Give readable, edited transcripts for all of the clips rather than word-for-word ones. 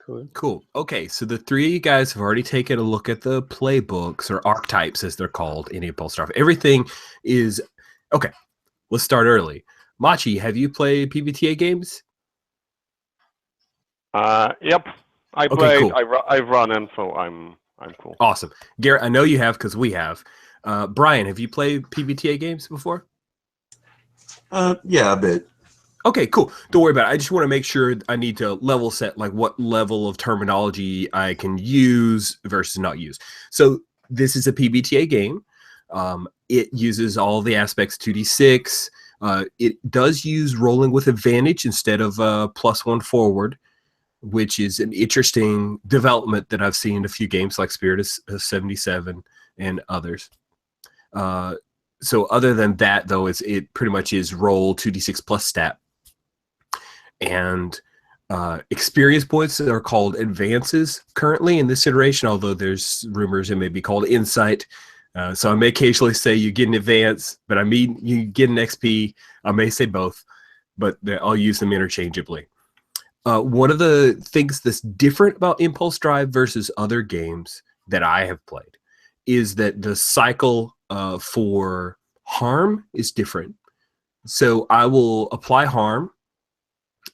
Cool. Cool. Okay, so the three of you guys have already taken a look at the playbooks or archetypes, as they're called in Impulse Drive. Everything is okay. Let's start early. Machi, have you played PBTA games? Yep. I Okay, played. cool. I've run them, so I'm cool. Awesome. Garrett, I know you have because we have. Brian, have you played PBTA games before? Yeah, a bit. Okay, cool. Don't worry about it. I just want to make sure I need to level set like what level of terminology I can use versus not use. So this is a PBTA game. It uses all the aspects 2d6. It does use rolling with advantage instead of +1 forward, which is an interesting development that I've seen in a few games like Spirit of 77 and others. So other than that, though, it pretty much is roll 2d6 plus stat. And experience points are called advances currently in this iteration, although there's rumors it may be called insight. So I may occasionally say you get an advance, but I mean you get an XP. I may say both, but I'll use them interchangeably. One of the things that's different about Impulse Drive versus other games that I have played is that the cycle for harm is different. So I will apply harm.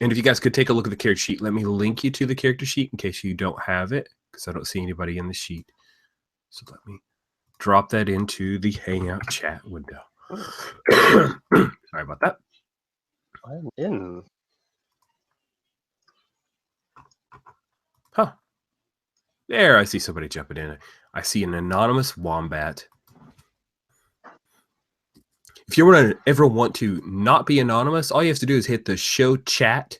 And if you guys could take a look at the character sheet, let me link you to the character sheet in case you don't have it, because I don't see anybody in the sheet. So let me drop that into the Hangout chat window. Sorry about that. I'm in. Huh. There, I see somebody jumping in. I see an anonymous wombat. If you ever want to not be anonymous, all you have to do is hit the show chat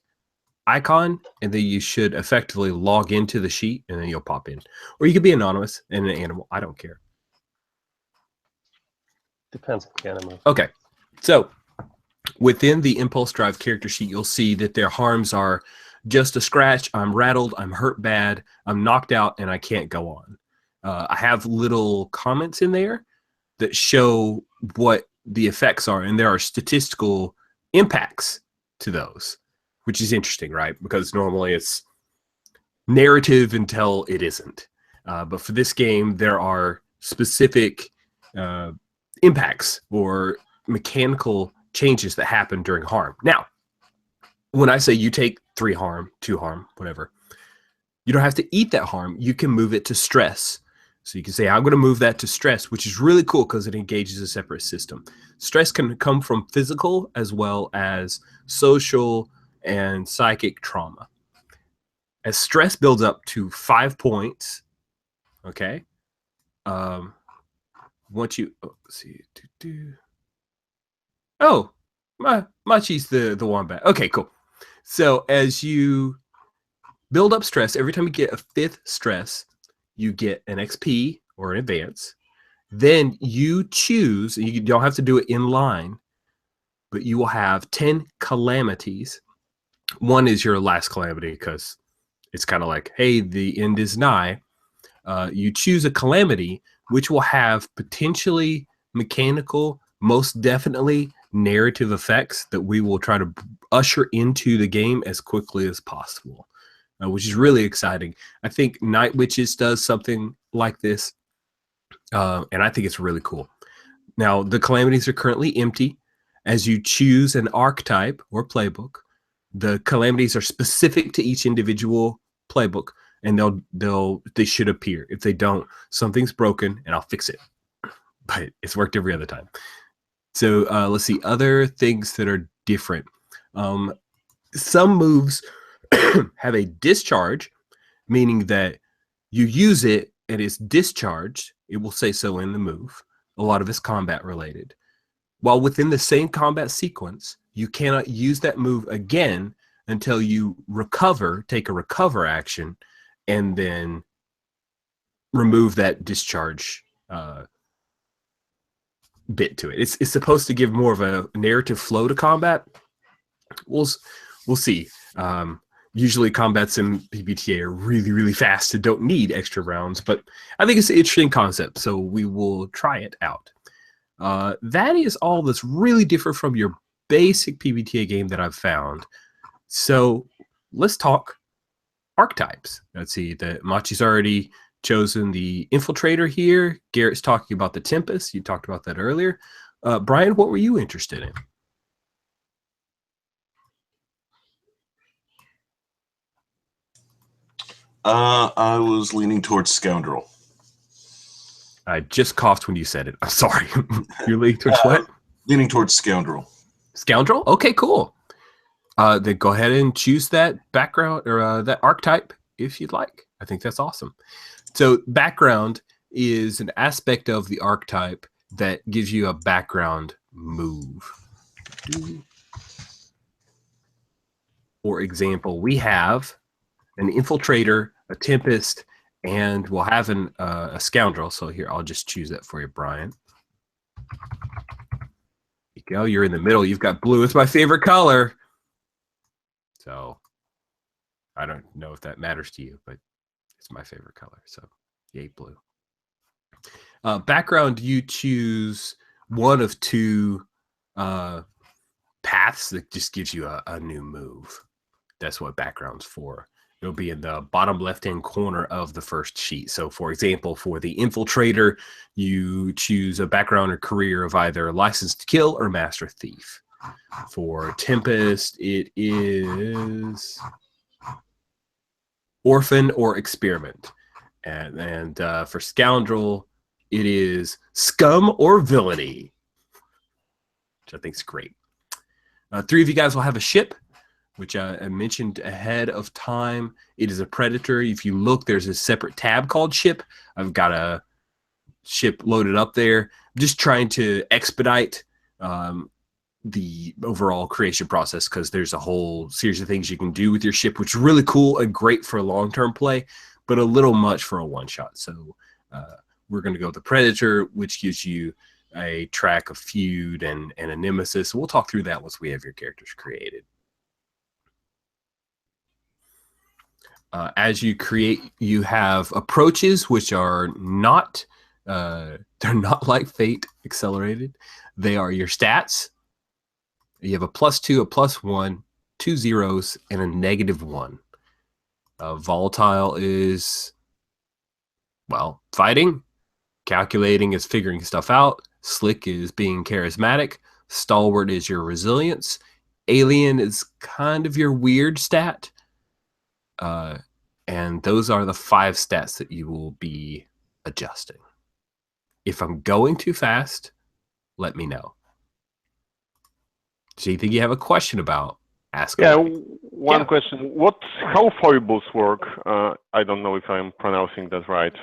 icon, and then you should effectively log into the sheet, and then you'll pop in. Or you could be anonymous and an animal. I don't care. Depends on the animal. Okay, so within the Impulse Drive character sheet, you'll see that their harms are just a scratch, I'm rattled, I'm hurt bad, I'm knocked out, and I can't go on. I have little comments in there that show what the effects are, and there are statistical impacts to those, which is interesting, right? Because normally it's narrative until it isn't. But for this game, there are specific impacts or mechanical changes that happen during harm. Now, when I say you take 3 harm, 2 harm, whatever, you don't have to eat that harm. You can move it to stress. So you can say, I'm going to move that to stress, which is really cool because it engages a separate system. Stress can come from physical as well as social and psychic trauma. As stress builds up to 5 points, okay, once you, let's see, Machi's the wombat. Okay, cool. So as you build up stress, every time you get a 5th stress, you get an XP or an advance. Then you choose, you don't have to do it in line, but you will have 10 calamities. One is your last calamity because it's kind of like, hey, the end is nigh. You choose a calamity, which will have potentially mechanical, most definitely narrative effects that we will try to usher into the game as quickly as possible. Which is really exciting. I think Night Witches does something like this, and I think it's really cool. Now, the calamities are currently empty. As you choose an archetype or playbook, the calamities are specific to each individual playbook, and they should appear. If they don't, something's broken, and I'll fix it. But it's worked every other time. So let's see, other things that are different. Some moves have a discharge, meaning that you use it and it's discharged. It will say so in the move. A lot of it's combat related. While within the same combat sequence, you cannot use that move again until you recover, take a recover action, and then remove that discharge bit to it. It's supposed to give more of a narrative flow to combat. We'll see. Usually combats in PBTA are really, really fast and don't need extra rounds, but I think it's an interesting concept, so we will try it out. That is all that's really different from your basic PBTA game that I've found. So let's talk archetypes. Let's see, the Machi's already chosen the Infiltrator here. Garrett's talking about the Tempest. You talked about that earlier. Brian, what were you interested in? I was leaning towards Scoundrel. I just coughed when you said it. I'm sorry. You're leaning towards what? Leaning towards Scoundrel. Scoundrel? Okay, cool. Then go ahead and choose that background or that archetype if you'd like. I think that's awesome. So background is an aspect of the archetype that gives you a background move. For example, we have an Infiltrator, a Tempest, and we'll have a Scoundrel. So here, I'll just choose that for you, Brian. There you go. You're in the middle. You've got blue. It's my favorite color. So I don't know if that matters to you, but it's my favorite color. So yay, blue. Background, you choose one of two paths that just gives you a new move. That's what background's for. It'll be in the bottom left-hand corner of the first sheet. So, for example, for the Infiltrator, you choose a background or career of either License to Kill or Master Thief. For Tempest, it is Orphan or Experiment. And for Scoundrel, it is Scum or Villainy, which I think is great. 3 of you guys will have a ship, which I mentioned ahead of time. It is a Predator. If you look, there's a separate tab called Ship. I've got a ship loaded up there. I'm just trying to expedite the overall creation process because there's a whole series of things you can do with your ship, which is really cool and great for long-term play, but a little much for a one-shot. So we're going to go with the Predator, which gives you a track of feud and a nemesis. We'll talk through that once we have your characters created. As you create, you have approaches, which are not, they're not like Fate accelerated. They are your stats. You have a +2, a +1, 2 zeros, and a -1. Volatile is, well, fighting. Calculating is figuring stuff out. Slick is being charismatic. Stalwart is your resilience. Alien is kind of your weird stat. And those are the 5 stats that you will be adjusting. If I'm going too fast, let me know. So you think you have a question about? Ask Yeah, away. one question. How foibles work? I don't know if I'm pronouncing that right.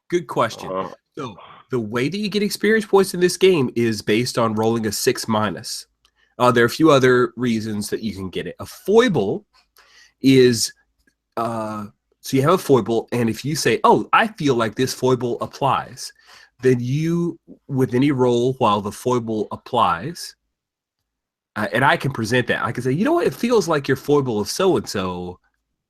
Good question. So the way that you get experience points in this game is based on rolling a 6-. There are a few other reasons that you can get it. A foible is so you have a foible, and if you say, "Oh, I feel like this foible applies," then you, with any roll while the foible applies, and I can present that. I can say, "You know what? It feels like your foible of so and so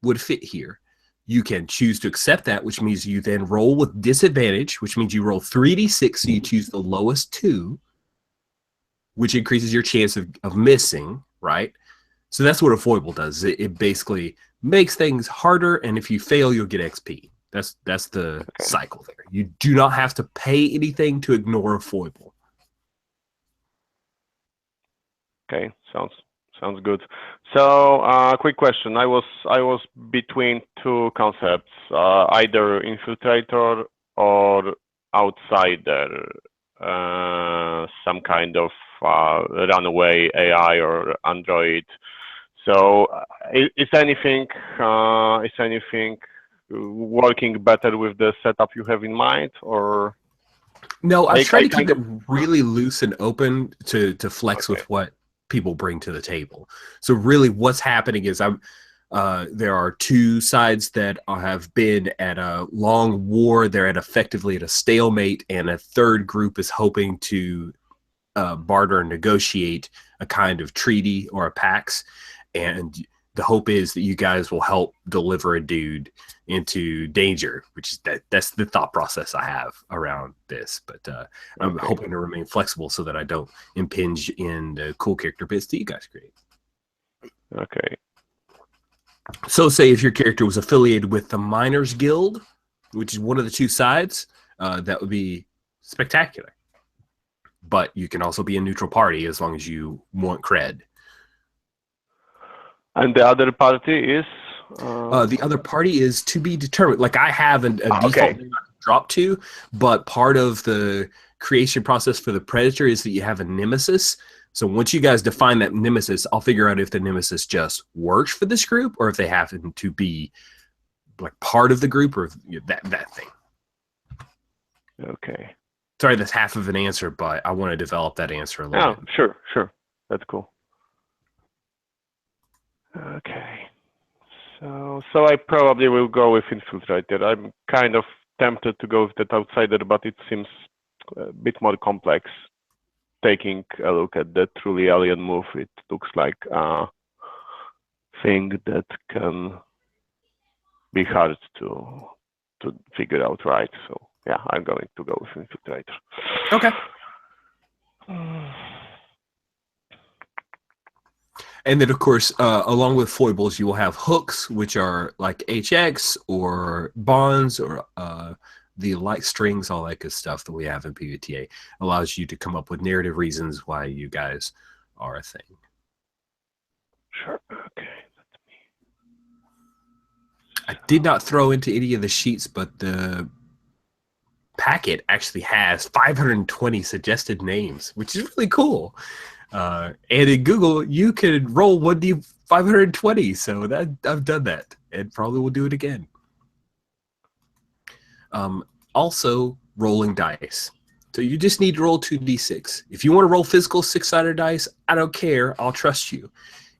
would fit here." You can choose to accept that, which means you then roll with disadvantage, which means you roll 3d6, so you choose the lowest 2, which increases your chance of missing, right? So that's what a foible does. It basically makes things harder, and if you fail, you'll get XP. That's the cycle there. You do not have to pay anything to ignore a foible. Okay, sounds good. So, quick question. I was between 2 concepts, either Infiltrator or Outsider, some kind of runaway AI or android. So, is anything working better with the setup you have in mind, or? No, I've tried to keep it really loose and open to flex with what people bring to the table. So really what's happening is there are 2 sides that have been at a long war. They're effectively at a stalemate, and a third group is hoping to barter and negotiate a kind of treaty or a pax. And the hope is that you guys will help deliver a dude into danger, which is that's the thought process I have around this. But I'm hoping to remain flexible so that I don't impinge in the cool character bits that you guys create. Okay. So say if your character was affiliated with the Miners Guild, which is one of the two sides, that would be spectacular. But you can also be a neutral party as long as you want cred. And the other party is? The other party is to be determined. Like I have a default okay. name I can drop to, but part of the creation process for the Predator is that you have a nemesis. So once you guys define that nemesis, I'll figure out if the nemesis just works for this group or if they happen to be like part of the group or that thing. Okay. Sorry, that's half of an answer, but I want to develop that answer a little bit. Sure. That's cool. Okay. So I probably will go with Infiltrator. I'm kind of tempted to go with that Outsider, but it seems a bit more complex. Taking a look at the truly alien move, it looks like a thing that can be hard to figure out right. So yeah, I'm going to go with Infiltrator. Okay. And then, of course, along with foibles, you will have hooks, which are like HX or bonds or the light strings, all that good stuff that we have in PVTA. Allows you to come up with narrative reasons why you guys are a thing. Sure. Okay. I did not throw into any of the sheets, but the packet actually has 520 suggested names, which is really cool. And in Google, you could roll 1D 520. So that I've done that and probably will do it again. Also, rolling dice. So you just need to roll 2d6. If you want to roll physical 6-sided dice, I don't care. I'll trust you.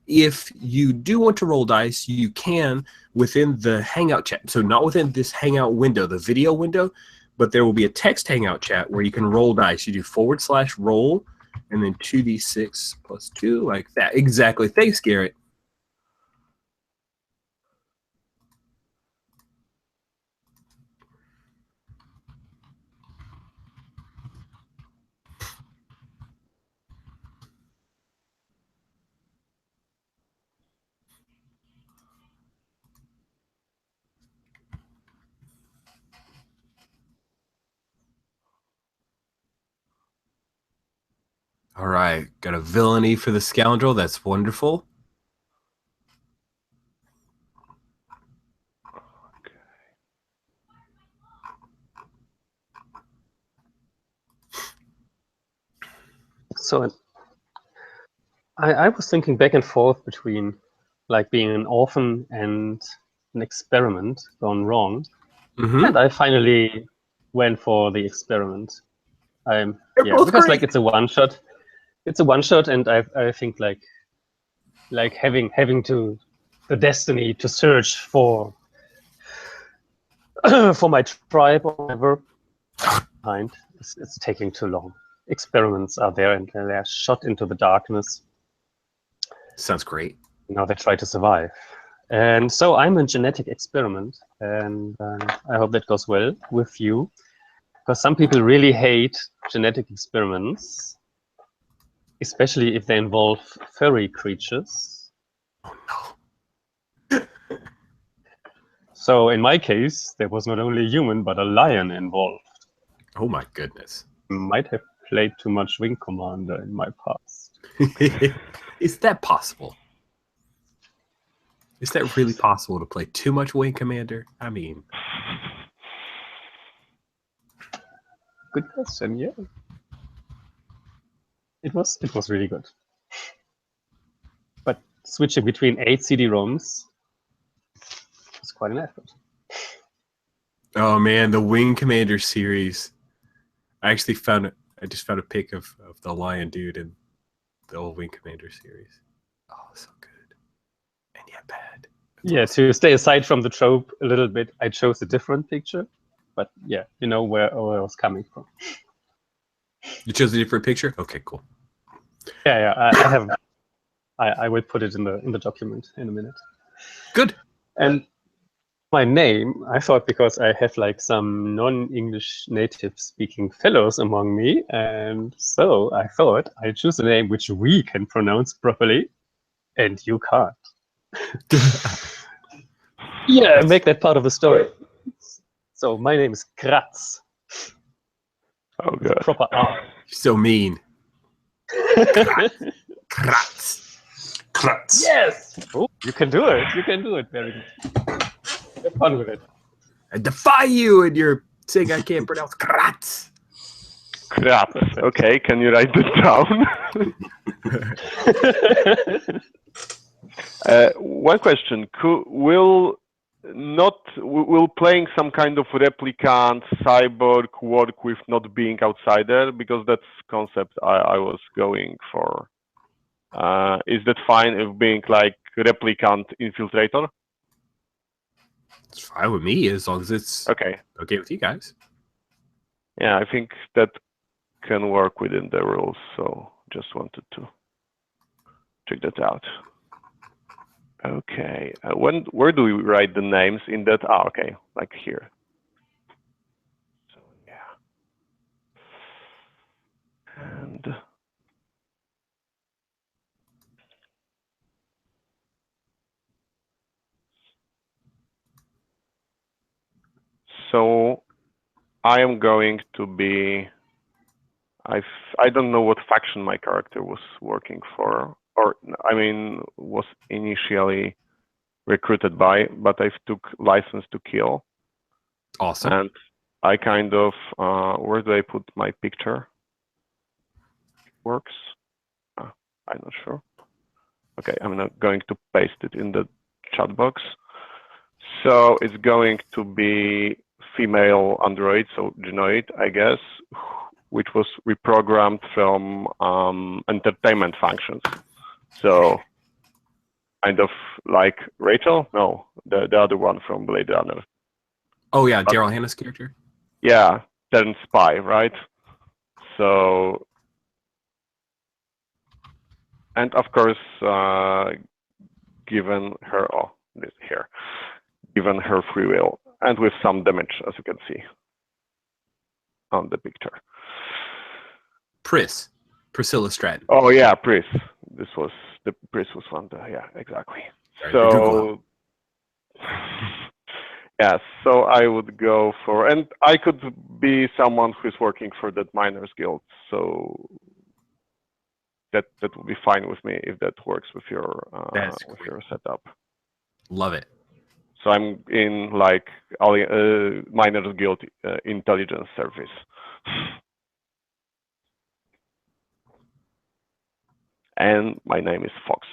If you do want to roll dice, you can within the Hangout chat. So not within this Hangout window, the video window, but there will be a text Hangout chat where you can roll dice. You do /roll and then 2d6 plus 2, like that. Exactly. Thanks, Garrett. All right, got a villainy for the scoundrel. That's wonderful. So I was thinking back and forth between like being an orphan and an experiment gone wrong. Mm-hmm. And I finally went for the experiment. They're Yeah, both because great. like it's a one shot. It's a one shot, and I think like having to the destiny to search for for my tribe or whatever behind. It's taking too long. Experiments are there and they're shot into the darkness. Sounds great. Now they try to survive. And so I'm a genetic experiment, and I hope that goes well with you, because some people really hate genetic experiments, especially if they involve furry creatures. Oh no. So in my case, there was not only a human, but a lion involved. Oh my goodness. Might have played too much Wing Commander in my past. Is that possible? Is that really possible to play too much Wing Commander? I mean, Good question, yeah. It was really good. But switching between 8 CD-ROMs was quite an effort. oh man, the Wing Commander series. I just found a pic of the lion dude in the old Wing Commander series. Oh, so good. And yet bad. Yeah, to stay aside from the trope a little bit, I chose a different picture. But yeah, you know where I was coming from. You chose a different picture? Okay, cool. Yeah, I have. I will put it in the document in a minute. Good. And my name, I thought, because I have like some non-English native speaking fellows among me, and so I thought I choose a name which we can pronounce properly, and you can't. Yeah, make that part of the story. So my name is Kratz. Oh, With a good. proper R. So mean. Kratz. Kratz. Yes! Oh, you can do it. You can do it. Very good. Have fun with it. I defy you and you're saying I can't pronounce Kratz. Crap. Okay, can you write this down? One question: will playing some kind of replicant cyborg work with not being outsider? Because that's concept I was going for. Is that fine if being like replicant infiltrator? It's fine with me as long as it's Okay. okay with you guys. Yeah, I think that can work within the rules. So just wanted to check that out. Okay. Where do we write the names in that? Ah, okay, like here. So yeah. And so I am going to be. I don't know what faction my character was working for, or I mean was initially recruited by, but I took license to kill. Awesome. And I kind of where do I put my picture? Works. I'm not sure. Okay, I'm not going to paste it in the chat box. So it's going to be female android, so Genoid, I guess, which was reprogrammed from entertainment functions. So kind of like Rachel? No, the other one from Blade Runner. Oh yeah, Daryl Hannah's character. Yeah, then spy, right? So, and of course, given her, given her free will, and with some damage, as you can see on the picture. Priscilla Stratton. Oh yeah, Pris. This was the Pris was one. Yeah, exactly. Right, So, yeah, so I would go for, and I could be someone who's working for that miners guild. So that would be fine with me if that works with your setup. Love it. So I'm in like miners guild intelligence service. And my name is Fox.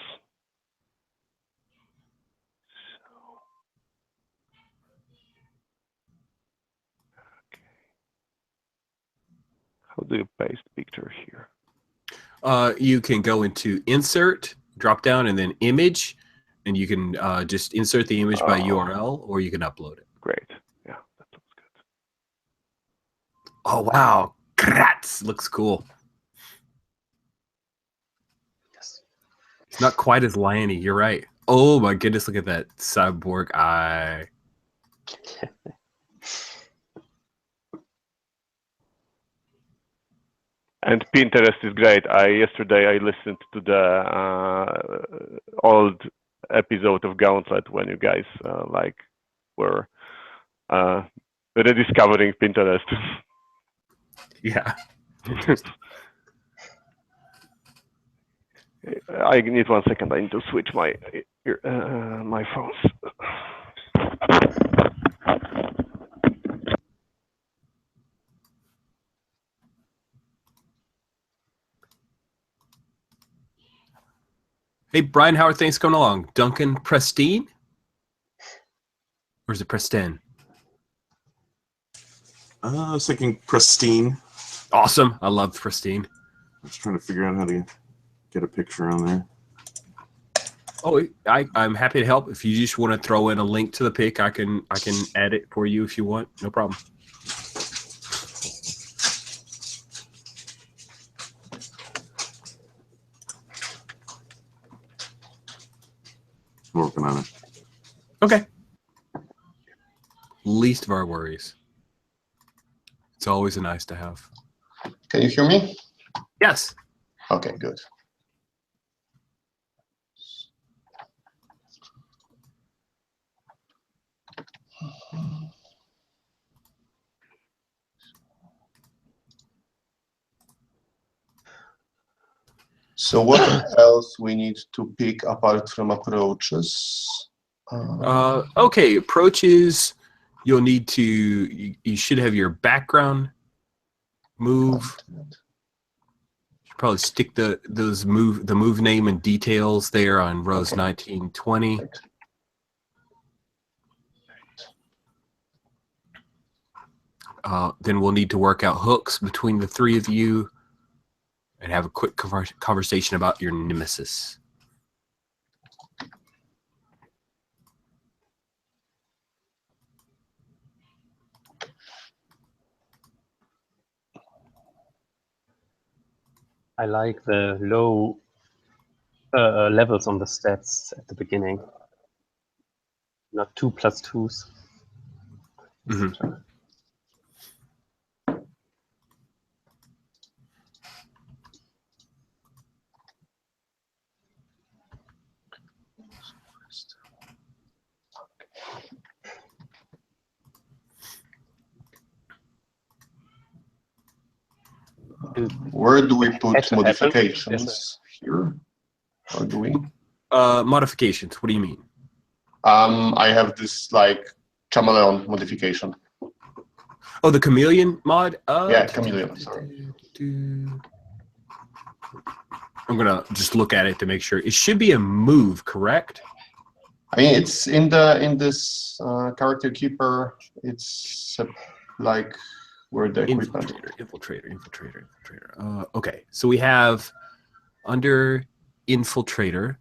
How do you paste picture here? You can go into insert, drop down, and then image, and you can just insert the image by URL, or you can upload it. Great. Yeah, that looks good. Oh wow, Kratz looks cool. Yes. It's not quite as liony. You're right. Oh my goodness, look at that cyborg eye. And Pinterest is great. Yesterday I listened to the old episode of Gauntlet when you guys were rediscovering Pinterest. Yeah. I need 1 second. I need to switch my my phones. Hey Brian, how are things going along? Duncan Pristine? Or is it Preston? I was thinking pristine. Awesome. I love Pristine. I was trying to figure out how to get a picture on there. Oh, I'm happy to help. If you just want to throw in a link to the pic, I can add it for you if you want. No problem. Working on it. Okay. Least of our worries. It's always a nice to have. Can you hear me? Yes. Okay, good. So what else we need to pick apart from approaches? Okay, approaches. You'll need to. You should have your background move. Should probably stick the move name and details there on rows 19, 20. Right. Then we'll need to work out hooks between the three of you and have a quick conversation about your nemesis. I like the low levels on the stats at the beginning. Not 2+2s. Mm-hmm. Where do we put Had to happen. modifications? Here? Or do we? Modifications. What do you mean? I have this like chameleon modification. Oh, the chameleon mod? Yeah, chameleon, sorry. I'm gonna just look at it to make sure. It should be a move, correct? I mean, it's in this character keeper. It's like where the equipment. Infiltrator. Okay, so we have under infiltrator,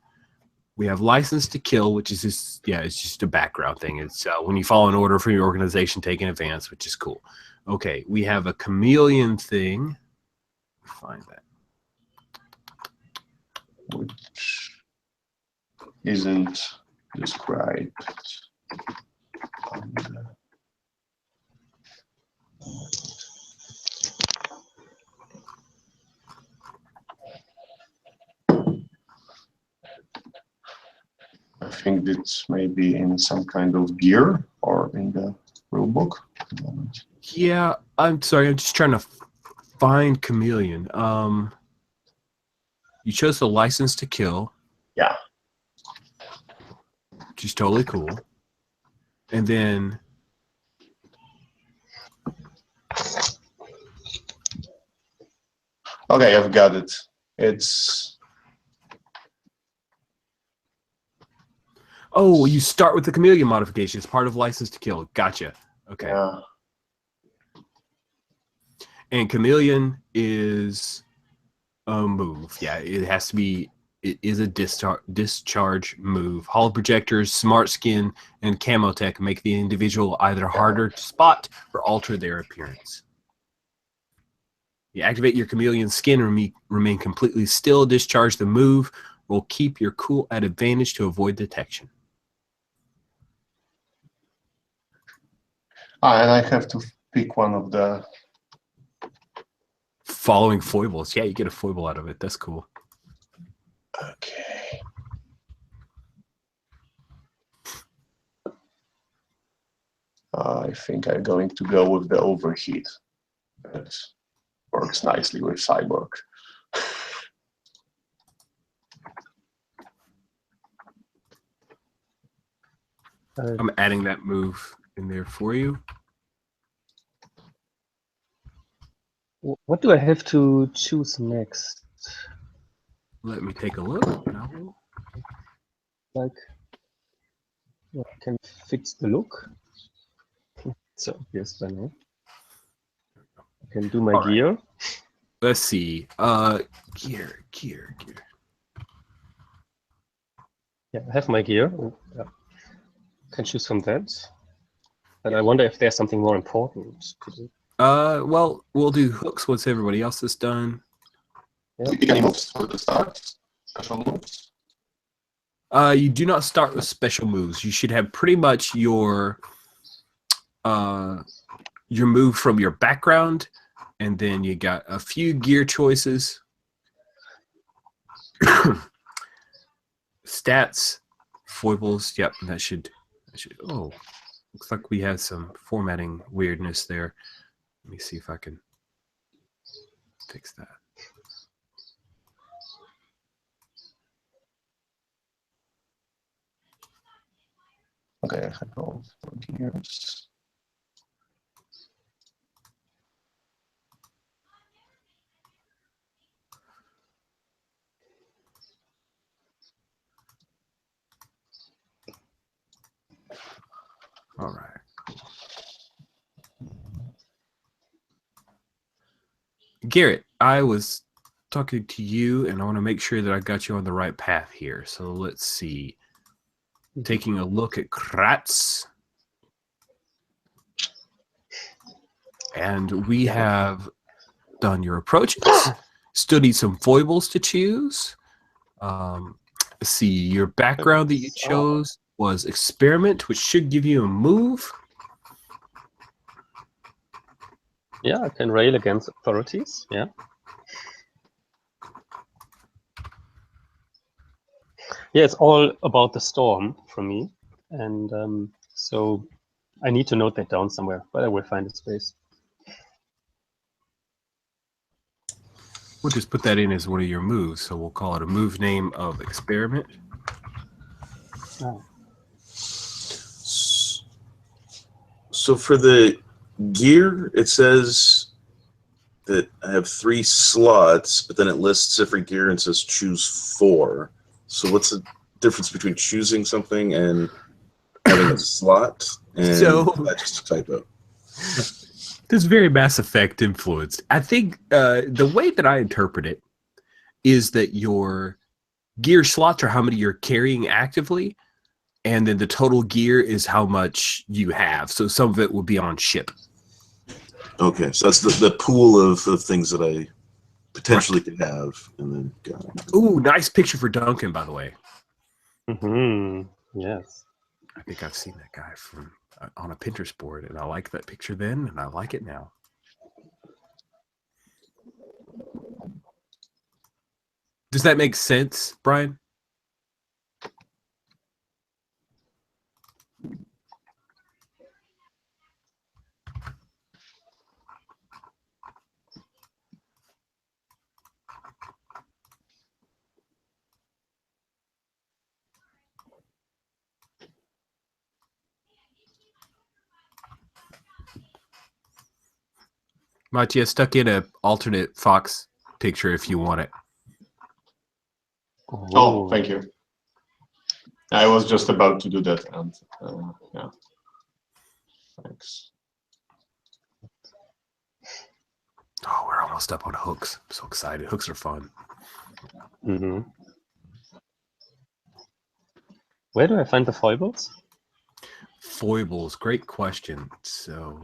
we have license to kill, which is just it's just a background thing. It's when you follow an order from your organization, take in advance, which is cool. Okay, we have a chameleon thing. Find that. Which isn't described. I think it's maybe in some kind of gear or in the rulebook. Yeah, I'm sorry. I'm just trying to find chameleon. You chose the license to kill. Yeah. Which is totally cool. And then okay, I've got it. It's you start with the chameleon modification. It's part of license to kill. Gotcha. Okay. Yeah. And chameleon is a move. Yeah, it has to be. It is a discharge move. Hollow projectors, smart skin, and camo tech make the individual either harder to spot or alter their appearance. You activate your chameleon skin, remain completely still. Discharge the move. Will keep your cool at advantage to avoid detection. And I have to pick one of the Following foibles. Yeah, you get a foible out of it. That's cool. Okay. I think I'm going to go with the overheat. That works nicely with Cyborg. I'm adding that move in there for you. What do I have to choose next? Let me take a look. No. Like, I can fix the look. So obvious by now. I can do my All right. gear. Let's see. Gear. Yeah, I have my gear. Yeah. Can choose from that. But I wonder if there's something more important to do. Well, we'll do hooks once everybody else is done. Do you pick any moves for the start? Special moves? You do not start with special moves. You should have pretty much your move from your background, and then you got a few gear choices. Stats, foibles. Yep, that should. Oh, looks like we had some formatting weirdness there. Let me see if I can fix that. Okay, I go for gears. All right. Garrett, I was talking to you, and I want to make sure that I got you on the right path here. So let's see. Taking a look at Kratz. And we have done your approaches, studied some foibles to choose. Let's see, your background that you chose was experiment, which should give you a move. Yeah, I can rail against authorities. Yeah. Yeah, it's all about the storm for me. And so I need to note that down somewhere, but I will find a space. We'll just put that in as one of your moves. So we'll call it a move name of experiment. Oh. So for the gear, it says that I have 3 slots, but then it lists every gear and says choose 4. So what's the difference between choosing something and having a slot? And So that's just a typo. This is very Mass Effect influenced. I think the way that I interpret it is that your gear slots are how many you're carrying actively, and then the total gear is how much you have. So some of it will be on ship. Okay, so that's the pool of things that I potentially could have, and then got it. Ooh, nice picture for Duncan, by the way. Yes. I think I've seen that guy from on a Pinterest board, and I liked that picture then, and I like it now. Does that make sense, Brian? Matthias, stuck in an alternate Fox picture if you want it. Oh, thank you. I was just about to do that, and yeah, thanks. Oh, we're almost up on hooks. I'm so excited. Hooks are fun. Where do I find the foibles? Foibles, great question. So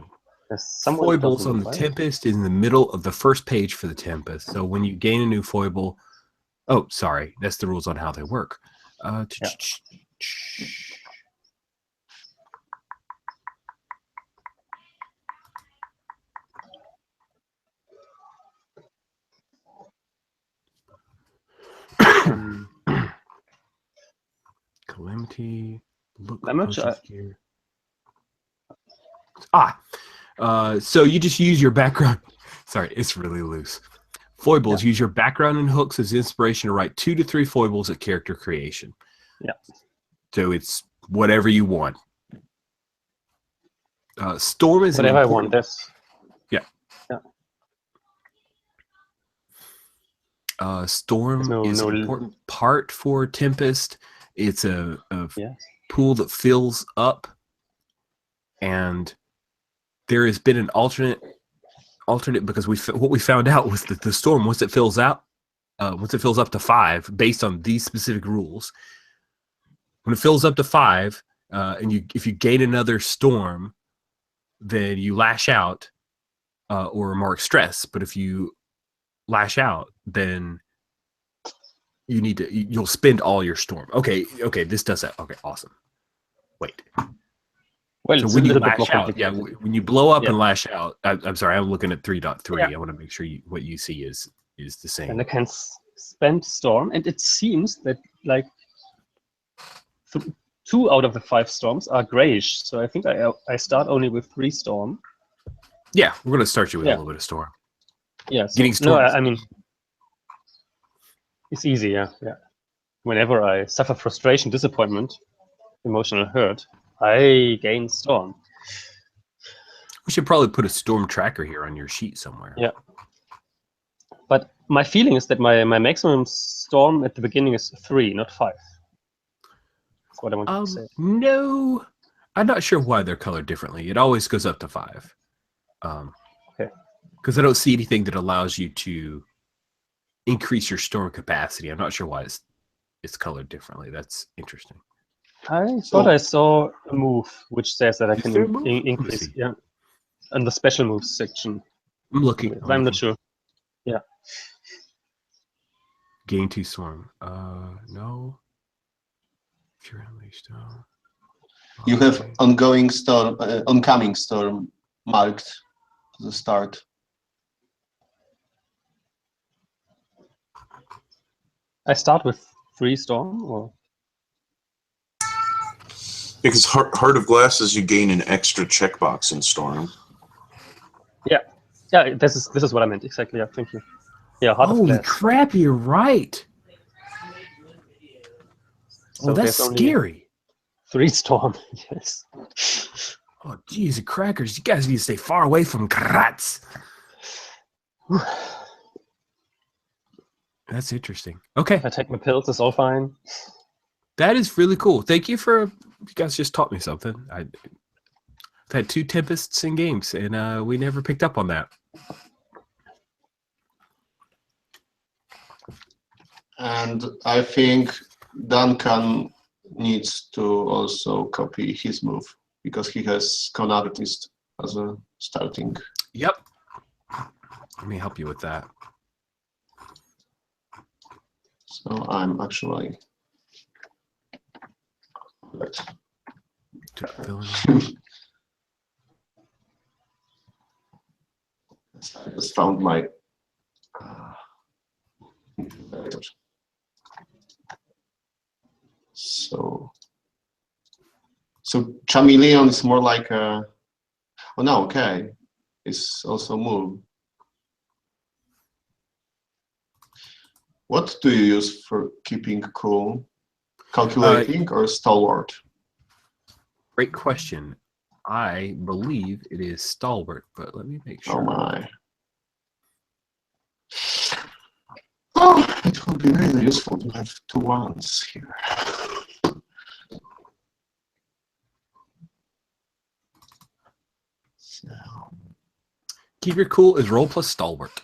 Foibles on the Tempest is in the middle of the first page for the Tempest. So when you gain a new foible, oh, sorry, that's the rules on how they work. Calamity. Look. Here. So you just use your background. Sorry, it's really loose. Foibles, use your background and hooks as inspiration to write 2 to 3 foibles at character creation. Yeah. So it's whatever you want. Storm is whatever I want. This. Yeah. Storm is an important part for Tempest. It's a pool that fills up, and there has been an alternate because what we found out was that the storm, once it fills up to 5, based on these specific rules, when it fills up to 5, and if you gain another storm, then you lash out or mark stress. But if you lash out, then you'll spend all your storm. Okay, this does that. Okay, awesome. Wait. Well, so when you lash out, when you blow up and lash out, I'm sorry, I'm looking at 3.3. I want to make sure what you see is the same. And I can spend storm, and it seems that like 2 out of the 5 storms are grayish. So I think I start only with 3 storm. Yeah, we're gonna start you with a little bit of storm. Yeah, so, getting storm. No, I mean it's easy. Yeah. Whenever I suffer frustration, disappointment, emotional hurt, I gain storm. We should probably put a storm tracker here on your sheet somewhere. Yeah. But my feeling is that my maximum storm at the beginning is 3, not 5. That's what I want to say. No, I'm not sure why they're colored differently. It always goes up to 5. Okay. Because I don't see anything that allows you to increase your storm capacity. I'm not sure why it's colored differently. That's interesting. I thought I saw a move which says that I Is can there a move? Let me increase, see. yeah, in the special moves section. I'm looking. But I'm not sure. Yeah. Gain 2 storm. No. If you're unleashed, You have ongoing storm, oncoming storm marked to the start. I start with 3 storm, or Because Heart of Glass says you gain an extra checkbox in Storm. yeah, this is what I meant exactly. Yeah, thank you. Yeah, Heart of Holy Glass. crap! You're right. So that's there's only scary. 3 storm. Yes. Oh, geez, crackers! You guys need to stay far away from Kratz. That's interesting. Okay, If I take my pills, it's all fine. that is really cool. Thank you for you guys just taught me something. I've had 2 tempests in games, and we never picked up on that. And I think Duncan needs to also copy his move because he has Con-Artist as a starting. Yep. Let me help you with that. So I'm actually. I just found my. So Chameleon is more like a. Oh no, okay, it's also move. What do you use for keeping cool? Calculating or stalwart? Great question. I believe it is stalwart, but let me make sure. Oh my. Oh, it would be really useful to have 2 ones here. So. Keep your cool is roll plus stalwart.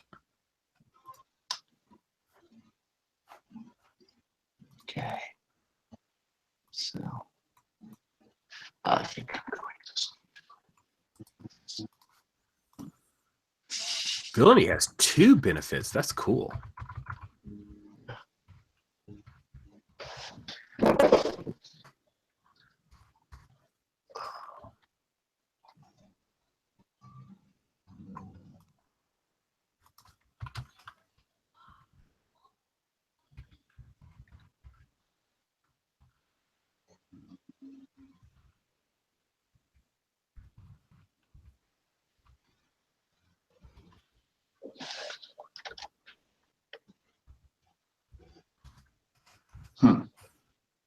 Okay. So I think I'm going to. Villainy has 2 benefits. That's cool.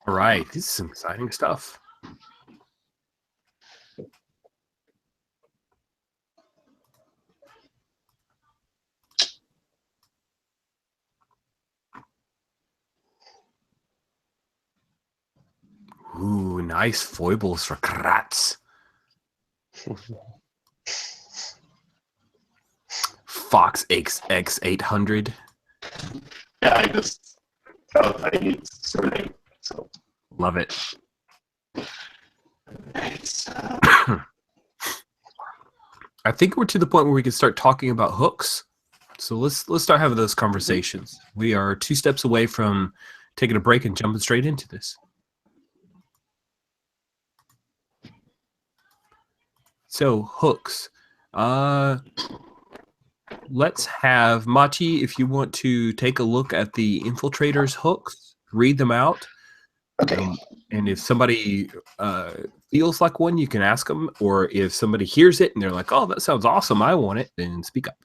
All right, this is some exciting stuff. Ooh, nice foibles for Kratz. Fox X800. Yeah, I just felt I need surname. So Love it. it's I think we're to the point where we can start talking about hooks. So let's start having those conversations. We are 2 steps away from taking a break and jumping straight into this. So hooks. Let's have Machi, if you want to take a look at the infiltrators hooks, read them out. okay. And if somebody feels like one, you can ask them. Or if somebody hears it and they're like, oh, that sounds awesome, I want it, then speak up.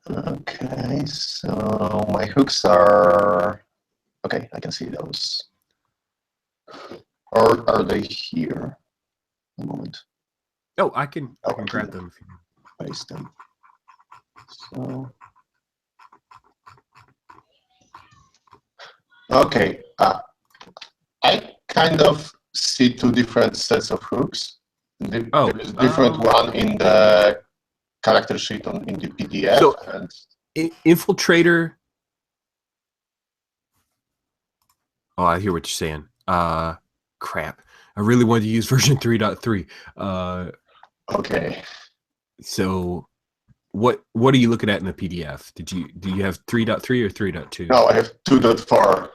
Okay, so my hooks are. Okay, I can see those. Or are they here? A moment. Oh, I can Okay. grab them if you want. Paste them. So. Okay. I kind of see two different sets of hooks. There's a different one in the character sheet in the PDF. So, and Infiltrator. Oh, I hear what you're saying. Crap. I really wanted to use version 3.3. Okay. So what are you looking at in the PDF? Do you have 3.3 or 3.2? No, I have 2.4.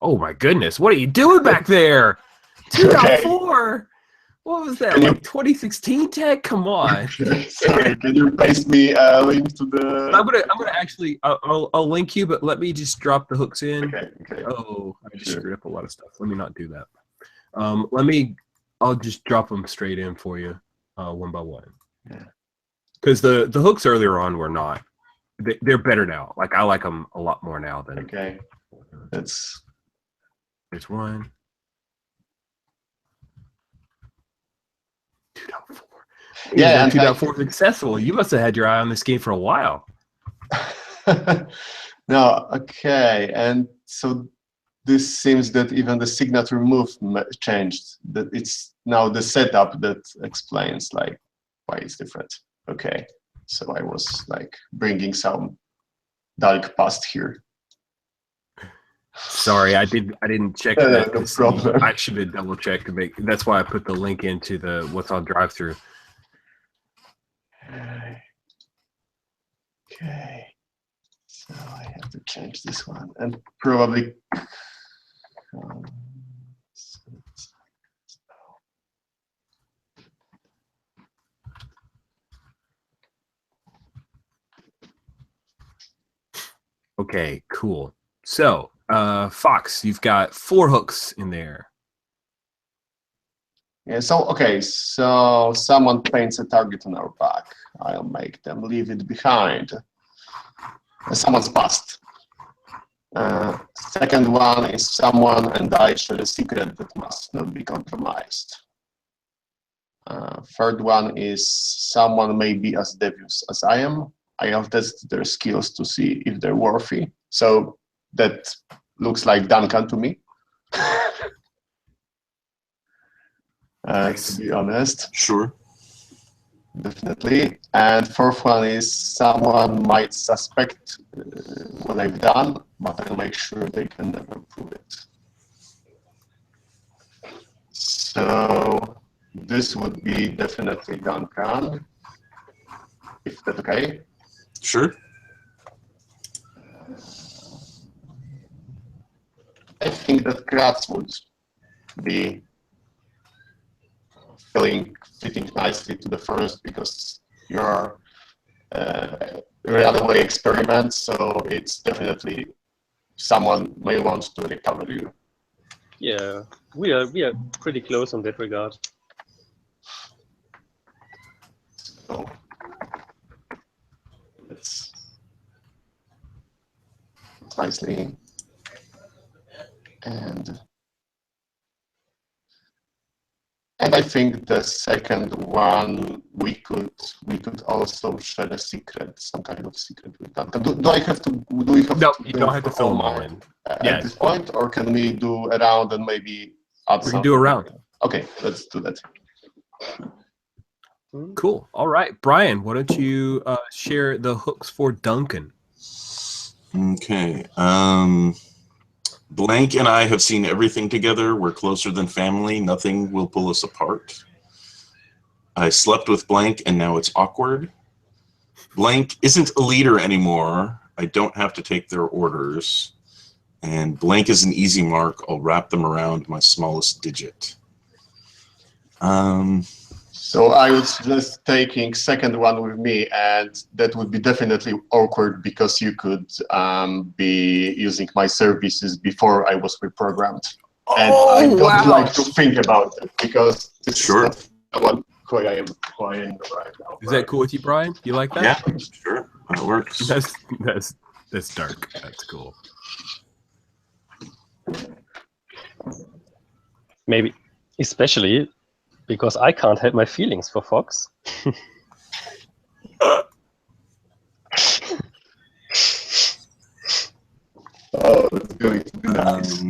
Oh my goodness. What are you doing back there? 2.4. What was that? Like 2016 tech? Come on. Sorry, can you paste me a link to the? I'm gonna actually I'll link you, but let me just drop the hooks in. Okay. Oh, I just screwed up a lot of stuff. Let me not do that. I'll just drop them straight in for you, one by one. Yeah. Because the hooks earlier on were not. They're better now. Like I like them a lot more now than. Okay. There's one. 2.4. Yeah, and 2.4 successful. You must have had your eye on this game for a while. No, okay, and so this seems that even the signature move changed. That it's now the setup that explains like why it's different. Okay, so I was like bringing some dark past here. Sorry, I didn't check that. No problem. I should have double checked to make. That's why I put the link into the what's on drive-through. Okay, so I have to change this one and probably. Okay, cool. So, Fox, you've got 4 hooks in there. Yeah, so okay, so someone paints a target on our back. I'll make them leave it behind. Someone's passed. Second one is someone and I share a secret that must not be compromised. Third one is someone may be as devious as I am. I have tested their skills to see if they're worthy. So that looks like Duncan to me. To be honest. Sure. Definitely. And fourth one is someone might suspect what I've done, but I'll make sure they can never prove it. So this would be definitely Duncan, if that's okay. Sure. I think that Kratz would be fitting nicely to the first because you're runaway experiment, so it's definitely someone may want to recover you. Yeah, we are pretty close on that regard. So it's nicely and I think the second one we could also share a secret, some kind of secret with that. Do I have to? Do we have? No, to you don't have to fill them all in. At this point, or can we do a round and maybe add? We can do a round. Okay, let's do that. Cool. All right, Brian, why don't you share the hooks for Duncan? Okay. Blank and I have seen everything together. We're closer than family. Nothing will pull us apart. I slept with Blank and now it's awkward. Blank isn't a leader anymore. I don't have to take their orders. And Blank is an easy mark. I'll wrap them around my smallest digit. So I was just taking second one with me, and that would be definitely awkward because you could be using my services before I was reprogrammed. And I don't like to think about it because it's Sure. not who I am right now. Is that cool with you, Brian? You like that? Yeah, sure. That works. That's dark. That's cool. Maybe, especially because I can't help my feelings for Fox. Oh, that's going to be nice.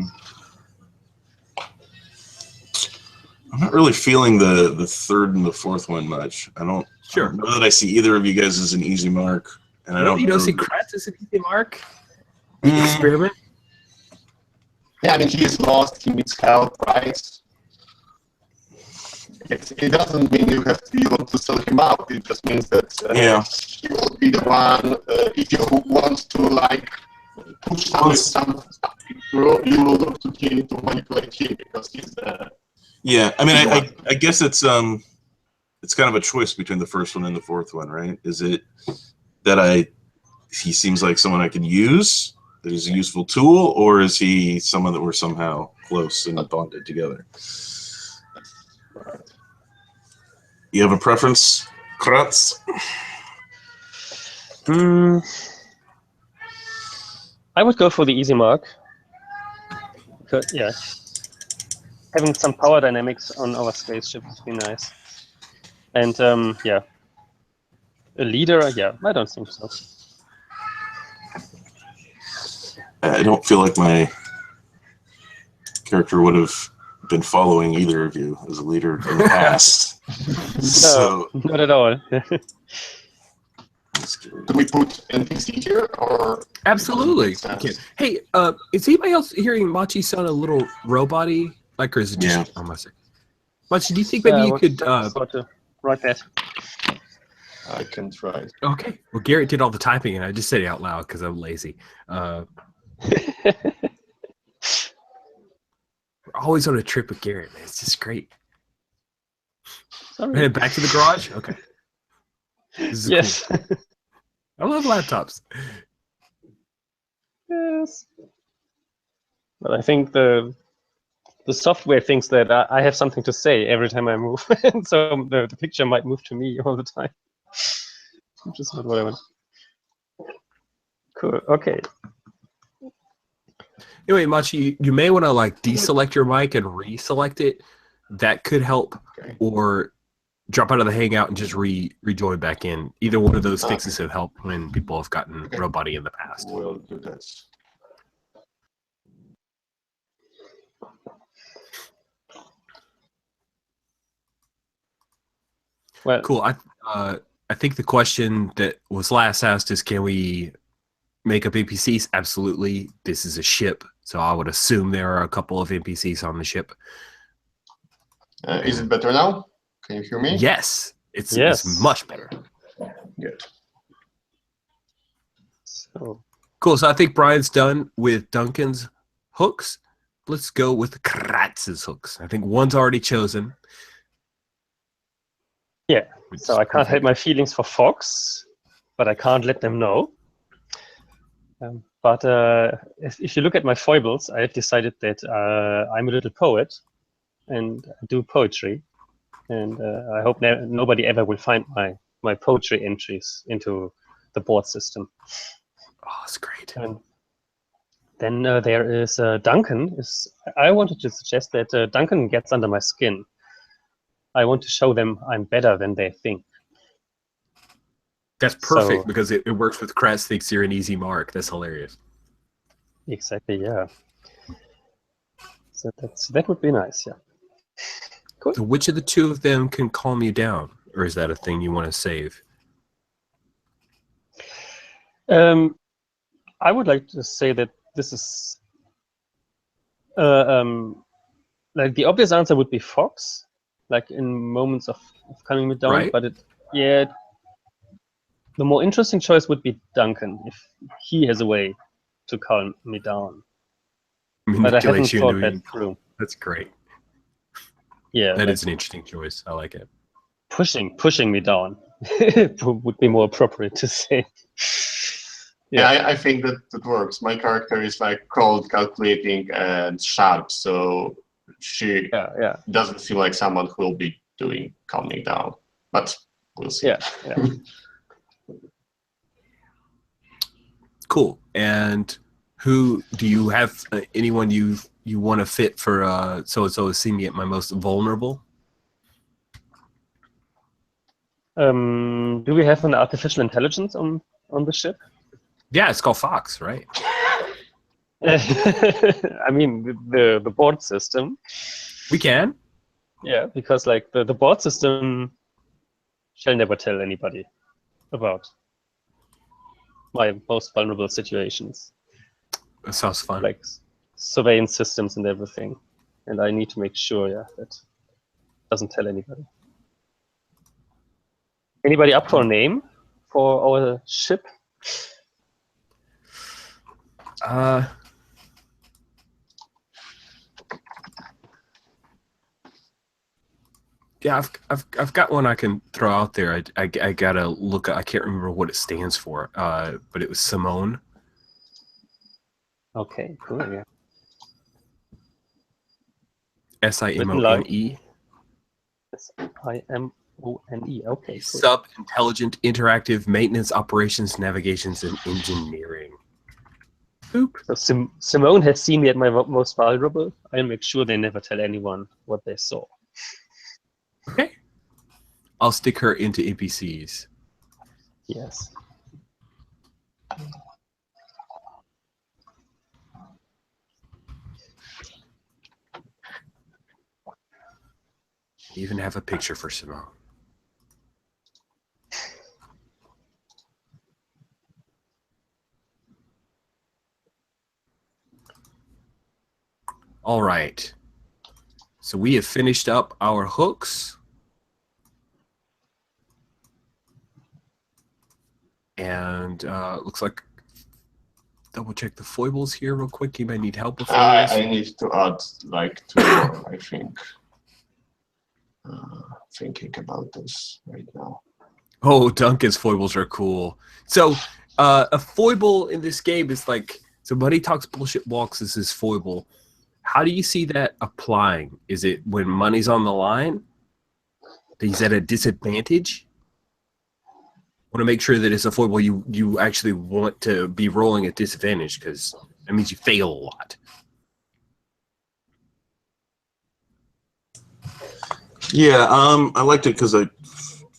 I'm not really feeling the third and the fourth one much. I don't know that I see either of you guys as an easy mark, and I don't. You don't see Kratz as an easy mark. Experiment. Yeah, I mean, he is lost. He needs help, right? It doesn't mean you want to sell him out. It just means that he will be the one. If you want to like push something through, you will look to him to manipulate him because he's the. Yeah, I mean, I guess it's kind of a choice between the first one and the fourth one, right? Is it that he seems like someone I could use, that he's a useful tool, or is he someone that we're somehow close and bonded together? You have a preference, Kratz? I would go for the easy mark. Because, yeah, having some power dynamics on our spaceship would be nice. And yeah, a leader, yeah, I don't think so. I don't feel like my character would have been following either of you as a leader in the past. No, not at all. Do we put NPC here or? Absolutely. Hey, is anybody else hearing Machi sound a little robot-y? Like, or is it just almost? Machi, do you think maybe you could write that? I can try. Okay. Well, Garrett did all the typing, and I just said it out loud because I'm lazy. We're always on a trip with Garrett, man. It's just great. Headed back to the garage? Okay. This is yes. Cool. I love laptops. Yes. But I think the software thinks that I have something to say every time I move. And so the picture might move to me all the time. Which is not what I want. Cool. Okay. Anyway, Machi, you may want to like deselect your mic and reselect it. That could help. Okay. Or drop out of the Hangout and just rejoin back in. Either one of those fixes have helped when people have gotten robot-y in the past. We'll do this. Well, cool. I think the question that was last asked is, can we make up NPCs? Absolutely. This is a ship, so I would assume there are a couple of NPCs on the ship. Is it better now? Can you hear me? Yes. It's much better. Good. So cool. So I think Brian's done with Duncan's hooks. Let's go with Kratz's hooks. I think one's already chosen. Yeah. So I can't help my feelings for Fox, but I can't let them know. But if you look at my foibles, I have decided that I'm a little poet and I do poetry. And I hope nobody ever will find my poetry entries into the board system. Oh, that's great. And then there is Duncan. I wanted to suggest that Duncan gets under my skin. I want to show them I'm better than they think. That's perfect because it works with Kratz thinks you're an easy mark. That's hilarious. Exactly, yeah. So that would be nice, yeah. Cool. So which of the two of them can calm you down? Or is that a thing you want to save? I would like to say that this is like the obvious answer would be Fox, like in moments of calming me down. Right. But the more interesting choice would be Duncan if he has a way to calm me down. But I haven't thought that through. That's great. Yeah, that is an interesting choice. I like it. Pushing me down would be more appropriate to say. Yeah, I think that works. My character is like cold, calculating, and sharp, so she doesn't feel like someone who will be doing calming down. But we'll see. Yeah. Cool. And who do you have? Anyone you you want to fit for so see me at my most vulnerable? Do we have an artificial intelligence on the ship? Yeah, it's called Fox, right? I mean, the board system. We can. Yeah, because like the board system shall never tell anybody about my most vulnerable situations, That sounds fun. like surveillance systems and everything. And I need to make sure, yeah, that doesn't tell anybody. Anybody up for a name for our ship? Yeah, I've got one I can throw out there. I gotta look. I can't remember what it stands for. But it was Simone. Okay, cool. Yeah. SIMONE. SIMONE. Okay, cool. Sub-intelligent interactive maintenance operations, navigations, and engineering. Boop. So Simone has seen me at my most vulnerable. I'll make sure they never tell anyone what they saw. Okay. I'll stick her into NPCs. Yes. Even have a picture for Simone. All right. So we have finished up our hooks. And looks like double check the foibles here real quick. You might need help with foibles. I need to add like 2 more, I think. Thinking about this right now. Oh, Duncan's foibles are cool. So a foible in this game is like, so Money Talks Bullshit Walks is his foible. How do you see that applying? Is it when money's on the line? He's at a disadvantage? Want to make sure that it's a foible you actually want to be rolling at disadvantage, because that means you fail a lot. Yeah, I liked it because I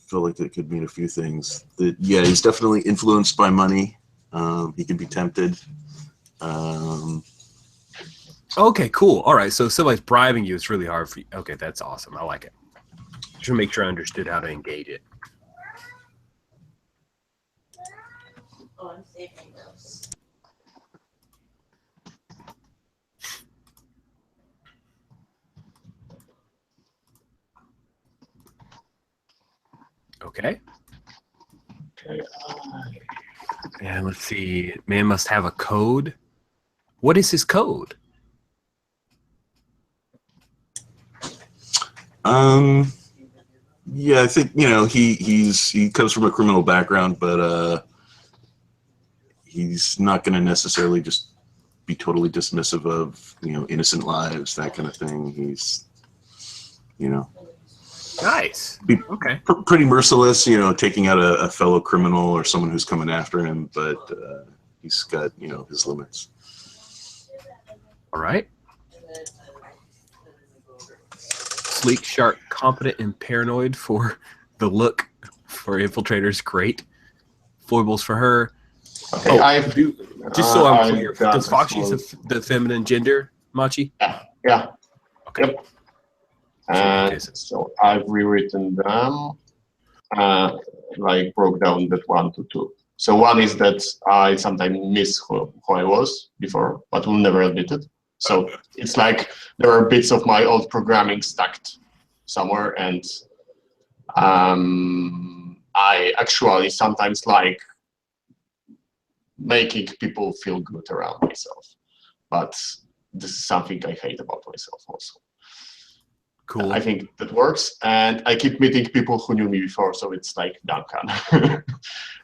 feel like it could mean a few things. That yeah, he's definitely influenced by money. He can be tempted. Okay, cool. All right, so if somebody's bribing you, it's really hard for you. Okay, that's awesome. I like it. Just to make sure I understood how to engage it. Oh, I'm saving those. Okay. Okay. And let's see. Man must have a code. What is his code? Yeah, I think he comes from a criminal background, but he's not going to necessarily just be totally dismissive of innocent lives, that kind of thing. He's Nice. be Okay. pretty merciless, taking out a fellow criminal or someone who's coming after him, but he's got his limits. All right. Sleek, sharp, competent, and paranoid for the look for infiltrators. Great. Foibles for her. Okay, Just so I'm clear, got does Fox use this the feminine gender, Machi? Yeah. Okay. Yep. And so I've rewritten them, like broke down that 1 to 2. So one is that I sometimes miss who I was before, but will never admit it. So it's like there are bits of my old programming stacked somewhere, and I actually sometimes like making people feel good around myself. But this is something I hate about myself also. Cool. I think that works, and I keep meeting people who knew me before, so it's like Duncan.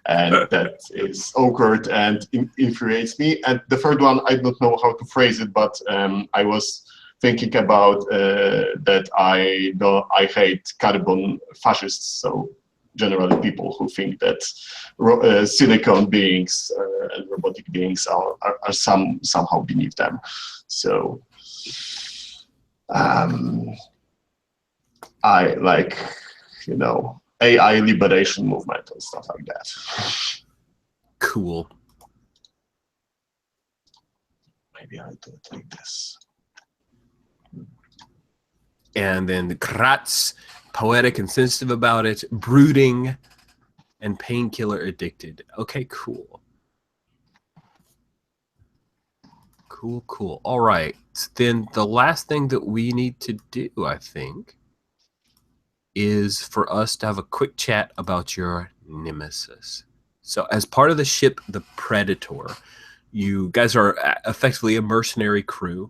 And that is awkward and infuriates me. And the third one, I don't know how to phrase it, but I was thinking about that I hate carbon fascists, so generally people who think that silicon beings and robotic beings are somehow beneath them. So I like, AI liberation movement and stuff like that. Cool. Maybe I'll do it like this. And then Kratz, poetic and sensitive about it, brooding, and painkiller addicted. Okay, cool. Cool. All right. Then the last thing that we need to do, I think, is for us to have a quick chat about your nemesis. So as part of the ship, the Predator, you guys are effectively a mercenary crew.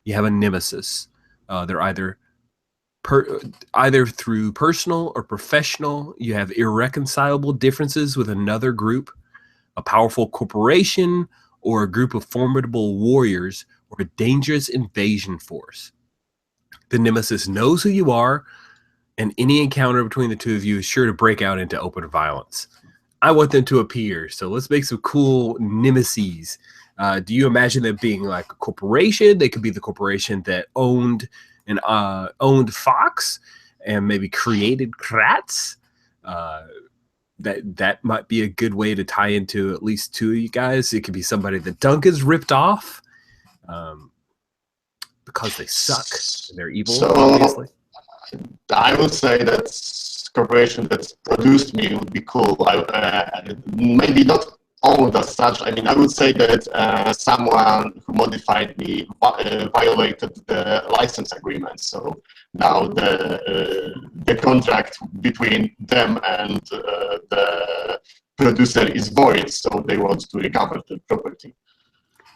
You have a nemesis. They're either through personal or professional. You have irreconcilable differences with another group, a powerful corporation, or a group of formidable warriors, or a dangerous invasion force. The nemesis knows who you are, and any encounter between the two of you is sure to break out into open violence. I want them to appear, so let's make some cool nemeses. Do you imagine them being like a corporation? They could be the corporation that owned Fox and maybe created Kratz. That might be a good way to tie into at least two of you guys. It could be somebody that Duncan's ripped off because they suck and they're evil, So, obviously. I would say that corporation that produced me would be cool. Maybe not owned as such. I mean, I would say that someone who modified me violated the license agreement. So now the contract between them and the producer is void. So they want to recover the property.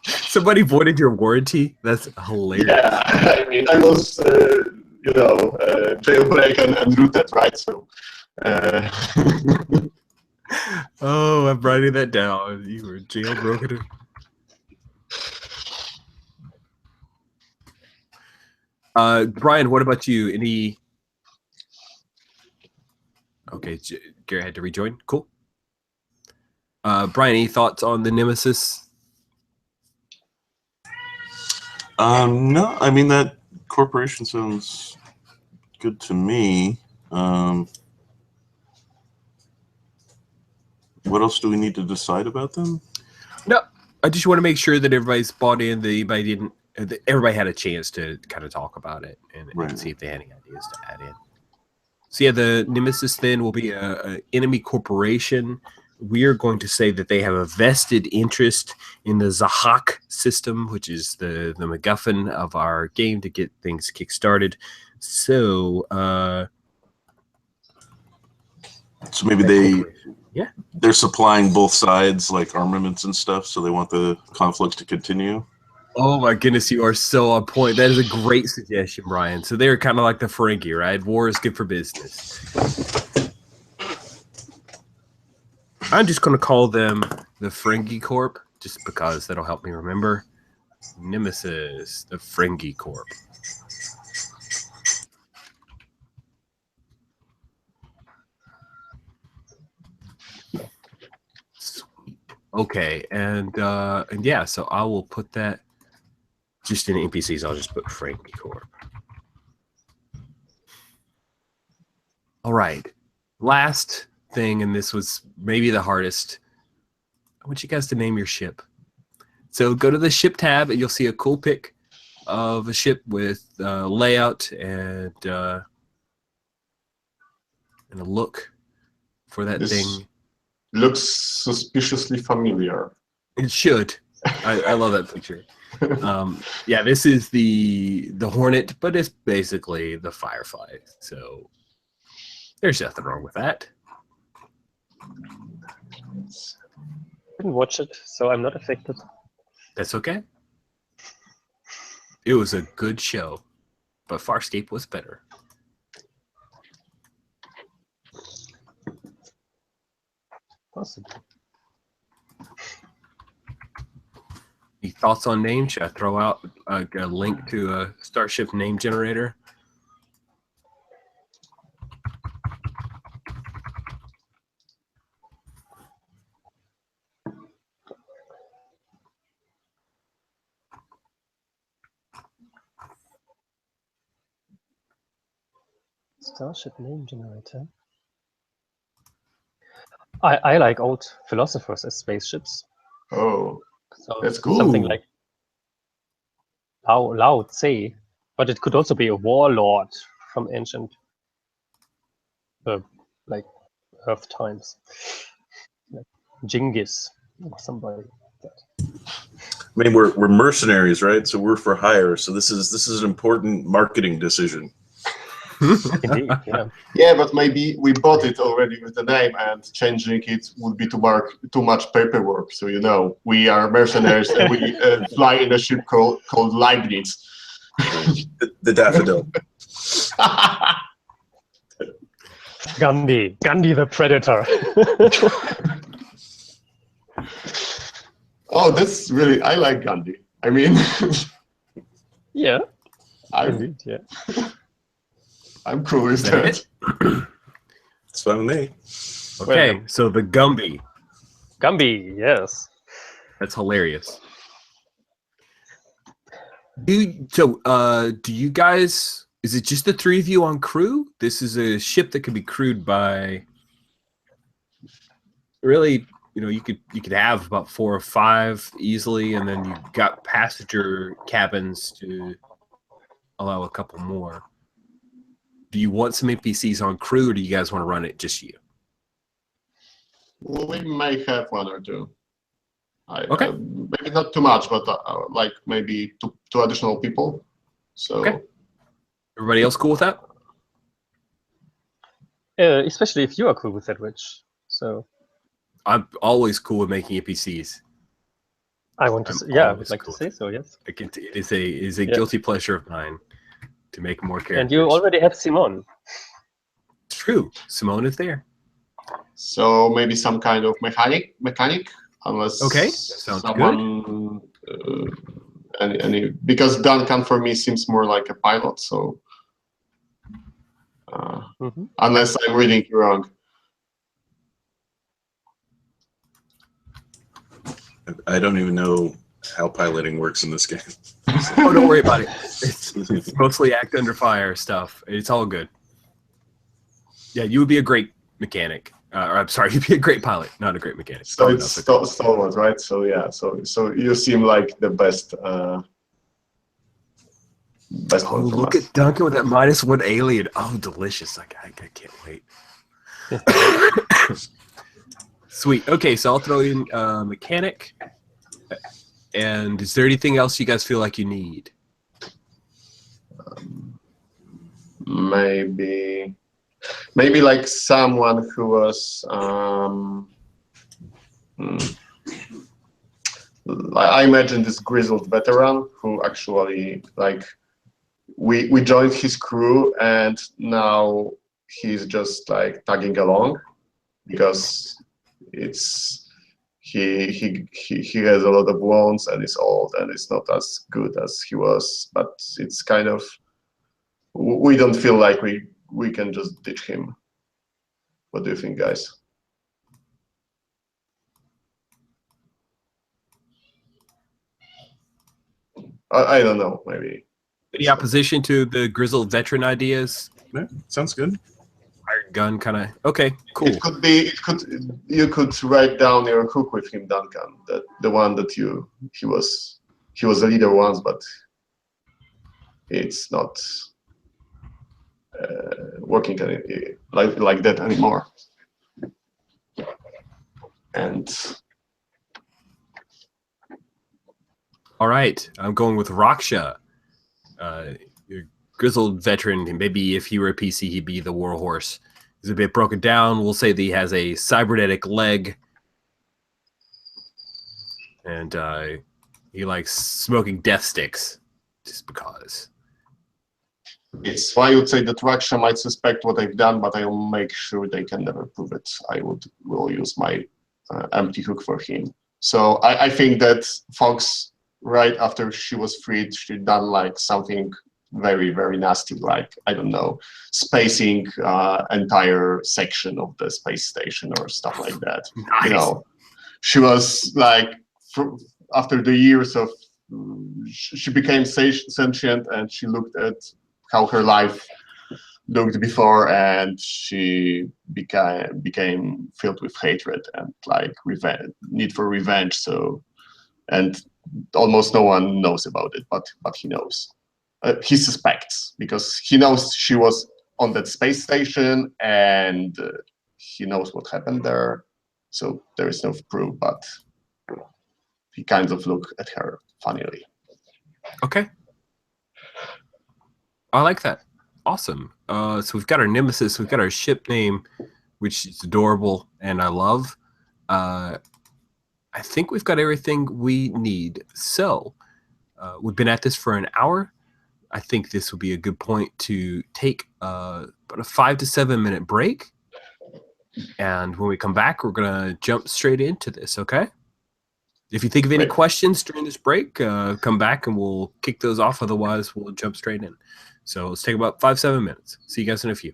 Somebody voided your warranty? That's hilarious. Yeah, I mean, I was, jailbreak and rooted, right? So. Oh, I'm writing that down. You were jailbroken. Brian, what about you? Any? Okay, Garrett had to rejoin. Cool. Brian, any thoughts on the nemesis? No, I mean that corporation sounds good to me. What else do we need to decide about them? No, I just want to make sure that everybody's bought in. That everybody had a chance to kind of talk about it and see if they had any ideas to add in. So yeah, the nemesis then will be a enemy corporation. We are going to say that they have a vested interest in the Zahak system, which is the MacGuffin of our game to get things kickstarted. So maybe they're supplying both sides like armaments and stuff, so they want the conflict to continue. Oh my goodness, you are so on point. That is a great suggestion, Brian. So they're kind of like the Ferengi, right? War is good for business. I'm just going to call them the Ferengi Corp, just because that'll help me remember. Nemesis, the Ferengi Corp. Sweet. Okay, and yeah, so I will put that just in NPCs. I'll just put Ferengi Corp. All right, last thing, and this was maybe the hardest. I want you guys to name your ship. So go to the ship tab and you'll see a cool pic of a ship with layout and a look for that thing. Looks suspiciously familiar. It should. I love that picture. Yeah, this is the Hornet, but it's basically the Firefly. So there's nothing wrong with that. Didn't watch it, so I'm not affected. That's okay. It was a good show, but Farscape was better. Possible. Any thoughts on names? Should I throw out a link to a Starship name generator? Starship name generator. I like old philosophers as spaceships. Oh, So that's cool. something Ooh. like Lao Tse, but it could also be a warlord from ancient, like Earth times, like Genghis or somebody like that. I mean, we're mercenaries, right? So we're for hire. So this is an important marketing decision. Indeed, yeah. Yeah, but maybe we bought it already with the name, and changing it would be too much paperwork. So we are mercenaries, and we fly in a ship called Leibniz. The daffodil. Gandhi the Predator. Oh, that's really, I like Gandhi. I mean, Yeah, I'm indeed, yeah. cool with Is that that. it? It's fine with me. Okay, Well, so the Gumby. Gumby, yes. That's hilarious. Do you guys? Is it just the three of you on crew? This is a ship that could be crewed by. Really, you could have about 4 or 5 easily, and then you've got passenger cabins to allow a couple more. Do you want some NPCs on crew, or do you guys want to run it just you? Well, we may have 1 or 2. Okay. Maybe not too much, but like maybe two additional people. So. Okay. Everybody else cool with that? Especially if you are cool with that, Rich. So I'm always cool with making NPCs. I want to. I would like to say so. Yes. It is a guilty pleasure of mine to make more characters. And you already have Simone. It's true. Simone is there. So maybe some kind of mechanic, unless sounds someone, because Duncan for me seems more like a pilot. So unless I'm reading you wrong. I don't even know how piloting works in this game. Oh, don't worry about it. It's mostly act under fire stuff. It's all good. Yeah, you would be a great mechanic. Or I'm sorry, you'd be a great pilot, not a great mechanic. So it's Stalwart, right? So yeah, so you seem like the best. Best one from look us. at Duncan with that -1 alien. Oh, delicious! I can't wait. Sweet. Okay, so I'll throw in mechanic. And is there anything else you guys feel like you need? Maybe like someone who was I imagine this grizzled veteran who actually like we joined his crew, and now he's just like tagging along because he has a lot of wounds and is old and is not as good as he was, but it's kind of, we don't feel like we can just ditch him. What do you think, guys? I don't know, maybe. Any opposition to the grizzled veteran ideas? Yeah, sounds good. Hired gun kind of. Okay, cool. You could write down your hook with him, Duncan. That the one that he was a leader once, but it's not working like that anymore. And all right, I'm going with Raksha. Your grizzled veteran, and maybe if he were a PC, he'd be the warhorse. He's a bit broken down. We'll say that he has a cybernetic leg, and he likes smoking death sticks, just because. yes, I would say that Raksha might suspect what I've done, but I will make sure they can never prove it. Will use my empty hook for him. So I think that Fox, right after she was freed, she done like something very, very nasty, like, I don't know, spacing entire section of the space station or stuff like that. Nice. You know, she was like, after the years of, she became sentient, and she looked at how her life looked before, and she became filled with hatred and like need for revenge. So, and almost no one knows about it, but he knows. He suspects because he knows she was on that space station, and he knows what happened there. So there is no proof, but he kind of look at her funnily. Okay. I like that. Awesome. So we've got our nemesis, we've got our ship name, which is adorable and I love. I think we've got everything we need. So we've been at this for an hour. I think this would be a good point to take about a 5 to 7 minute break. And when we come back, we're going to jump straight into this, okay? If you think of any Great. questions during this break, come back and we'll kick those off. Otherwise, we'll jump straight in. So let's take about 5 to 7 minutes. See you guys in a few.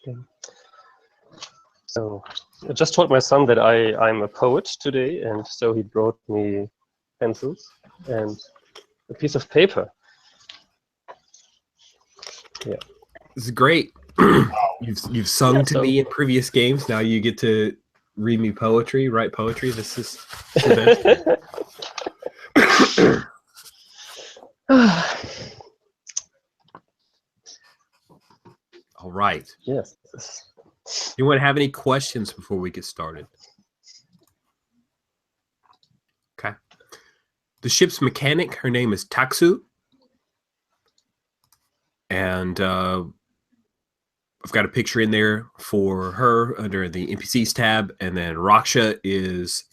Okay. So I just told my son that I'm a poet today, and so he brought me pencils and a piece of paper. Yeah. This is great. You've sung Yeah, to so- me in previous games. Now you get to read me poetry, write poetry. This is fantastic. All right. Yes. Anyone have any questions before we get started? Okay. The ship's mechanic, her name is Taksu. And I've got a picture in there for her under the NPCs tab. And then Raksha is,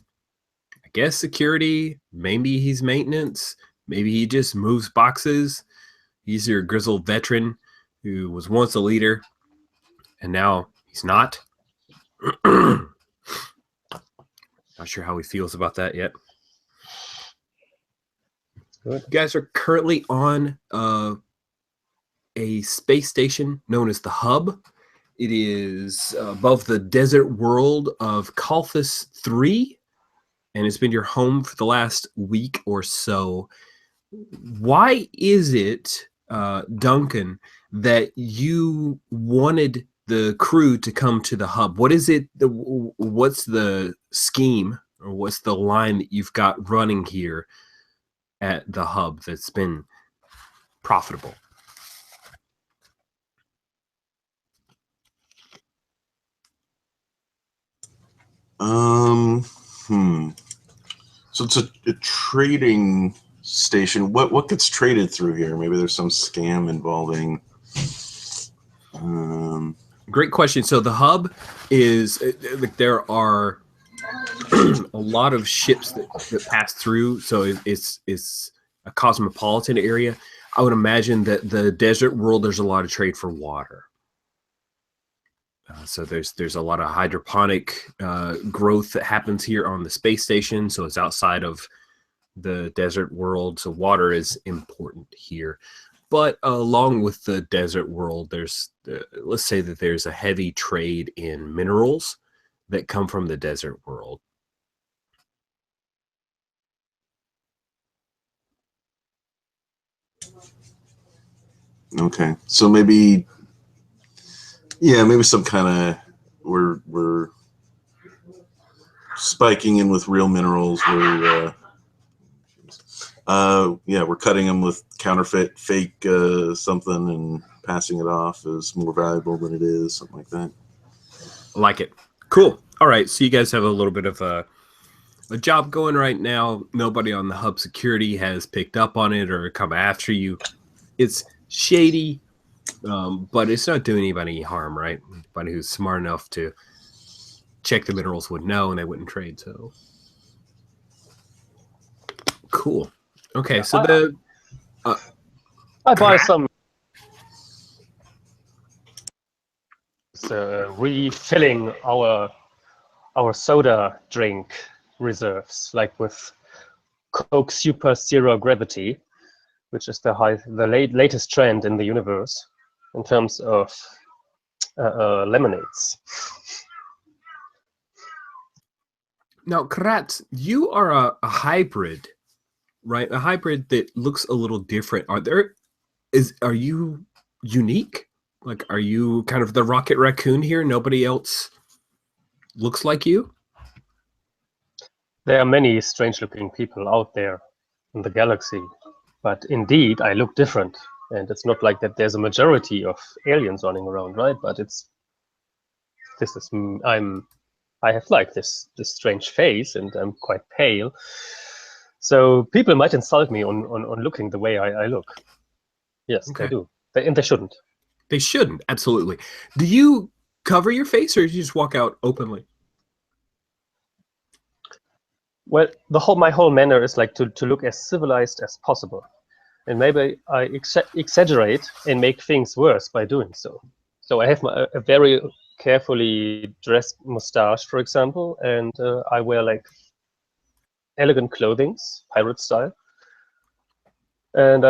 I guess, security. Maybe he's maintenance. Maybe he just moves boxes. He's your grizzled veteran who was once a leader, and now he's not. Not sure how he feels about that yet. Good. You guys are currently on a space station known as the Hub. It is above the desert world of Kalthus 3, and it's been your home for the last week or so. Why is it, Duncan, that you wanted the crew to come to the Hub? What is it? What's the scheme, or what's the line that you've got running here at the Hub that's been profitable? So it's a trading station. What gets traded through here? Maybe there's some scam involving. Great question. So the Hub is there are a lot of ships that pass through. So it's a cosmopolitan area. I would imagine that the desert world, there's a lot of trade for water. So there's a lot of hydroponic growth that happens here on the space station. So it's outside of the desert world. So water is important here. But along with the desert world, there's let's say that there's a heavy trade in minerals that come from the desert world. Okay, so maybe some kind of we're spiking in with real minerals. We're cutting them with counterfeit, fake something, and passing it off as more valuable than it is, something like that. Like it. Cool. All right. So you guys have a little bit of a job going right now. Nobody on the Hub security has picked up on it or come after you. It's shady, but it's not doing anybody harm, right? Anybody who's smart enough to check the minerals would know, and they wouldn't trade. So cool. Okay, so I buy some refilling our soda drink reserves, like with Coke Super Zero Gravity, which is the latest trend in the universe in terms of lemonades. Now, Kratz, you are a hybrid, right? A hybrid that looks a little different. Are you unique? Like, are you kind of the Rocket Raccoon here? Nobody else looks like you? There are many strange-looking people out there in the galaxy, but indeed, I look different. And it's not like that there's a majority of aliens running around, right? But I have like this strange face, and I'm quite pale. So people might insult me on looking the way I look. Yes, Okay. they do. And they shouldn't. They shouldn't, absolutely. Do you cover your face, or do you just walk out openly? Well, my whole manner is like to look as civilized as possible. And maybe I exaggerate and make things worse by doing so. So I have a very carefully dressed mustache, for example, and I wear like elegant clothing, pirate style. And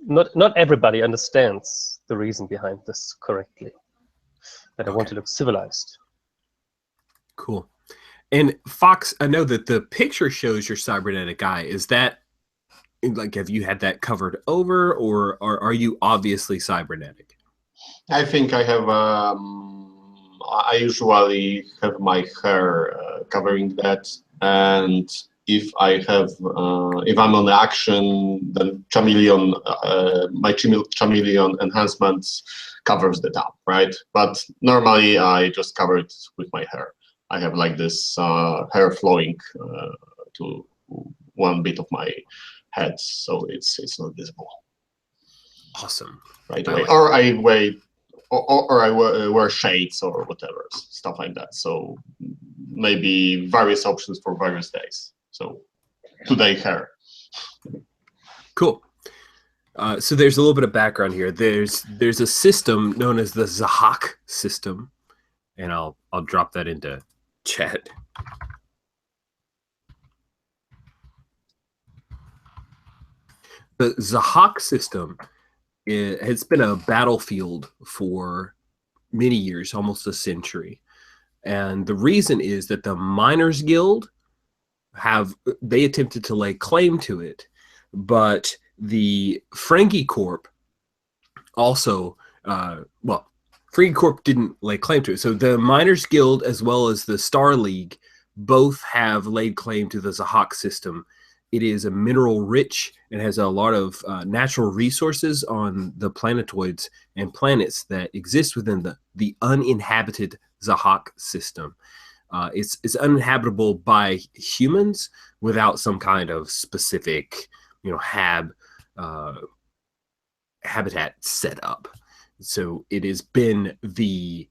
not everybody understands the reason behind this correctly. that I want Okay. to look civilized. Cool. And Fox, I know that the picture shows your cybernetic eye. Is that like, have you had that covered over, or are you obviously cybernetic? I think I have. I usually have my hair covering that, and if I have, if I'm on action, then chameleon, my chameleon enhancement covers that up, right? But normally I just cover it with my hair. I have like this hair flowing to one bit of my head, so it's not visible Awesome. right I away. like Or I wait, or I wear shades or whatever, stuff like that. So maybe various options for various days. So today hair. Cool. So there's a little bit of background here. There's a system known as the Zahak system, and I'll drop that into chat. The Zahak system has been a battlefield for many years, almost a century. And the reason is that the Miners Guild they attempted to lay claim to it, but the Frankie Corp also, Frankie Corp didn't lay claim to it. So the Miners Guild as well as the Star League both have laid claim to the Zahak system. It is a mineral rich and has a lot of natural resources on the planetoids and planets that exist within the uninhabited Zahak system. It's uninhabitable by humans without some kind of specific, habitat set up. So it has been the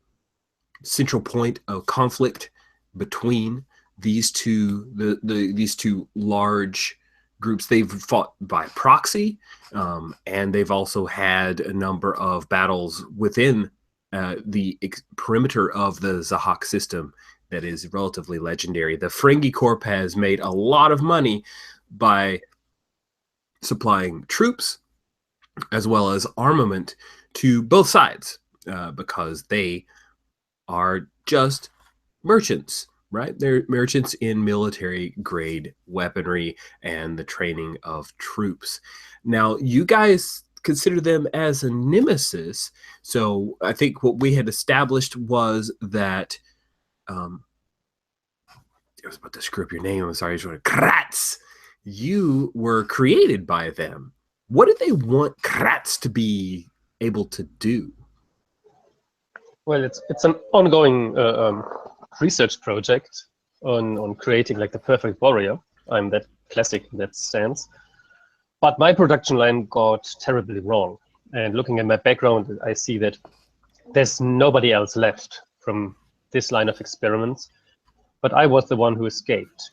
central point of conflict between these two these two large groups. They've fought by proxy, and they've also had a number of battles within the perimeter of the Zahak system that is relatively legendary. The Ferengi Corp has made a lot of money by supplying troops as well as armament to both sides, because they are just merchants, right? They're merchants in military grade weaponry and the training of troops. Now, you guys consider them as a nemesis. So I think what we had established was that I was about to screw up your name. I'm sorry. I just want to Kratz. You were created by them. What did they want Kratz to be able to do? Well, it's an ongoing research project on creating like the perfect warrior. I'm that classic in that sense. But my production line got terribly wrong. And looking at my background, I see that there's nobody else left from this line of experiments. But I was the one who escaped.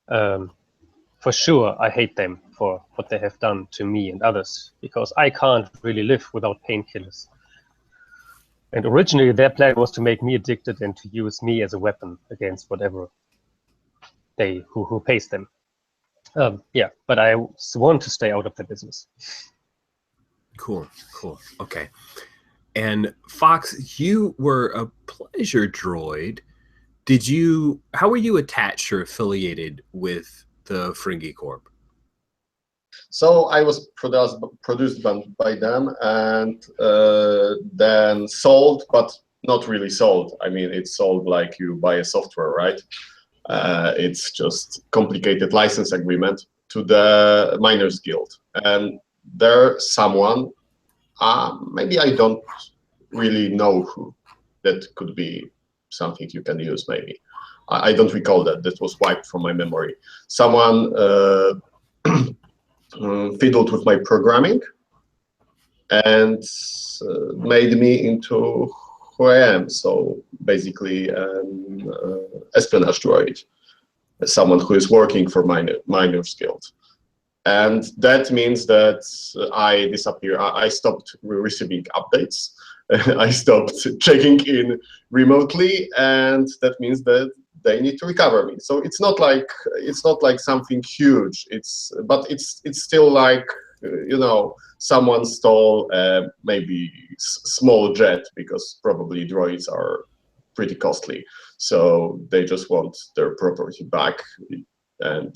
For sure, I hate them for what they have done to me and others, because I can't really live without painkillers. And originally, their plan was to make me addicted and to use me as a weapon against whatever who pays them. Yeah, but I want to stay out of the business. Cool. Okay. And Fox, you were a pleasure droid. How were you attached or affiliated with the Ferengi Corp? So I was produced by them and then sold, but not really sold. I mean, it's sold like you buy a software, right? It's just complicated license agreement to the Miners Guild. And there's someone, maybe I don't really know who, that could be something you can use maybe. I don't recall that. That was wiped from my memory. Someone fiddled with my programming and made me into who I am. So basically an espionage droid, someone who is working for Miners Guild. And that means that I disappear. I stopped receiving updates. I stopped checking in remotely, and that means that they need to recover me. So it's not like something huge. But it's still like you know, someone stole maybe small jet, because probably droids are pretty costly. So they just want their property back, and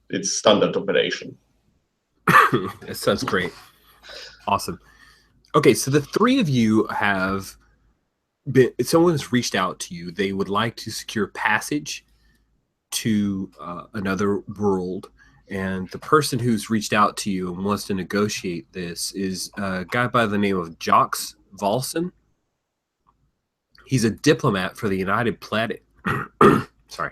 it's standard operation. That sounds great. Awesome. Okay, so the three of you have been, someone's reached out to you. They would like to secure passage to another world. And the person who's reached out to you and wants to negotiate this is a guy by the name of Jox Volson. He's a diplomat for the United Planet. Sorry.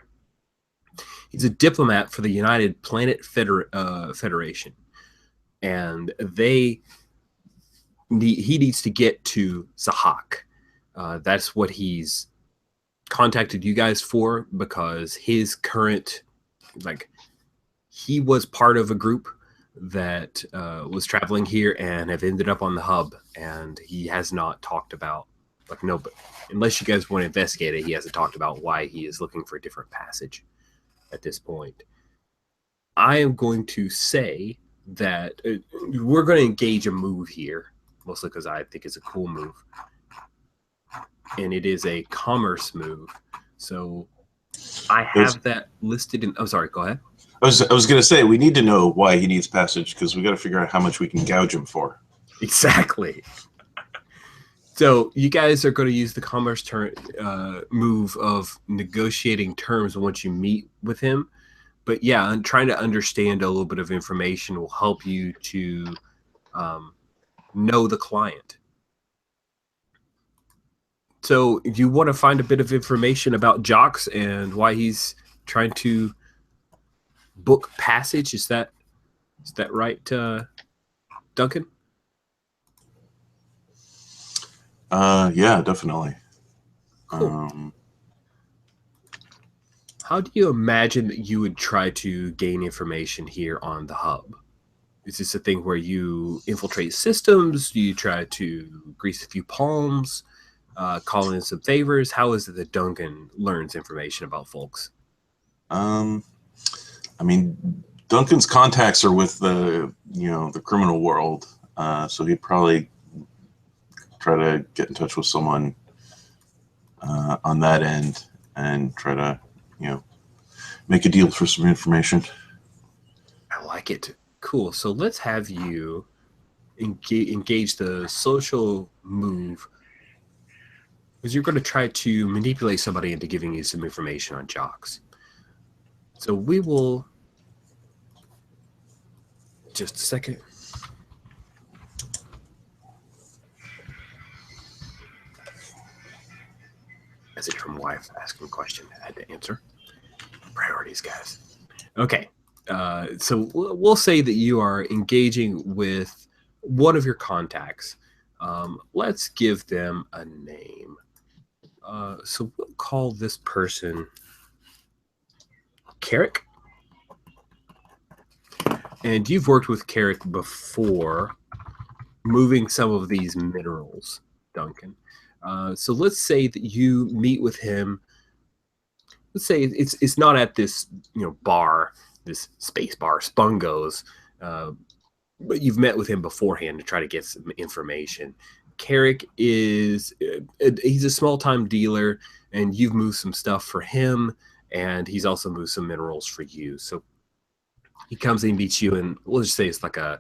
He's a diplomat for the United Planet Federation. And he needs to get to Sahak. That's what he's contacted you guys for, because his current, like, he was part of a group that was traveling here and have ended up on the hub, and he has not talked about, like, no, but unless you guys want to investigate it, he hasn't talked about why he is looking for a different passage at this point. I am going to say that we're going to engage a move here, mostly because I think it's a cool move, and it is a commerce move. So I have that listed in. Oh, sorry. Go ahead. I was going to say, we need to know why he needs passage, because we got to figure out how much we can gouge him for. Exactly. So you guys are going to use the commerce move of negotiating terms once you meet with him. But yeah, and trying to understand a little bit of information will help you to know the client. So you want to find a bit of information about Jox and why he's trying to book passage. Is that right, Duncan? Yeah, definitely. Cool. How do you imagine that you would try to gain information here on the hub? Is this a thing where you infiltrate systems? Do you try to grease a few palms, call in some favors? How is it that Duncan learns information about folks? I mean, Duncan's contacts are with the criminal world, so he'd probably try to get in touch with someone on that end and try to, make a deal for some information. I like it. Cool. So let's have you engage the social move, because you're going to try to manipulate somebody into giving you some information on Jox. So we will, just a second. Message from wife asking a question. I had to answer. Priorities, guys. Okay. So we'll say that you are engaging with one of your contacts. Let's give them a name. So we'll call this person Carrick. And you've worked with Carrick before, moving some of these minerals, Duncan. So let's say that you meet with him. Let's say it's not at this bar, this space bar, Spungo's, but you've met with him beforehand to try to get some information. Carrick he's a small-time dealer, and you've moved some stuff for him, and he's also moved some minerals for you. So he comes and meets you, and we'll just say it's like a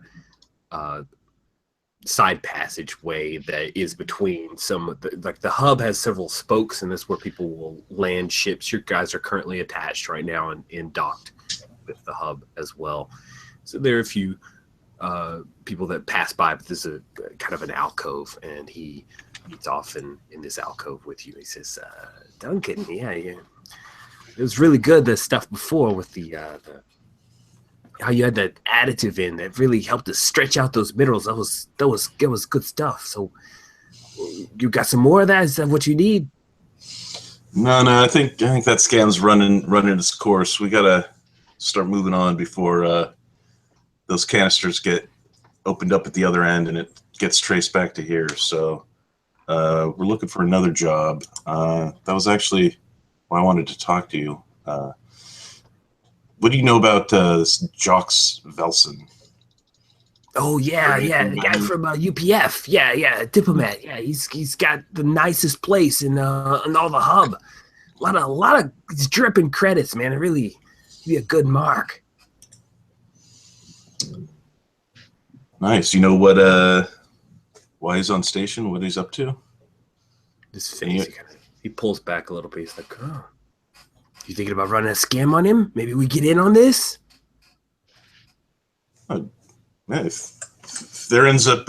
side passageway that is between some of the hub has several spokes, and that's where people will land ships. Your guys are currently attached right now and docked with the hub as well. So there are a few people that pass by, but this is a kind of an alcove, and he meets off in this alcove with you. He says, Duncan, yeah, it was really good, the stuff before with the how you had that additive in that really helped to stretch out those minerals. That was good stuff. So you got some more of that? Is that what you need? No, I think that scam's running its course. We gotta start moving on before those canisters get opened up at the other end and it gets traced back to here. So we're looking for another job. That was actually why I wanted to talk to you. What do you know about this Jox Velson? Oh yeah, yeah, the guy from UPF. Yeah, diplomat. Yeah, he's got the nicest place in all the hub. A lot of it's dripping credits, man. It really be a good mark. Nice. You know what? Why he's on station? What he's up to? His face. He pulls back a little bit. He's like, "Oh, you thinking about running a scam on him? Maybe we get in on this." If there ends up,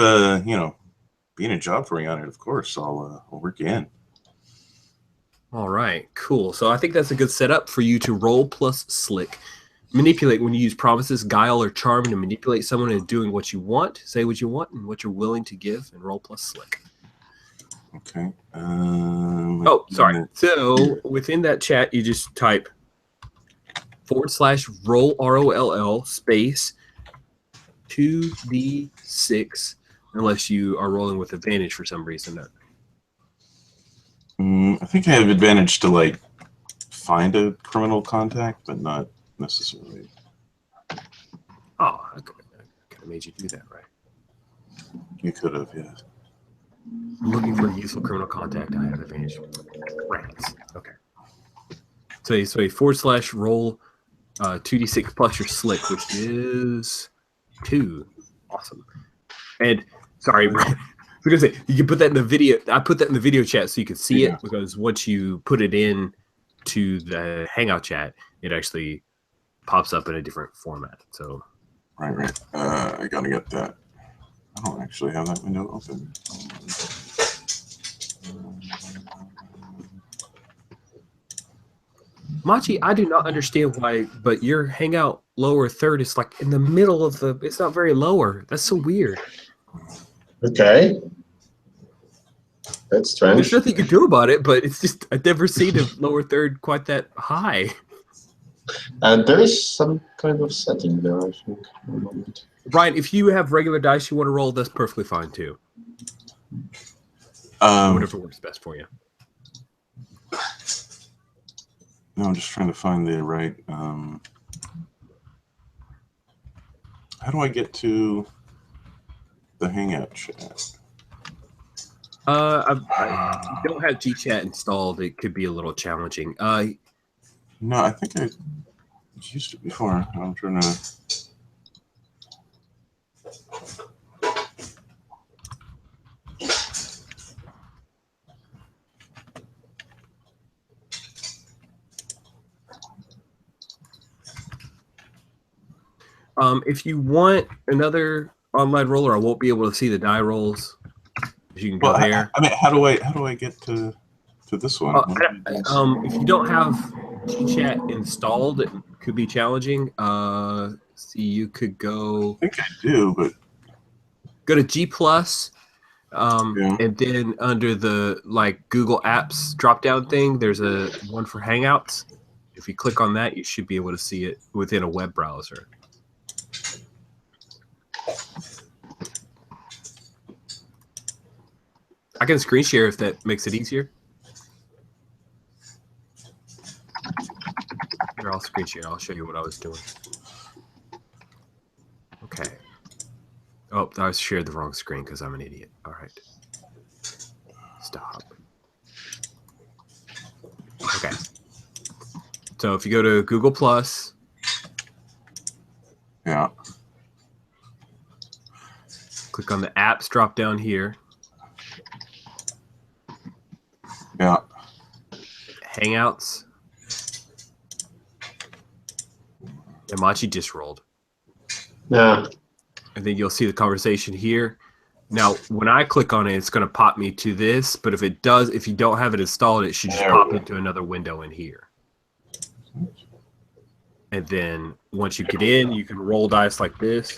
being a job for you on it, of course, I'll work you in. All right, cool. So I think that's a good setup for you to roll plus slick. Manipulate when you use promises, guile, or charm to manipulate someone into doing what you want, say what you want, and what you're willing to give, and roll plus slick. Okay. Oh, sorry. So within that chat, you just type /roll ROLL space 2d6, unless you are rolling with advantage for some reason. I think I have advantage to find a criminal contact, but not necessarily. Oh, I could have made you do that, right? You could have, yeah. I'm looking for a useful criminal contact. I have advantage. Rats. Okay. So a /roll 2d6 plus your slick, which is 2. Awesome. And sorry, because you can put that in the video. I put that in the video chat so you can see it, because once you put it in to the Hangout chat, it actually pops up in a different format. So Right. I gotta get that. I don't actually have that window open. Machi, I do not understand why, but your Hangout lower third is like in the middle of the. It's not very lower. That's so weird. Okay. That's strange. There's nothing you can do about it, but it's just I've never seen a lower third quite that high. And there is some kind of setting there, I think. Brian, if you have regular dice you want to roll, that's perfectly fine too. Whatever works best for you. No, I'm just trying to find the right. How do I get to the Hangout chat? I don't have GChat installed. It could be a little challenging. No, I think I used it before. I'm trying to. If you want another online roller, I won't be able to see the die rolls. You can go there. I mean, how do I get to this one? If you don't have GChat installed, it could be challenging. See, you could go. I think I do, but go to G+, and then under the Google Apps drop-down thing, there's a one for Hangouts. If you click on that, you should be able to see it within a web browser. I can screen share if that makes it easier. Here, I'll screen share. I'll show you what I was doing. Okay. Oh, I shared the wrong screen because I'm an idiot. All right. Stop. Okay. So if you go to Google+. Yeah. Click on the apps drop down here. Yeah. Hangouts. And Machi just rolled. Yeah. And then you'll see the conversation here. Now, when I click on it, it's going to pop me to this. But if it does, if you don't have it installed, it should just pop into another window in here. And then once you get in, you can roll dice like this.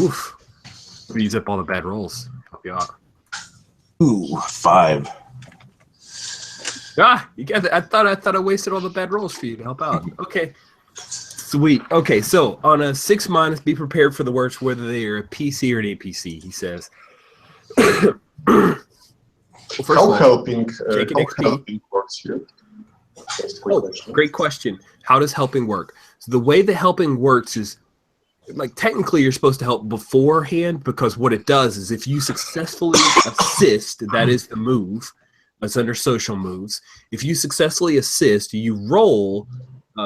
Oof. Use up all the bad rolls. Help you out. Ooh, 5. Ah, you got it. I thought I wasted all the bad rolls for you to help out. Okay. Sweet. Okay, so on a 6-, be prepared for the worst, whether they are a PC or an APC, he says. Well, How helping works here? That's Great question. How does helping work? So the way the helping works is, like, technically you're supposed to help beforehand, because what it does is if you successfully assist, that is the move. That's under social moves. If you successfully assist, you roll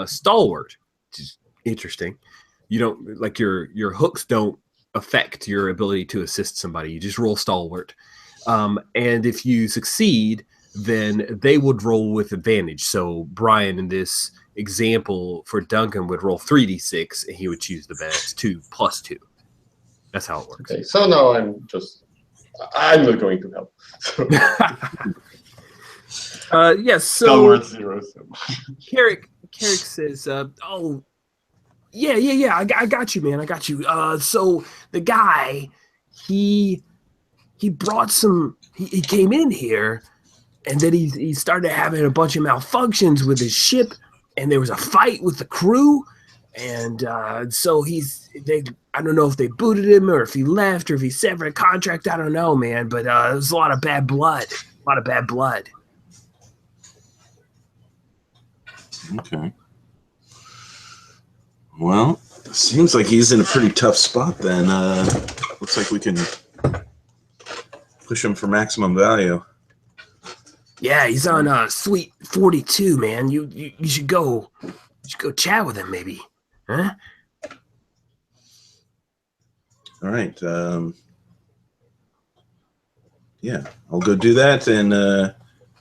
stalwart, which is interesting. You don't, like, your hooks don't affect your ability to assist somebody. You just roll stalwart. And if you succeed, then they would roll with advantage. So Brian, in this example for Duncan, would roll 3d6 and he would choose the best 2 plus 2. That's how it works. Okay, so now I'm not going to help. Yes, so Stalwart 0. So. Carrick says, oh, yeah, I got you, man. I got you. So the guy, he brought some, he came in here, and then he started having a bunch of malfunctions with his ship, and there was a fight with the crew, and so I don't know if they booted him or if he left or if he severed a contract. I don't know, man, but there was a lot of bad blood. Okay. Well, seems like he's in a pretty tough spot then. Looks like we can push him for maximum value. Yeah, he's on Suite 42, man. You should go chat with him, maybe. Huh? All right. Yeah, I'll go do that, and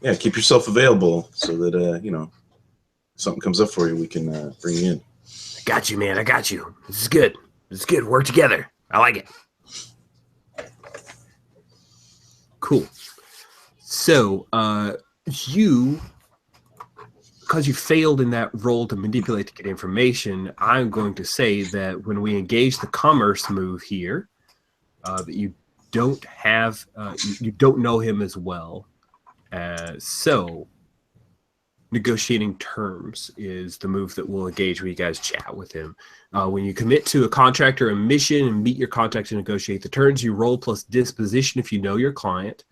yeah, keep yourself available so that if something comes up for you, we can bring you in. I got you, man. I got you. This is good. Work together. I like it. Cool. So, because you failed in that role to manipulate to get information, I'm going to say that when we engage the commerce move here, that you don't have, you don't know him as well. So, negotiating terms is the move that will engage where you guys chat with him. When you commit to a contract or a mission and meet your contract to negotiate the terms, you roll plus disposition if you know your client,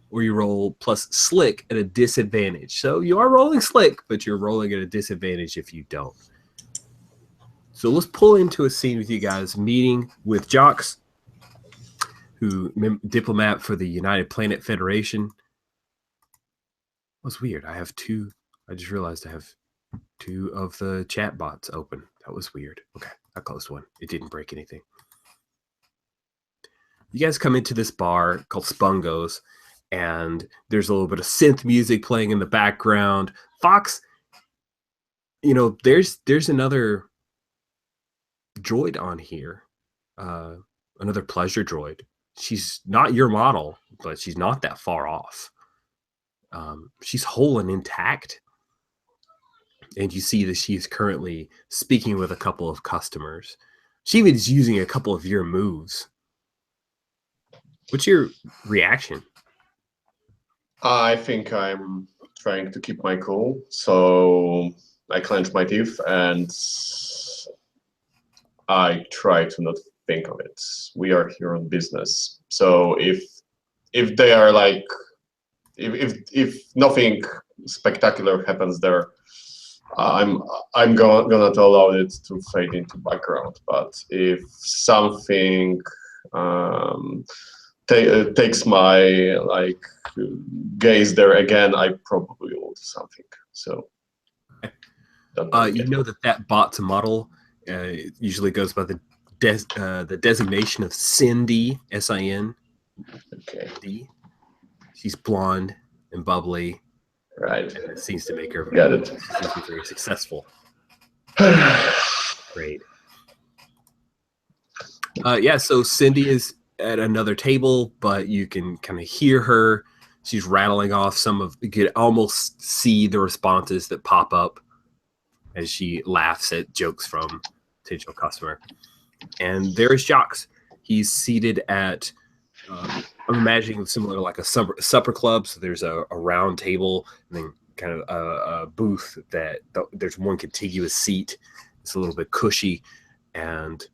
or you roll plus slick at a disadvantage. So you are rolling slick, but you're rolling at a disadvantage if you don't. So let's pull into a scene with you guys, meeting with Jocks, diplomat for the United Planet Federation. That's weird. I just realized I have 2 of the chat bots open. That was weird. Okay, I closed one. It didn't break anything. You guys come into this bar called Spungo's, and there's a little bit of synth music playing in the background. Fox, there's another droid on here, another pleasure droid. She's not your model, but she's not that far off. She's whole and intact. And you see that she's currently speaking with a couple of customers. She even is using a couple of your moves. What's your reaction? I think I'm trying to keep my cool, so I clench my teeth and I try to not think of it. We are here on business, so if they are like, if nothing spectacular happens there, I'm gonna allow it to fade into background. But if something takes my gaze there again, I probably will do something. So you know that bot's model usually goes by the designation of Cindy, S-I-N. Okay. D. She's blonde and bubbly. Right. And it seems to make her very successful. Great. Yeah, so Cindy is at another table, but you can kind of hear her. She's rattling off you can almost see the responses that pop up as she laughs at jokes from potential customer. And there's Jocks. He's seated at, I'm imagining similar to like a supper club. So there's a round table and then kind of a booth that there's one contiguous seat. It's a little bit cushy, and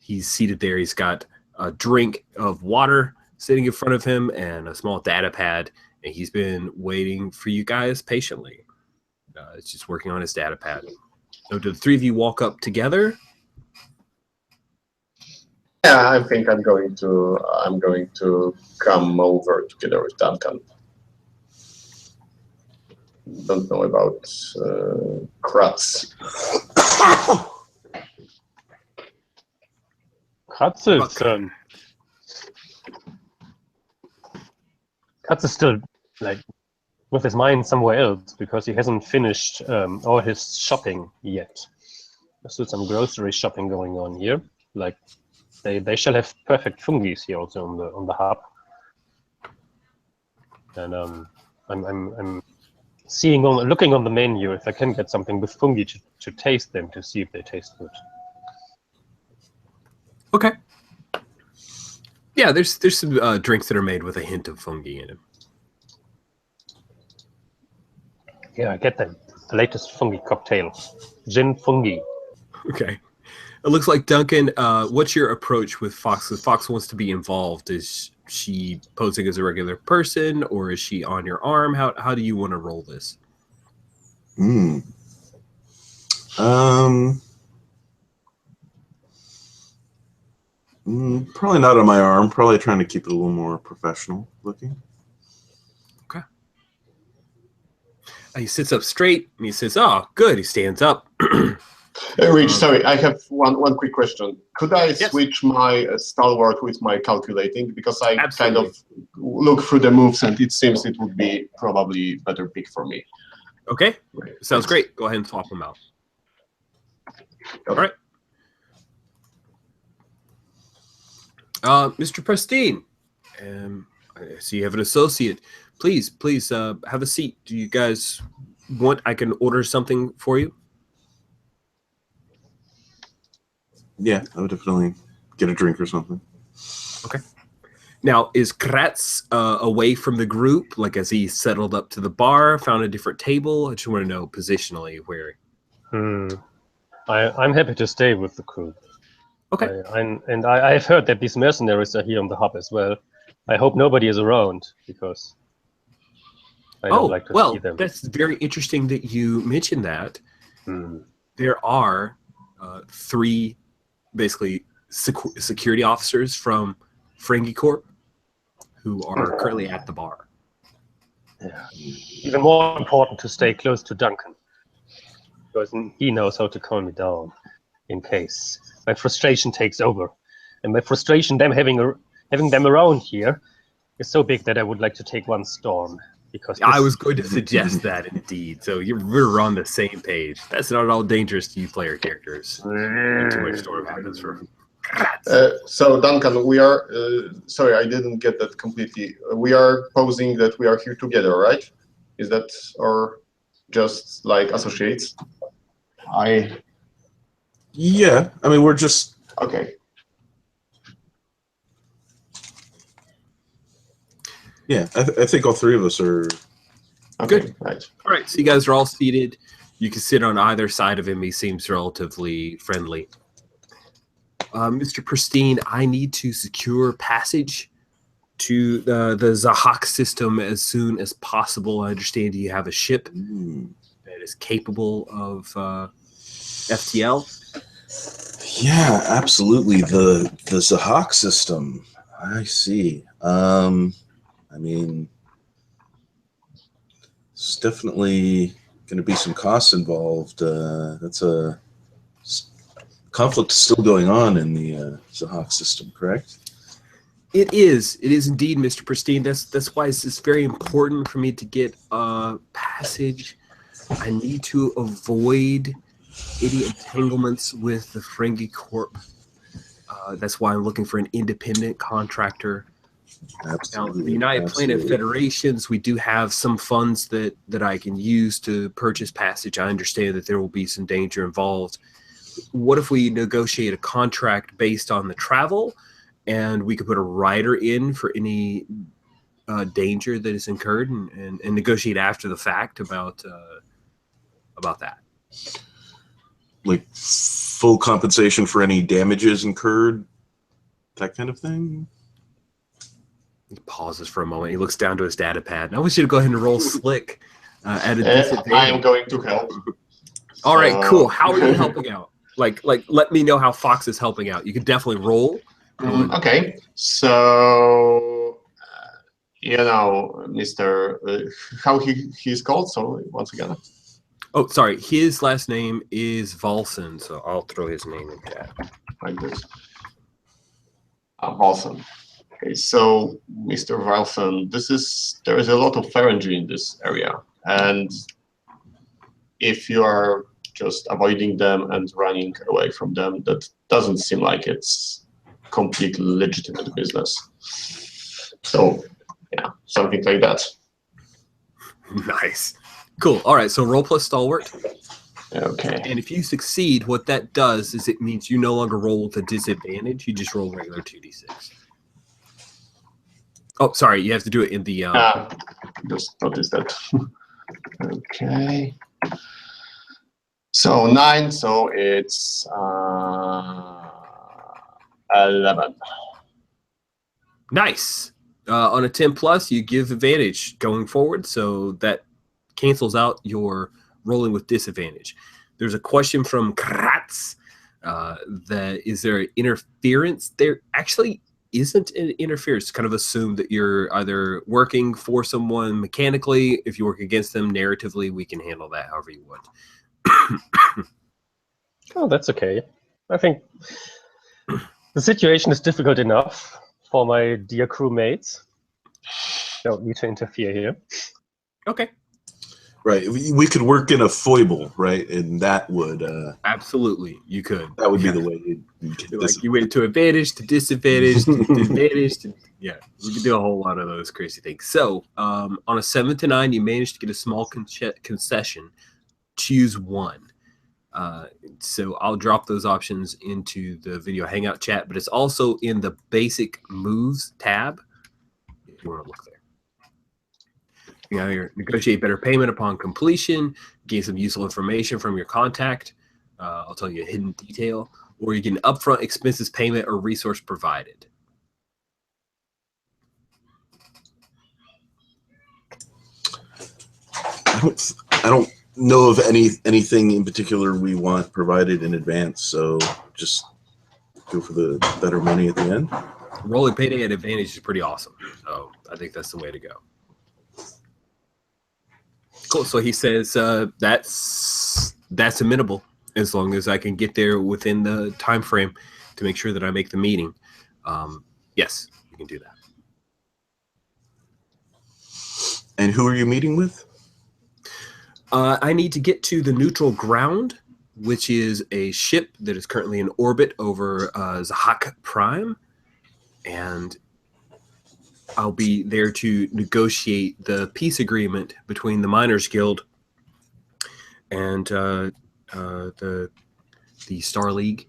he's seated there. He's got a drink of water sitting in front of him and a small data pad, and he's been waiting for you guys patiently. It's just working on his data pad. So do the three of you walk up together? Yeah, I think I'm going to come over together with Duncan. Don't know about Kratz. Katz is still like with his mind somewhere else because he hasn't finished all his shopping yet. There's still some grocery shopping going on here. Like they shall have perfect fungi here also on the hub. And I'm looking on the menu if I can get something with fungi to taste them to see if they taste good. Okay. Yeah, there's some drinks that are made with a hint of fungi in them. Yeah, I get them. The latest fungi cocktail, gin fungi. Okay. It looks like Duncan. What's your approach with Fox? If Fox wants to be involved, is she posing as a regular person, or is she on your arm? How do you want to roll this? Probably not on my arm. Probably trying to keep it a little more professional looking. Okay. He sits up straight and he says, "Oh, good." He stands up. Rich, sorry, I have one quick question. Could I switch my stalwart with my calculating? Because I kind of look through the moves and it seems it would be probably better pick for me. Okay, sounds great. Go ahead and swap them out. All right. Mr. Pristine, I see you have an associate. Please have a seat. Do you guys want I can order something for you? Yeah, I would definitely get a drink or something. Okay. Now, is Kratz away from the group? Like, has he settled up to the bar, found a different table? I just want to know positionally where. I'm happy to stay with the crew. Okay. I've heard that these mercenaries are here on the hub as well. I hope nobody is around because I don't like to see them. That's very interesting that you mentioned that. There are 3 basically security officers from Ferengi Corp who are currently at the bar. Yeah. Even more important to stay close to Duncan because he knows how to calm me down in case my frustration takes over. And my frustration having them around here is so big that I would like to take one storm. Because I was going to suggest that indeed. So we're on the same page. That's not at all dangerous to you player characters. Too much storm happens for. So Duncan, we are sorry, I didn't get that completely. We are posing that we are here together, right? Is that or just like associates? Yeah, I mean we're just okay. Yeah, I think all 3 of us are good. Right. All right, so you guys are all seated. You can sit on either side of him. He seems relatively friendly. Mr. Pristine, I need to secure passage to the Zahak system as soon as possible. I understand you have a ship that is capable of FTL. Yeah, absolutely. The Zahak system. I see. I mean, it's definitely going to be some costs involved. That's a conflict still going on in the Zahak system, correct? It is indeed, Mr. Pristine. That's why it's very important for me to get a passage. I need to avoid any entanglements with the Ferengi Corp. That's why I'm looking for an independent contractor. Absolutely. Now, the United Planet Federations, we do have some funds that I can use to purchase passage. I understand that there will be some danger involved. What if we negotiate a contract based on the travel, and we could put a rider in for any danger that is incurred, and negotiate after the fact about that? Like full compensation for any damages incurred, that kind of thing? He pauses for a moment. He looks down to his data pad. And I want you to go ahead and roll slick at a disadvantage. I am going to help. All right, So- cool. How are you helping out? Like, let me know how Fox is helping out. You can definitely roll. Okay, so you know, Mr. How he's called? So once again. Oh, sorry. His last name is Volson, so I'll throw his name in chat. Like this. Awesome. Okay, so Mr. Valfen, there is a lot of phalange in this area, and if you are just avoiding them and running away from them, that doesn't seem like it's completely legitimate business. So, yeah, something like that. Nice. Cool. All right, so roll plus stalwart. Okay. And if you succeed, what that does is it means you no longer roll with a disadvantage. You just roll regular 2d6. Oh, sorry. You have to do it in the... Just noticed that. Okay. So 9, so it's 11. Nice. On a 10 plus, you give advantage going forward, so that cancels out your rolling with disadvantage. There's a question from Kratz that is there interference? There actually isn't an interference. It's kind of assumed that you're either working for someone mechanically. If you work against them narratively, we can handle that however you want. Oh, that's okay. I think the situation is difficult enough for my dear crewmates. Don't need to interfere here. Okay. Right. We could work in a foible, right? And that would Absolutely, you could. that would be the way you get Like this. you went to advantage to disadvantage to advantage to, yeah, we could do a whole lot of those crazy things. So on a 7 to 9, you managed to get a small concession. Choose one. So I'll drop those options into the video hangout chat, but it's also in the basic moves tab if you want to look there. You know, you negotiate better payment upon completion, gain some useful information from your contact. I'll tell you a hidden detail, or you get an upfront expenses payment or resource provided. I don't know of anything in particular we want provided in advance, so just go for the better money at the end. Rolling payday at advantage is pretty awesome, so I think that's the way to go. Cool. So he says that's amenable as long as I can get there within the time frame to make sure that I make the meeting. Yes, you can do that. And who are you meeting with? I need to get to the neutral ground, which is a ship that is currently in orbit over Zahak Prime, and I'll be there to negotiate the peace agreement between the Miners Guild and the Star League,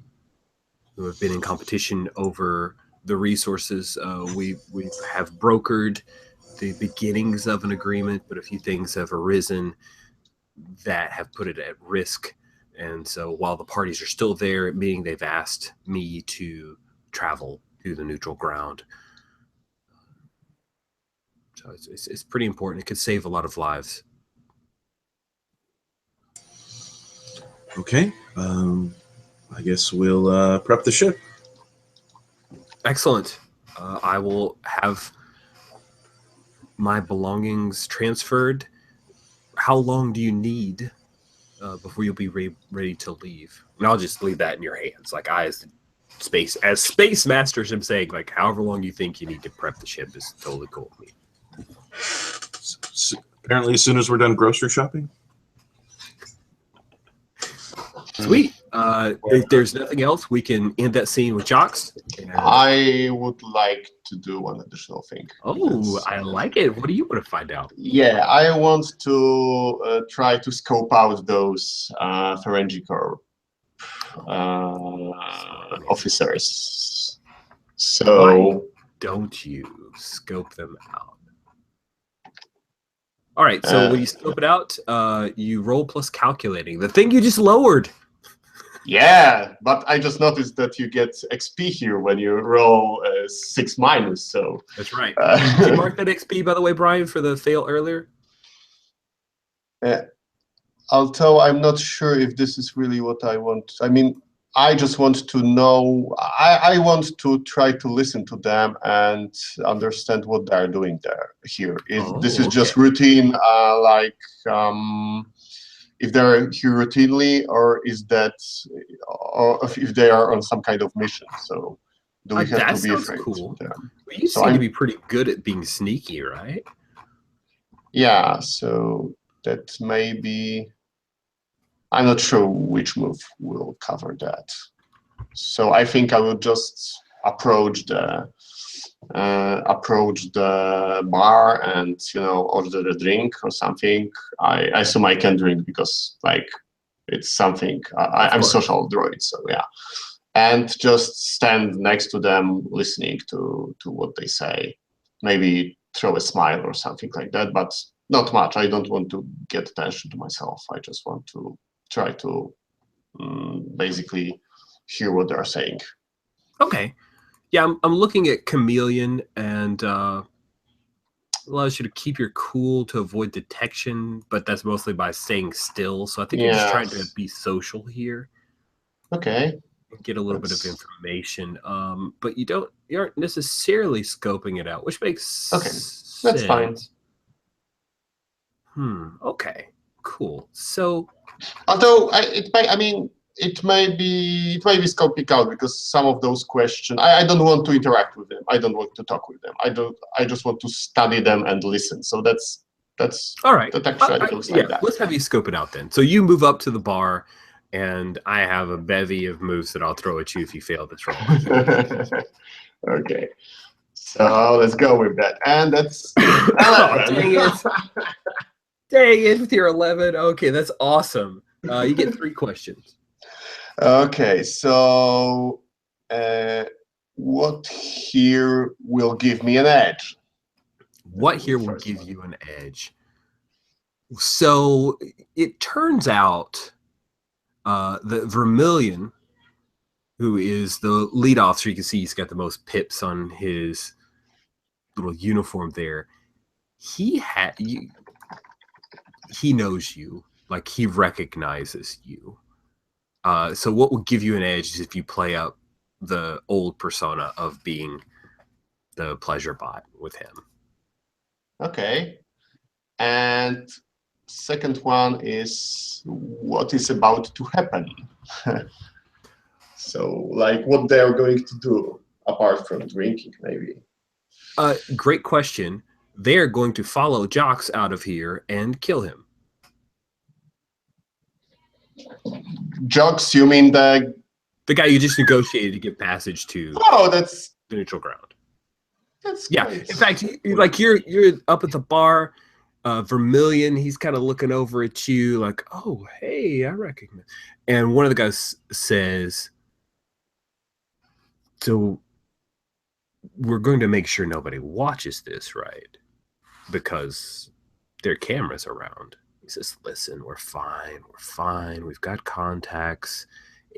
who have been in competition over the resources. We have brokered the beginnings of an agreement, but a few things have arisen that have put it at risk. And so while the parties are still there, meaning they've asked me to travel to the neutral ground. So it's pretty important. It could save a lot of lives. Okay. I guess we'll prep the ship. Excellent. I will have my belongings transferred. How long do you need before you'll be ready to leave? And I'll just leave that in your hands. Like as space masters, I'm saying like however long you think you need to prep the ship is totally cool with me. Apparently, as soon as we're done grocery shopping. Sweet. If there's nothing else, we can end that scene with Jocks. I would like to do one additional thing. Oh, I like it. What do you want to find out? Yeah, I want to try to scope out those Ferengi Corps officers. So Why don't you scope them out? All right, so when you scope it out, you roll plus calculating. The thing you just lowered. yeah, but I just noticed that you get XP here when you roll 6 minus. So That's right. Did you mark that XP, by the way, Brian, for the fail earlier? although I'm not sure if this is really what I want. I mean, I just want to know, I want to try to listen to them and understand what they're doing here. This is just routine, if they're here routinely, or is that, or if they are on some kind of mission. So do we have to be afraid of them? Well, you seem to be pretty good at being sneaky, right? Yeah, so that may be, I'm not sure which move will cover that. So I think I will just approach the bar and, you know, order a drink or something. I assume I can drink because, like, it's something, I'm social droid, so yeah. And just stand next to them, listening to what they say. Maybe throw a smile or something like that, but not much. I don't want to get attention to myself. I just want to try to basically hear what they're saying. Okay. Yeah, I'm looking at Chameleon, and allows you to keep your cool to avoid detection, but that's mostly by staying still. So I think you're just trying to be social here. Okay. Get a little bit of information, but you aren't necessarily scoping it out, which makes sense. That's fine. Okay, cool. So, although it may be scoping out, because some of those questions I don't want to interact with them. I don't want to talk with them. I just want to study them and listen. So that's all right. That actually looks like that. Let's have you scope it out then. So you move up to the bar, and I have a bevy of moves that I'll throw at you if you fail this roll. Okay, so let's go with that. And that's 11. Oh, dang it. Dang it, with your 11. Okay, that's awesome. You get 3 questions. Okay, so what here will give me an edge? What here will give you an edge? So it turns out that Vermilion, who is the lead officer, you can see he's got the most pips on his little uniform there. He knows you, like he recognizes you. So what will give you an edge is if you play up the old persona of being the pleasure bot with him. Okay. And second one is what is about to happen. So, like, what they are going to do apart from drinking, maybe. Great question. They're going to follow Jox out of here and kill him. Jox, you mean the guy you just negotiated to give passage to? Oh, that's the neutral ground. That's yeah. Great. In fact, you're up at the bar. Vermilion, he's kind of looking over at you like, oh, hey, I recognize. And one of the guys says, so we're going to make sure nobody watches this, right? Because there are cameras around. He says, listen, we're fine. We're fine. We've got contacts.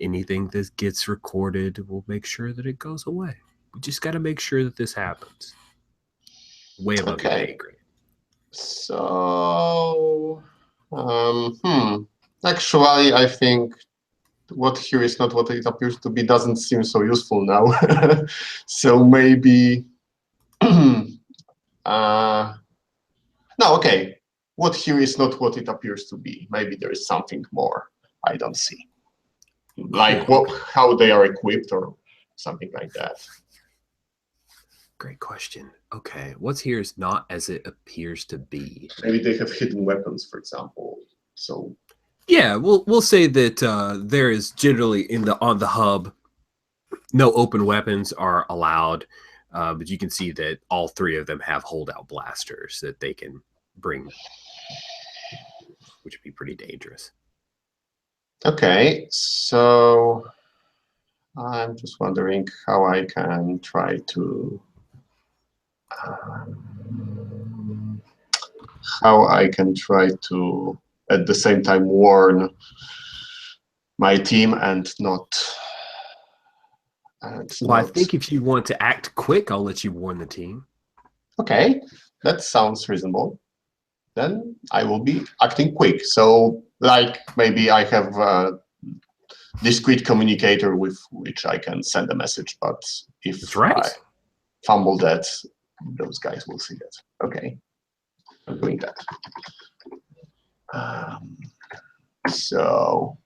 Anything that gets recorded, we'll make sure that it goes away. We just got to make sure that this happens. Way above your pay grade. So, actually, I think what here is not what it appears to be doesn't seem so useful now. So maybe, no, okay. What here is not what it appears to be. Maybe there is something more I don't see. Like how they are equipped or something like that. Great question. Okay, what's here is not as it appears to be. Maybe they have hidden weapons, for example. So yeah, we'll say that there is generally on the hub, no open weapons are allowed, but you can see that all 3 of them have holdout blasters that they can bring, which would be pretty dangerous. Okay, so I'm just wondering how I can try to at the same time warn my team and not. I think if you want to act quick, I'll let you warn the team. Okay, that sounds reasonable. Then I will be acting quick. So Like maybe I have a discrete communicator with which I can send a message, but if That's right. I fumble that, those guys will see it. Okay, I'm doing that. So,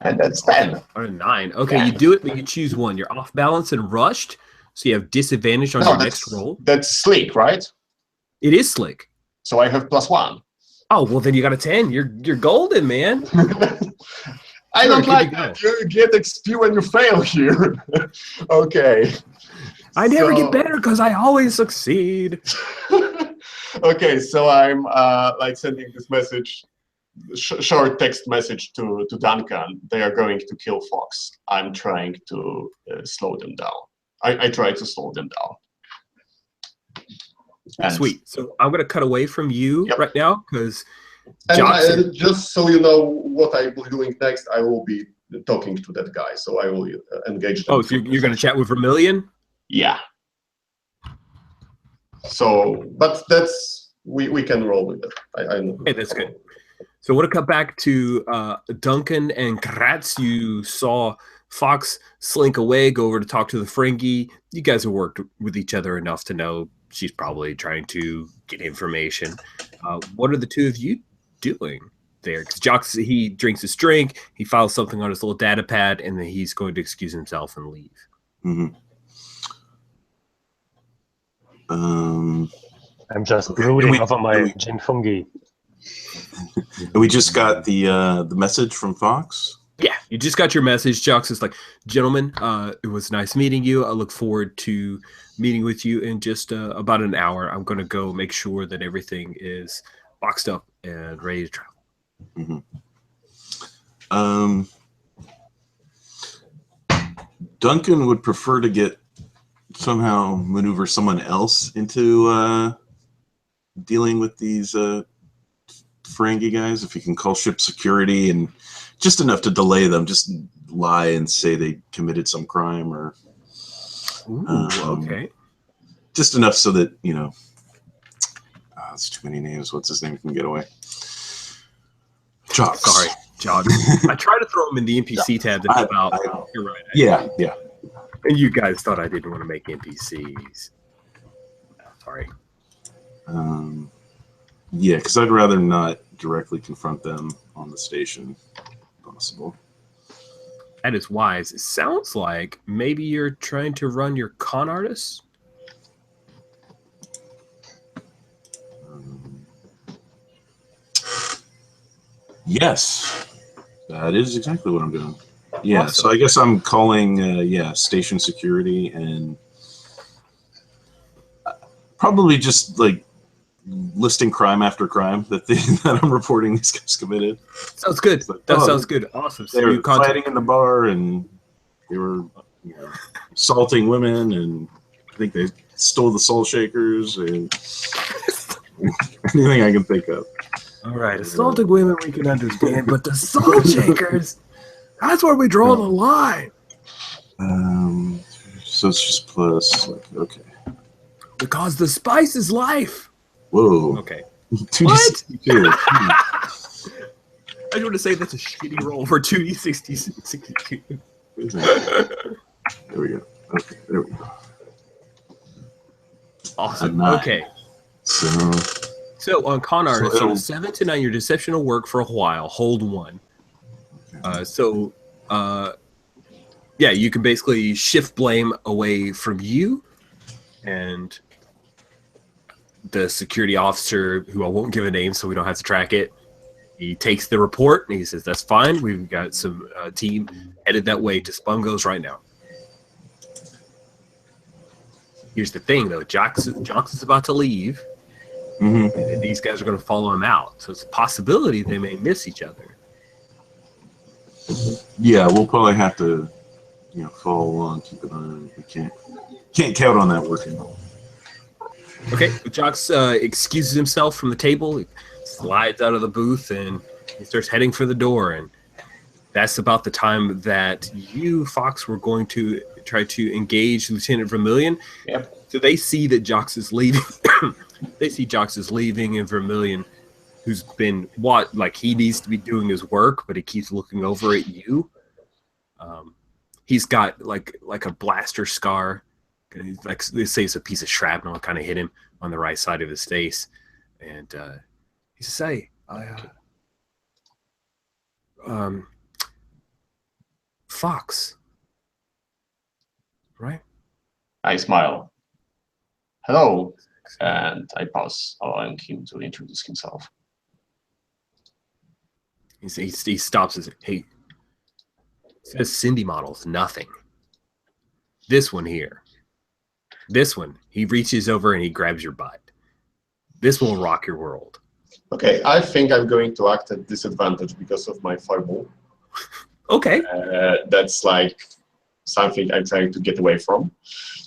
and that's 10. Or 9. Okay, Yeah. you do it, but you choose one. You're off balance and rushed, so you have disadvantage on your next roll. That's slick, right? It is slick. So I have +1. Oh, well, then you got a 10. You're golden, man. I don't good like to go. that. You get XP when you fail here. Okay. I never So- get better because I always succeed. Okay, so I'm like sending this message, short text message to Duncan. They are going to kill Fox. I'm trying to slow them down. I try to slow them down. And- Sweet. So I'm going to cut away from you Yep. right now because And just so you know what I will be doing next, I will be talking to that guy. So I will engage them. Oh, so you're going to chat with Vermilion? Yeah. So, but that's we can roll with it. I know. Hey, that's good. So I want to cut back to Duncan and Kratz. You saw Fox slink away, go over to talk to the Ferengi. You guys have worked with each other enough to know she's probably trying to get information. What are the two of you doing there? Because Jox, he drinks his drink, he files something on his little data pad, and then he's going to excuse himself and leave. Mm-hmm. I'm just Okay, brooding and we- over my and we- gin fungi. We just got the message from Fox. Yeah, you just got your message. Jox is like, gentlemen, it was nice meeting you. I look forward to meeting with you in just about an hour. I'm going to go make sure that everything is boxed up and ready to travel. Mm-hmm. Duncan would prefer to get somehow maneuver someone else into dealing with these Ferengi guys. If you can call ship security and just enough to delay them, just lie and say they committed some crime or Ooh, okay. just enough so that, you know, it's too many names. What's his name can get away? Jox. Sorry, Jox. I tried to throw him in the NPC tab to help out. You're right. Yeah. And you guys thought I didn't want to make NPCs. Sorry. Yeah, because I'd rather not directly confront them on the station, if possible. That is wise. It sounds like maybe you're trying to run your con artist. Yes, that is exactly what I'm doing. Yeah, Awesome. so I guess I'm calling, station security and probably just like listing crime after crime that that I'm reporting these guys committed. Sounds good. It's like, That oh, sounds good. Awesome. So They you were contact. fighting in the bar and they were assaulting women, and I think they stole the soul shakers and anything I can think of. All right, assaulting women we can understand, but the soul shakers, that's where we draw the line. So it's just plus, like, okay. Because the spice is life. Whoa. Okay. 2d62. I just want to say that's a shitty roll for 2d62. There we go. Okay, there we go. Awesome. A 9. Okay. So, So on con artist, it'll- on a 7 to 9, your deception will work for a while. Hold 1. Yeah, you can basically shift blame away from you, and the security officer, who I won't give a name so we don't have to track it, he takes the report and he says, "That's fine. We've got some team headed that way to Spungos right now." Here's the thing, though. Jox is about to leave, mhm. and these guys are going to follow him out. So it's a possibility they may miss each other. Yeah, we'll probably have to, follow along, keep an eye on it. We can't count on that working. Okay, Jox excuses himself from the table, he slides out of the booth, and he starts heading for the door. And that's about the time that you, Fox, were going to try to engage Lieutenant Vermilion. Yep. So they see that Jox is leaving. They see Jox is leaving, and Vermilion who's been like he needs to be doing his work, but he keeps looking over at you. He's got like a blaster scar. Like they say it's a piece of shrapnel kind of hit him on the right side of his face, and he says, "Hey, Fox, right?" I smile. Hello, and I pause, allowing him to introduce himself. He stops and says, "Hey, it says Cindy models, nothing. This one here. This one." He reaches over and he grabs your butt. "This will rock your world." Okay, I think I'm going to act at disadvantage because of my fireball. Okay. That's like something I'm trying to get away from.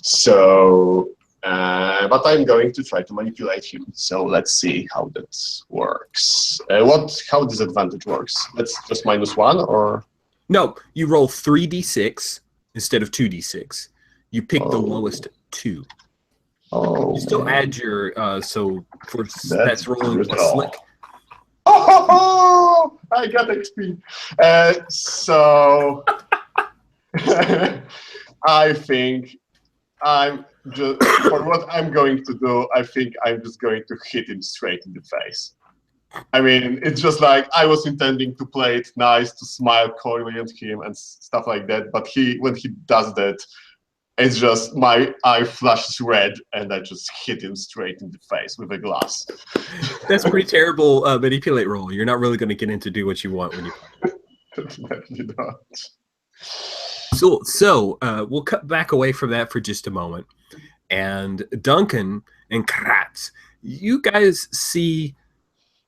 So, but I'm going to try to manipulate him. So let's see how that works. How disadvantage works? That's just -1, or? No, you roll 3d6 instead of 2d6. You pick the lowest 2. Oh, You still add your so for that's rolling brutal. plus slick. Oh, I got XP. So I think I'm just for what I'm going to do. I think I'm just going to hit him straight in the face. I mean, it's just like I was intending to play it nice, to smile coyly at him and stuff like that. But when he does that, it's just my eye flashes red, and I just hit him straight in the face with a glass. That's a pretty terrible manipulate roll. You're not really going to get in to do what you want when you. Definitely not. So we'll cut back away from that for just a moment. And Duncan and Kratz, you guys see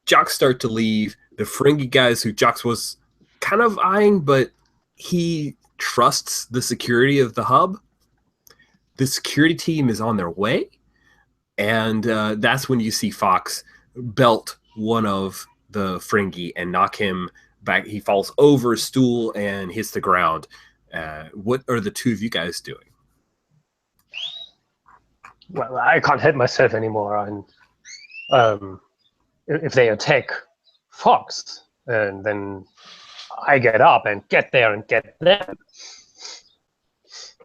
Jock start to leave. The Ferengi guys who Jock was kind of eyeing, but he trusts the security of the hub. The security team is on their way, and that's when you see Fox belt one of the Ferengi and knock him back. He falls over a stool and hits the ground. What are the two of you guys doing? Well, I can't help myself anymore. And if they attack Fox, and then I get up and get there and get them.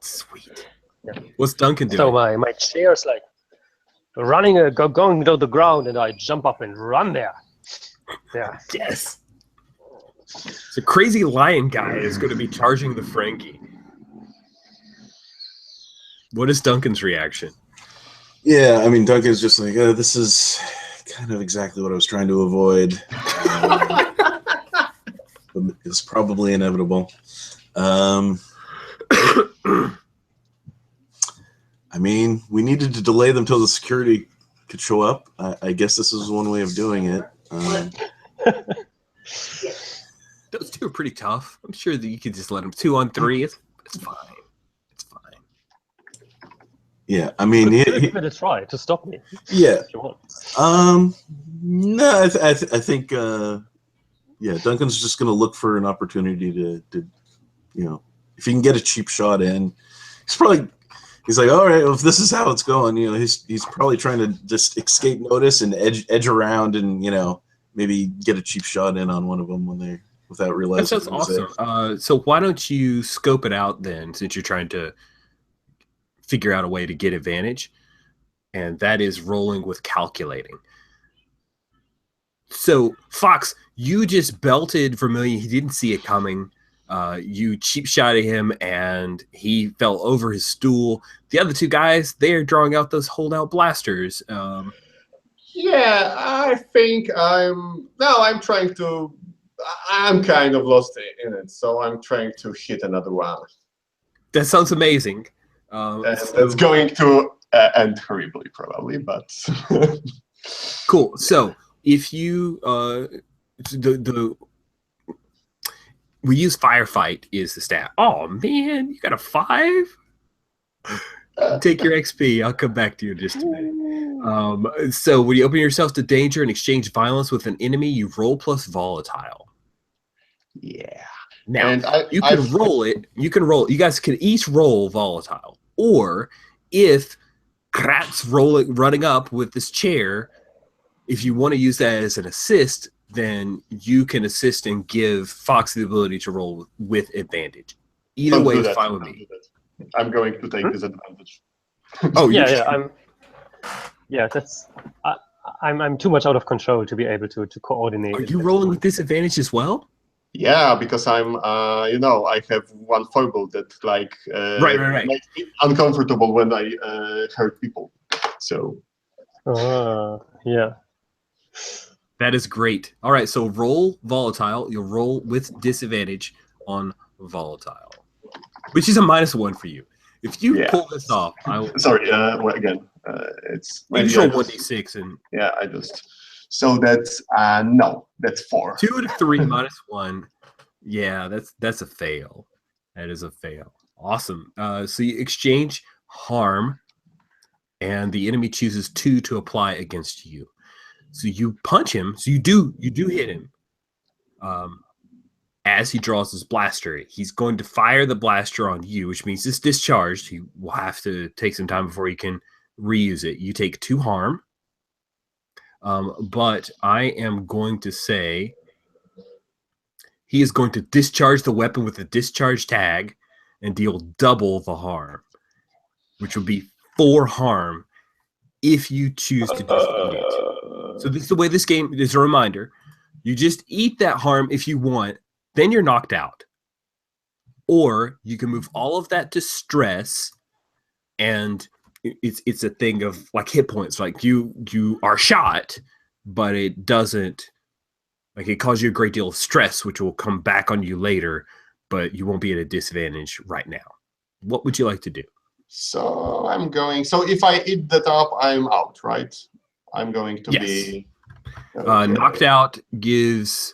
Sweet. Yeah. What's Duncan doing? So my chair's like running, going to the ground, and I jump up and run there. Yeah. Yes. The crazy lion guy is going to be charging the Ferengi. What is Duncan's reaction? Yeah, I mean, Duncan's just like, this is kind of exactly what I was trying to avoid. It's probably inevitable. I mean, we needed to delay them till the security could show up. I guess this is one way of doing it. Those two are pretty tough. I'm sure that you could just let them 2-on-3. It's fine. It's fine. Yeah, I mean, Give it a try to stop me. Yeah. If you want. No, I think yeah, Duncan's just going to look for an opportunity to, if he can get a cheap shot in, he's like, all right, well, if this is how it's going, he's probably trying to just escape notice and edge around and, maybe get a cheap shot in on one of them without realizing. That sounds awesome. So why don't you scope it out then, since you're trying to figure out a way to get advantage, and that is rolling with calculating. So Fox, you just belted Vermilion. He didn't see it coming. You cheap shot at him, and he fell over his stool. The other two guys, they're drawing out those holdout blasters. Yeah, I think I'm kind of lost in it, so I'm trying to hit another one. That sounds amazing. It's going to end horribly, probably, but cool. So if you we use firefight is the stat. Oh man, you got a 5? Take your XP. I'll come back to you in just a minute. So when you open yourself to danger and exchange violence with an enemy, you roll plus volatile. Yeah. Now and you can roll it. You can roll. You guys can each roll volatile, or if Kratz running up with this chair, if you want to use that as an assist, then you can assist and give Fox the ability to roll with advantage. Either Don't way do is that. fine with Don't me. do that. I'm going to take disadvantage. Oh, Yeah, that's. I'm too much out of control to be able to coordinate. Are it. you rolling with disadvantage as well? Yeah, because I'm, you know, I have one foible that like Right. makes me uncomfortable when I hurt people. So Yeah. That is great. All right, so roll volatile. You'll roll with disadvantage on volatile, which is a -1 for you. If you Yeah. pull this off, I will. sorry. Well, again, it's You maybe just roll I just- 1d6 and Yeah, I just. So that's no, that's 4. 2 to 3 -1. Yeah, that's a fail. That is a fail. Awesome. So you exchange harm, and the enemy chooses 2 to apply against you. So you punch him. So you do hit him. As he draws his blaster, he's going to fire the blaster on you, which means it's discharged. He will have to take some time before he can reuse it. You take 2 harm. But I am going to say he is going to discharge the weapon with a discharge tag and deal double the harm, which will be 4 harm if you choose to just eat it. So this is the way this game is. A reminder: you just eat that harm if you want, then you're knocked out, or you can move all of that to stress, and it's a thing of like hit points. Like you are shot, but it doesn't. Like it causes you a great deal of stress, which will come back on you later, but you won't be at a disadvantage right now. What would you like to do? So I'm going. So if I eat that up, I'm out, right? I'm going to be okay. Knocked out gives.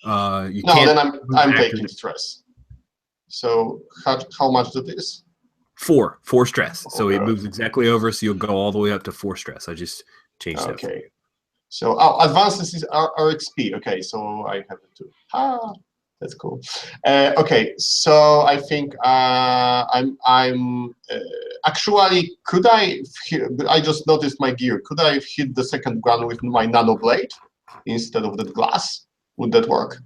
You No, can't. then I'm back taking stress. So how much that is? 4 stress. So it Okay. moves exactly over. So you'll go all the way up to 4 stress. I just changed that. Okay. So advances are XP. Okay, so I have it too. That's cool. Okay, so I think I'm actually, could I just noticed my gear. Could I hit the second gun with my nano blade instead of that glass? Would that work?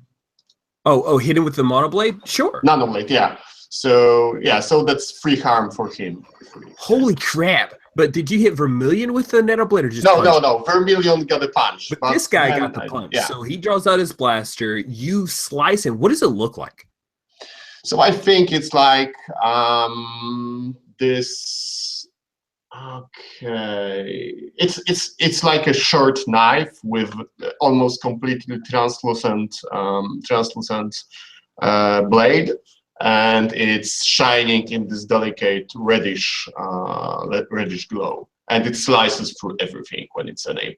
Oh, hit him with the monoblade? Sure. Nano blade, yeah. So yeah, so that's 3 harm for him. Holy crap. But did you hit Vermilion with the nano blade or just No. punch? Vermilion got a punch. But this guy got the punch. Yeah. So he draws out his blaster. You slice him. What does it look like? So I think it's like this. Okay, it's like a short knife with almost completely translucent blade, and it's shining in this delicate reddish glow, and it slices through everything when it's enabled.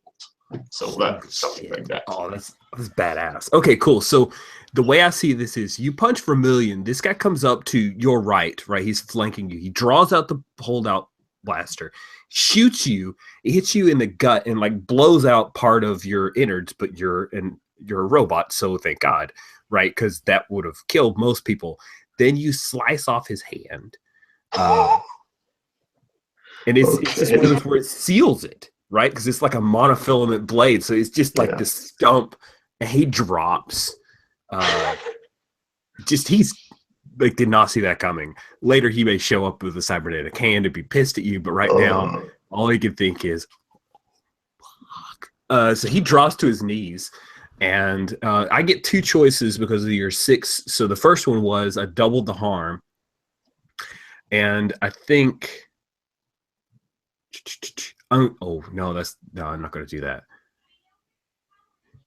So that's something like that. Oh, that's badass. Okay, cool. So the way I see this is you punch Vermilion. This guy comes up to your right? He's flanking you. He draws out the holdout blaster, shoots you. It hits you in the gut and like blows out part of your innards, but you're a robot, so thank God, right? Because that would have killed most people. Then you slice off his hand. And it's just one of those where it seals it, right? Because it's like a monofilament blade. So it's just like this stump, and he drops. He's like, did not see that coming. Later, he may show up with a cybernetic hand and be pissed at you, but right now, all he can think is, fuck. So he drops to his knees, and I get 2 choices because of your 6. So the first one was I doubled the harm, and I think. I'm not going to do that.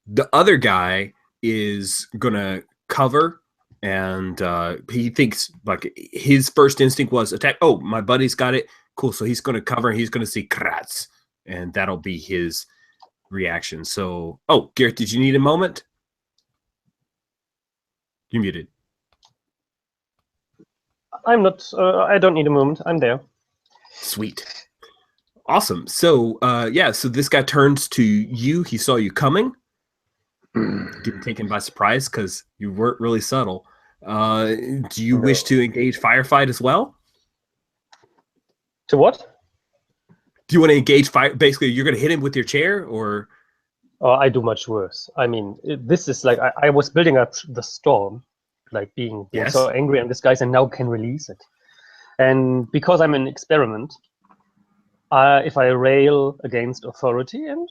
The other guy is going to cover, and he thinks like his first instinct was attack. Oh, my buddy's got it. Cool. So he's going to cover, and he's going to see Kratz, and that'll be his reaction. So, Garrett, did you need a moment? You muted. I'm not. I don't need a moment. I'm there. Sweet. Awesome. So, so this guy turns to you. He saw you coming. Didn't take him by surprise because you weren't really subtle. Do you wish to engage firefight as well? To what? Do you want to engage fire? Basically, you're going to hit him with your chair, or I do much worse. I mean, this is like I was building up the storm, like being Yes. so angry on this guys, and now can release it. And because I'm an experiment, if I rail against authority, and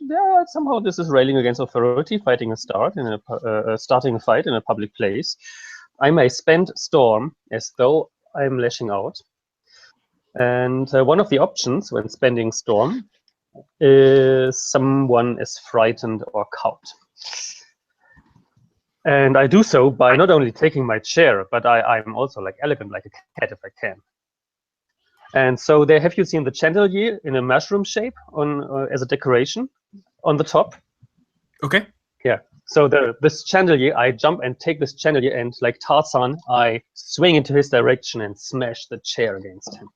somehow this is railing against authority, fighting starting a fight in a public place, I may spend storm as though I'm lashing out. And one of the options when spending storm is someone is frightened or cowed. And I do so by not only taking my chair, but I'm also like elegant like a cat if I can. And so there, have you seen the chandelier in a mushroom shape on as a decoration on the top? Okay. Yeah. So this chandelier, I jump and take this chandelier and like Tarzan, I swing into his direction and smash the chair against him.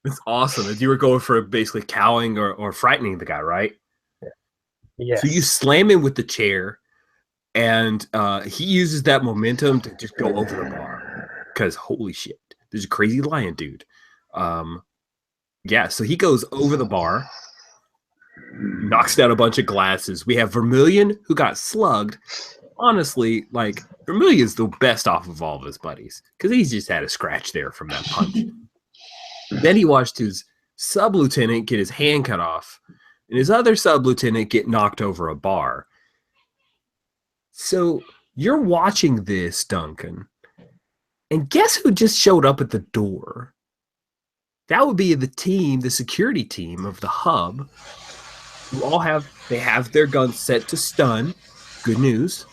It's awesome. You were going for basically cowing or frightening the guy, right? Yes. So you slam him with the chair, and he uses that momentum to just go over the bar. Because holy shit, there's a crazy lion dude. Yeah, so he goes over the bar, knocks down a bunch of glasses. We have Vermilion, who got slugged. Honestly, like, Vermilion's the best off of all of his buddies, because he's just had a scratch there from that punch. Then he watched his sub-lieutenant get his hand cut off, and his other sub-lieutenant get knocked over a bar. So you're watching this, Duncan, and guess who just showed up at the door? That would be the security team of the hub, who all have their guns set to stun. Good news,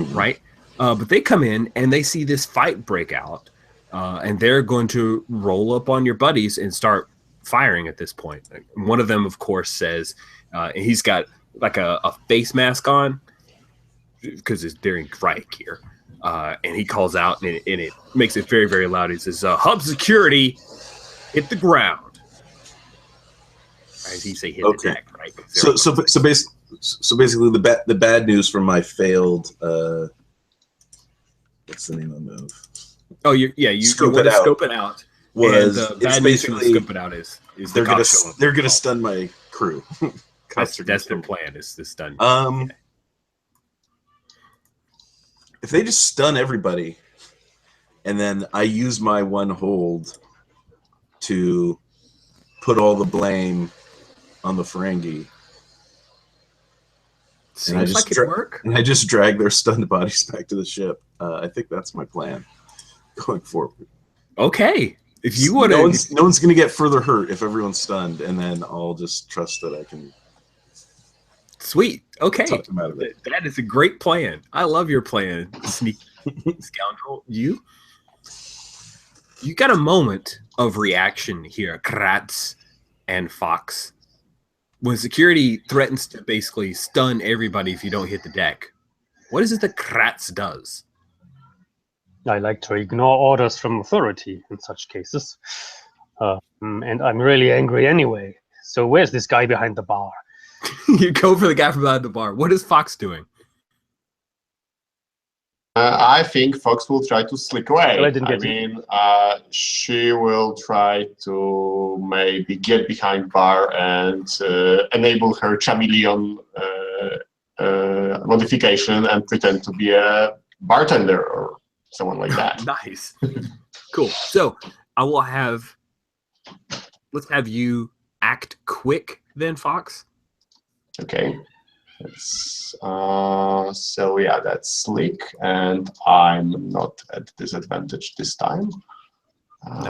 right? But they come in and they see this fight break out, and they're going to roll up on your buddies and start firing at this point. One of them, of course, says, and he's got like a face mask on because it's during riot gear, and he calls out, and it makes it very, very loud. He says, "Hub security, hit the ground." As he say, hit the deck, right? So basically, the bad news from my failed. What's the name of the move? Oh, you Scope want it to out. scope it out. Was And bad news from the scope it out is they're gonna stun my crew. That's their plan, is to stun. If they just stun everybody, and then I use my one hold to put all the blame on the Ferengi. Seems like it'd work. And I just drag their stunned bodies back to the ship. I think that's my plan going forward. Okay. If you want no one's going to get further hurt if everyone's stunned, and then I'll just trust that I can. Sweet. Okay. Talk them out of it. That is a great plan. I love your plan, sneak scoundrel. You got a moment of reaction here, Kratz and Fox. When security threatens to basically stun everybody if you don't hit the deck, what is it that Kratz does? I like to ignore orders from authority in such cases. And I'm really angry anyway. So where's this guy behind the bar? You go for the guy from behind the bar. What is Fox doing? I think Fox will try to slick away. Well, she will try to maybe get behind bar and enable her chameleon modification and pretend to be a bartender or someone like that. Nice. Cool. So I will let's have you act quick then, Fox. Okay. So yeah, that's slick, and I'm not at disadvantage this time.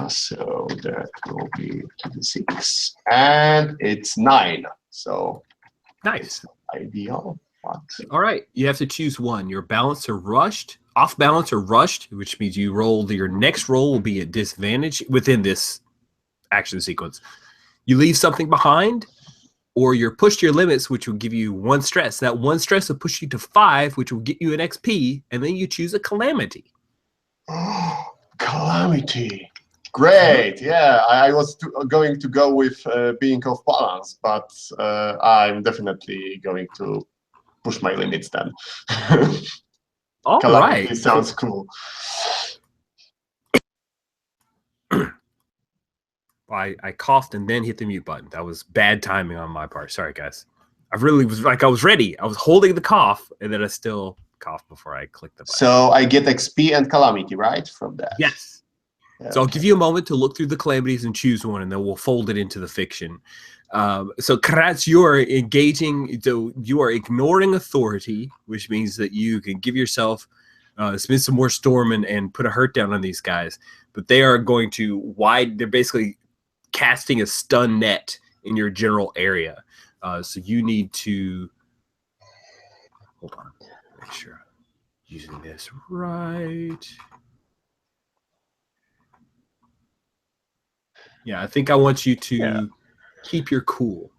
So that will be 6, and it's 9. So nice. Ideal. But... All right, you have to choose one. Your balance or rushed, off balance or rushed, which means you roll. Your next roll will be at disadvantage within this action sequence. You leave something behind, or you're pushed to your limits, which will give you 1 stress. That 1 stress will push you to 5, which will get you an XP, and then you choose a calamity. Calamity. Great. Yeah, I was going to go with being off balance, but I'm definitely going to push my limits then. All calamity right. Sounds cool. I coughed and then hit the mute button. That was bad timing on my part. Sorry, guys. I really was like, I was ready. I was holding the cough, and then I still coughed before I clicked the button. So I get XP and calamity, right, from that? Yes. Yeah, So I'll give you a moment to look through the calamities and choose one, and then we'll fold it into the fiction. So Kratz, you are engaging. So you are ignoring authority, which means that you can give yourself spend some more storm and put a hurt down on these guys. But they are going to they're basically casting a stun net in your general area. So you need to hold on, make sure I'm using this right. Yeah, I think I want you to keep your cool.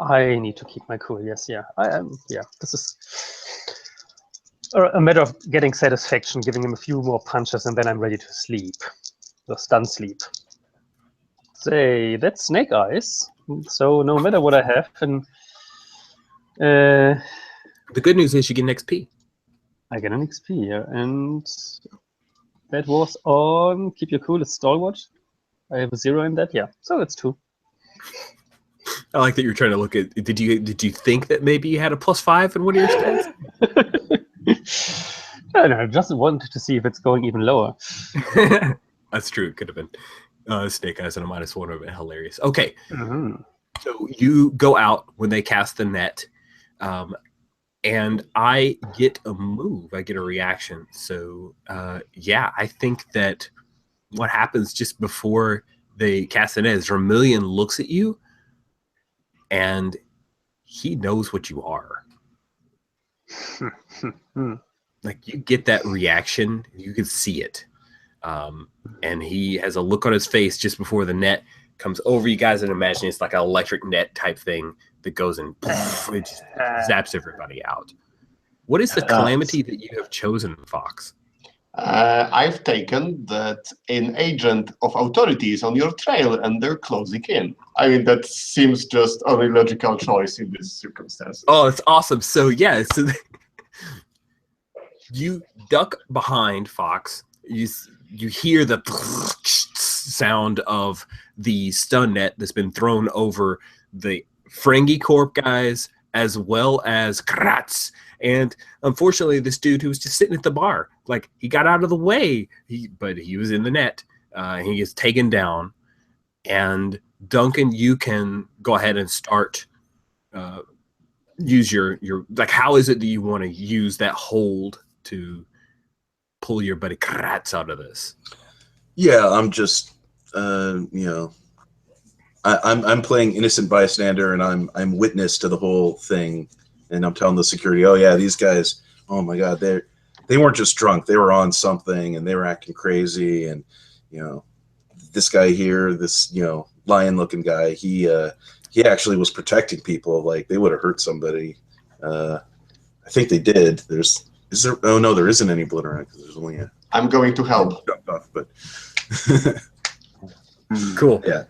I need to keep my cool. Yes, yeah. I am. Yeah, this is a matter of getting satisfaction, giving him a few more punches, and then I'm ready to sleep. The stun sleep. Say, that's Snake Eyes. So no matter what I have, and The good news is you get an XP. I get an XP, yeah. And that was on Keep Your Cool, it's Stalwart. I have a 0 in that, yeah. So that's 2. I like that you're trying to look at. Did you think that maybe you had a +5 in one of your stats? No, I just wanted to see if it's going even lower. That's true. It could have been Snake Eyes and a -1 would have been hilarious. Okay, Mm-hmm. so you go out when they cast the net, and I get a move. I get a reaction. So yeah, I think that what happens just before they cast the net is Vermilion looks at you, and he knows what you are. Like you get that reaction, you can see it. And he has a look on his face just before the net comes over you guys, and imagine it's like an electric net type thing that goes and it just zaps everybody out. What is the calamity that you have chosen, Fox? I've taken that an agent of authority is on your trail and they're closing in. I mean, that seems just only logical choice in this circumstance. Oh, it's awesome. So yeah, so you duck behind Fox. You hear the sound of the stun net that's been thrown over the Ferengi Corp guys as well as Kratz. And unfortunately, this dude who was just sitting at the bar, like he got out of the way, but he was in the net. He is taken down. And Duncan, you can go ahead and start use your like. How is it that you want to use that hold to pull your buddy Kratz out of this? Yeah, I'm just I'm playing innocent bystander, and I'm witness to the whole thing. And I'm telling the security, oh yeah, these guys, oh my God, they weren't just drunk, they were on something, and they were acting crazy. And this guy here, this lion-looking guy, he actually was protecting people. Like they would have hurt somebody. I think they did. Is there? Oh no, there isn't any blood around because there's only a. I'm going to help. Jumped off, but cool. Yeah.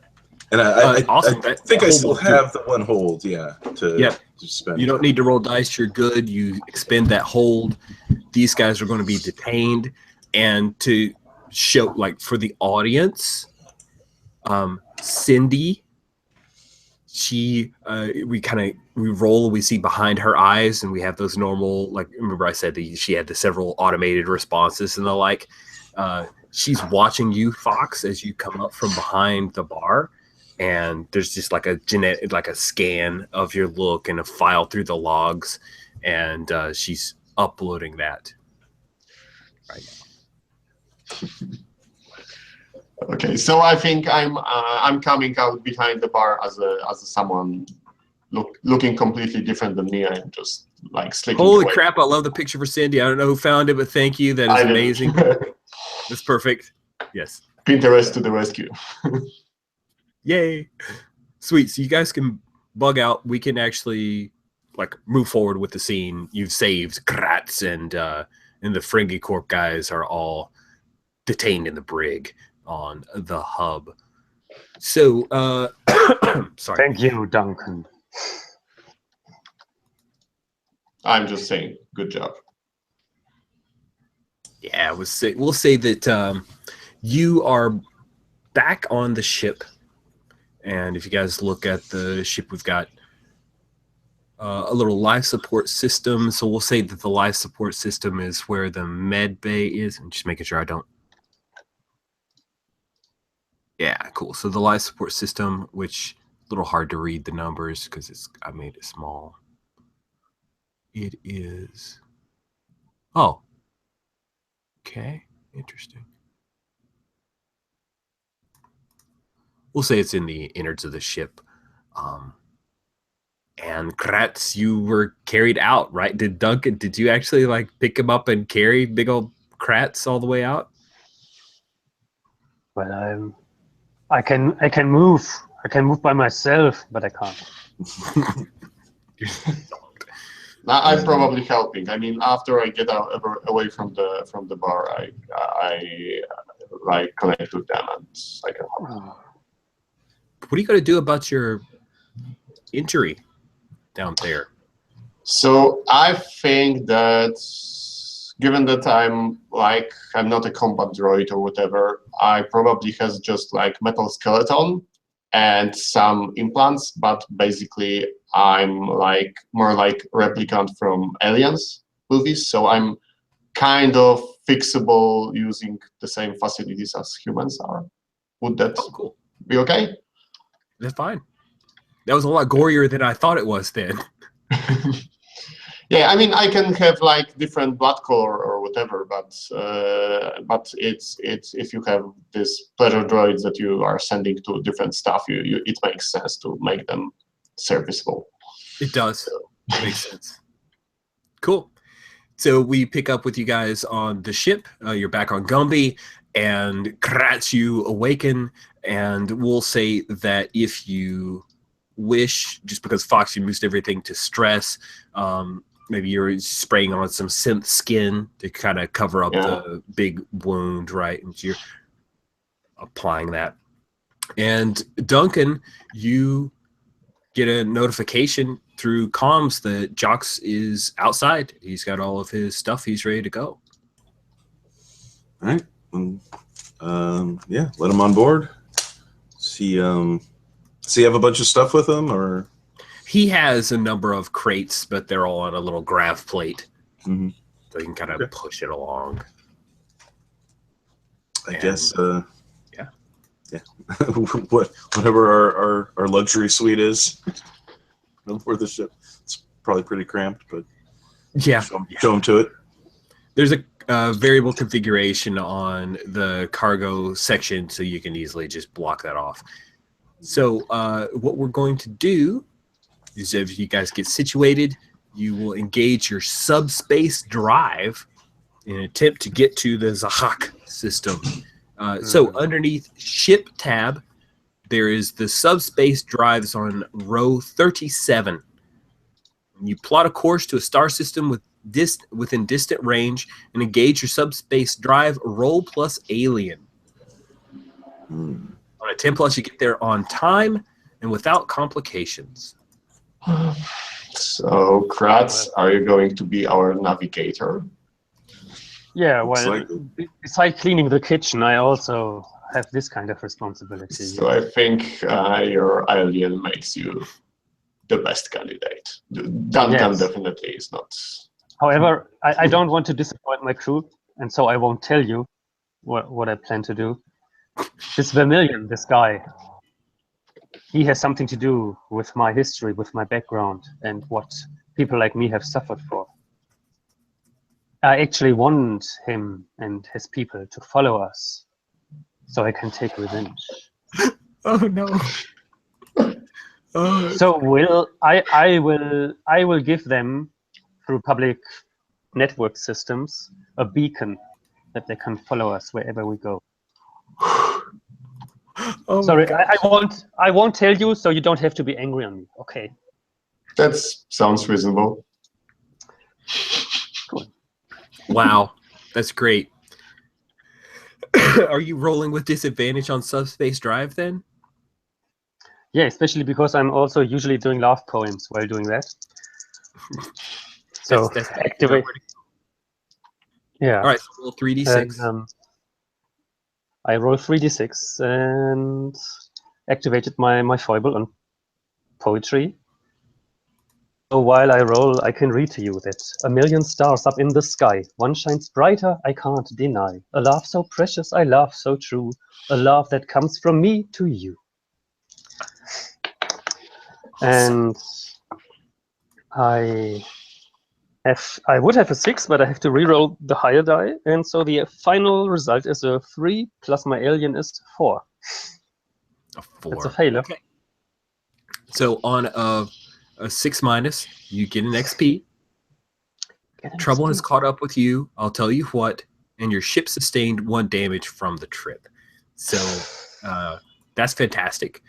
And I awesome. I think I still have the one hold, to spend. You don't need to roll dice. You're good. You expend that hold. These guys are going to be detained. And to show, like, for the audience, Cindy, we roll, we see behind her eyes, and we have those normal, like, remember I said that she had the several automated responses and the like. She's watching you, Fox, as you come up from behind the bar. And there's just like a scan of your look and a file through the logs, and she's uploading that right now. Okay, so I think I'm coming out behind the bar as someone looking completely different than me. I'm just like slicking. Holy away. crap! I love the picture for Cindy. I don't know who found it, but thank you. That is amazing. That's perfect. Yes. Pinterest to the rescue. Yay. Sweet. So you guys can bug out. We can actually like move forward with the scene. You've saved Kratz, and the Ferengi Corp guys are all detained in the brig on the hub. So sorry. Thank you, Duncan. I'm just saying, good job. Yeah, we'll say that you are back on the ship. And if you guys look at the ship, we've got a little life support system. So we'll say that the life support system is where the med bay is. I'm just making sure I don't. Yeah, cool. So the life support system, which a little hard to read the numbers because I made it small. It is. Oh. Okay. Interesting. We'll say it's in the innards of the ship. And Kratz, you were carried out, right? Did you actually like pick him up and carry big old Kratz all the way out? Well, I can move. I can move by myself, but I can't. Now I'm probably helping. I mean, after I get away from the bar, I like connect with them and I can help. What are you going to do about your injury down there? So I think that given that I'm not a combat droid or whatever, I probably has just like metal skeleton and some implants, but basically I'm like more like replicant from Aliens movies, so I'm kind of fixable using the same facilities as humans are. Would that cool. be okay? That's fine. That was a lot gorier than I thought it was then. Yeah, I mean, I can have like different blood color or whatever, but it's if you have this pleasure droids that you are sending to different stuff, it makes sense to make them serviceable. It does. It makes sense. Cool. So we pick up with you guys on the ship. You're back on Gumby, and Kratz, you awaken, and we'll say that if you wish, just because Fox used everything to stress, maybe you're spraying on some synth skin to kind of cover up the big wound, right? And you're applying that. And Duncan, you get a notification through comms that Jox is outside. He's got all of his stuff. He's ready to go. All right. Yeah, let him on board. Does he have a bunch of stuff with him, or? He has a number of crates, but they're all on a little grav plate. Mm-hmm. So you can kind of push it along. I guess, yeah. Whatever our luxury suite is for the ship. It's probably pretty cramped, but yeah, show them to it. There's a variable configuration on the cargo section, so you can easily just block that off. So what we're going to do is, if you guys get situated, you will engage your subspace drive in an attempt to get to the Zahak system. So underneath ship tab, there is the subspace drives on row 37. You plot a course to a star system within distant range and engage your subspace drive roll plus alien. On a 10+, you get there on time and without complications. So, Kratz, are you going to be our navigator? Yeah, well, besides cleaning the kitchen, I also have this kind of responsibility. So I think your alien makes you the best candidate. Duncan definitely is not. However, I don't want to disappoint my crew, and so I won't tell you what I plan to do. This Vermilion, this guy, he has something to do with my history, with my background, and what people like me have suffered for. I actually want him and his people to follow us, so I can take revenge. Oh no! So I will give them, through public network systems, a beacon that they can follow us wherever we go. Oh, sorry, I won't tell you, so you don't have to be angry on me. Okay. That sounds reasonable. Cool. Wow, that's great. Are you rolling with disadvantage on subspace drive then? Yeah, especially because I'm also usually doing love poems while doing that. So that's activate. Yeah. All right, so roll 3d6. And, I roll 3d6 and activated my foible on poetry. So while I roll, I can read to you that 1,000,000 stars up in the sky, one shines brighter, I can't deny. A love so precious, I love so true, a love that comes from me to you. And I would have a 6, but I have to reroll the higher die, and so the final result is a 3 plus my alien is 4. A 4. It's a failure. Okay. So on a 6 minus, you get an XP. Trouble has caught up with you. I'll tell you what, and your ship sustained 1 damage from the trip. So that's fantastic.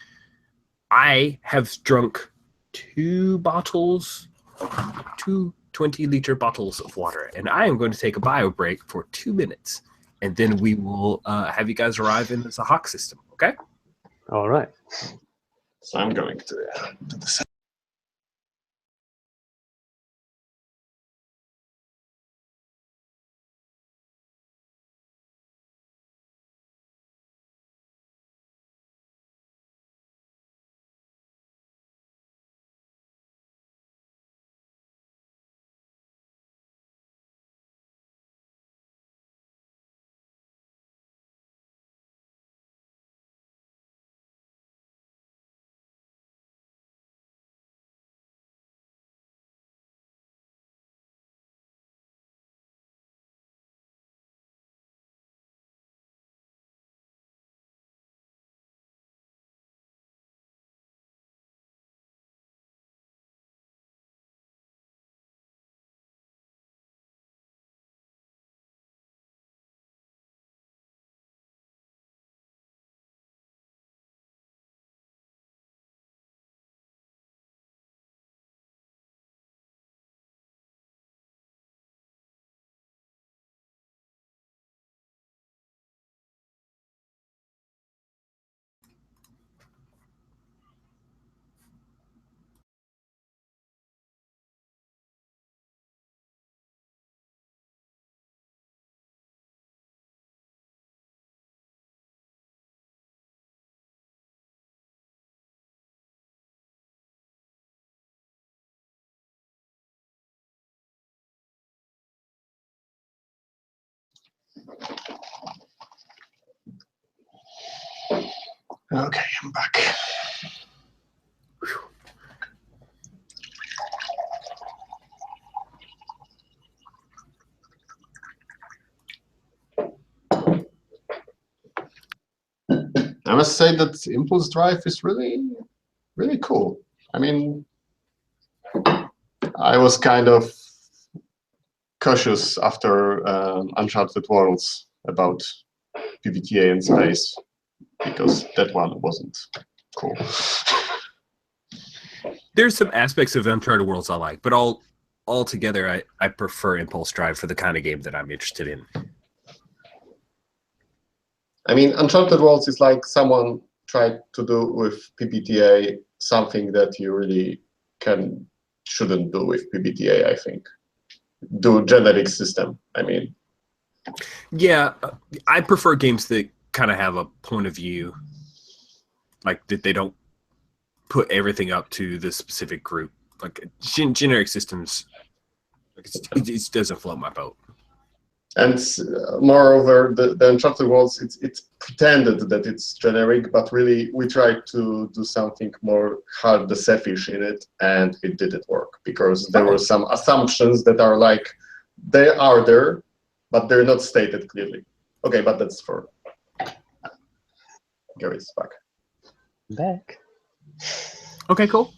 I have drunk 2 bottles, 2 20-liter bottles of water, and I am going to take a bio break for 2 minutes, and then we will have you guys arrive in the Hawk system. Okay? All right. So I'm going to do the same. Okay, I'm back. I must say that impulse drive is really, really cool. I mean, I was kind of cautious after Uncharted Worlds about PBTA in space, because that one wasn't cool. There's some aspects of Uncharted Worlds I like, but altogether, I prefer Impulse Drive for the kind of game that I'm interested in. I mean, Uncharted Worlds is like someone tried to do with PBTA something that you really shouldn't do with PBTA, I think. Do generic system, I mean. Yeah, I prefer games that kind of have a point of view, like that they don't put everything up to the specific group. Like generic systems, it doesn't float my boat. And moreover, the Uncharted Worlds, it's pretended that it's generic, but really we tried to do something more hard the selfish in it, and it didn't work because there were some assumptions that are like, they are there, but they're not stated clearly. Okay, but that's for Gary's back. Back. Okay, cool.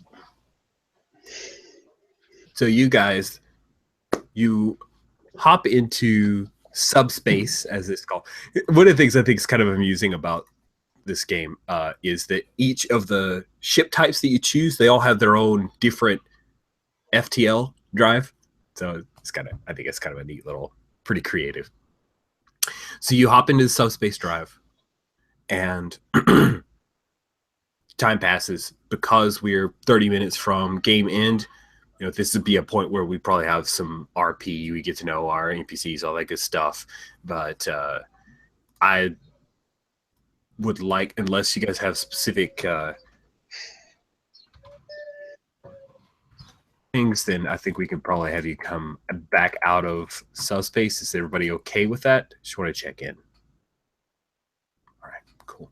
So you guys, you hop into subspace, as it's called. One of the things I think is kind of amusing about this game is that each of the ship types that you choose, they all have their own different FTL drive. So it's I think it's kind of a neat little, pretty creative. So you hop into the subspace drive, and time passes. Because we're 30 minutes from game end, you know, this would be a point where we probably have some RP, we get to know our NPCs, all that good stuff. But I would like, unless you guys have specific things, then I think we can probably have you come back out of subspace. Is everybody okay with that? Just want to check in. All right, cool.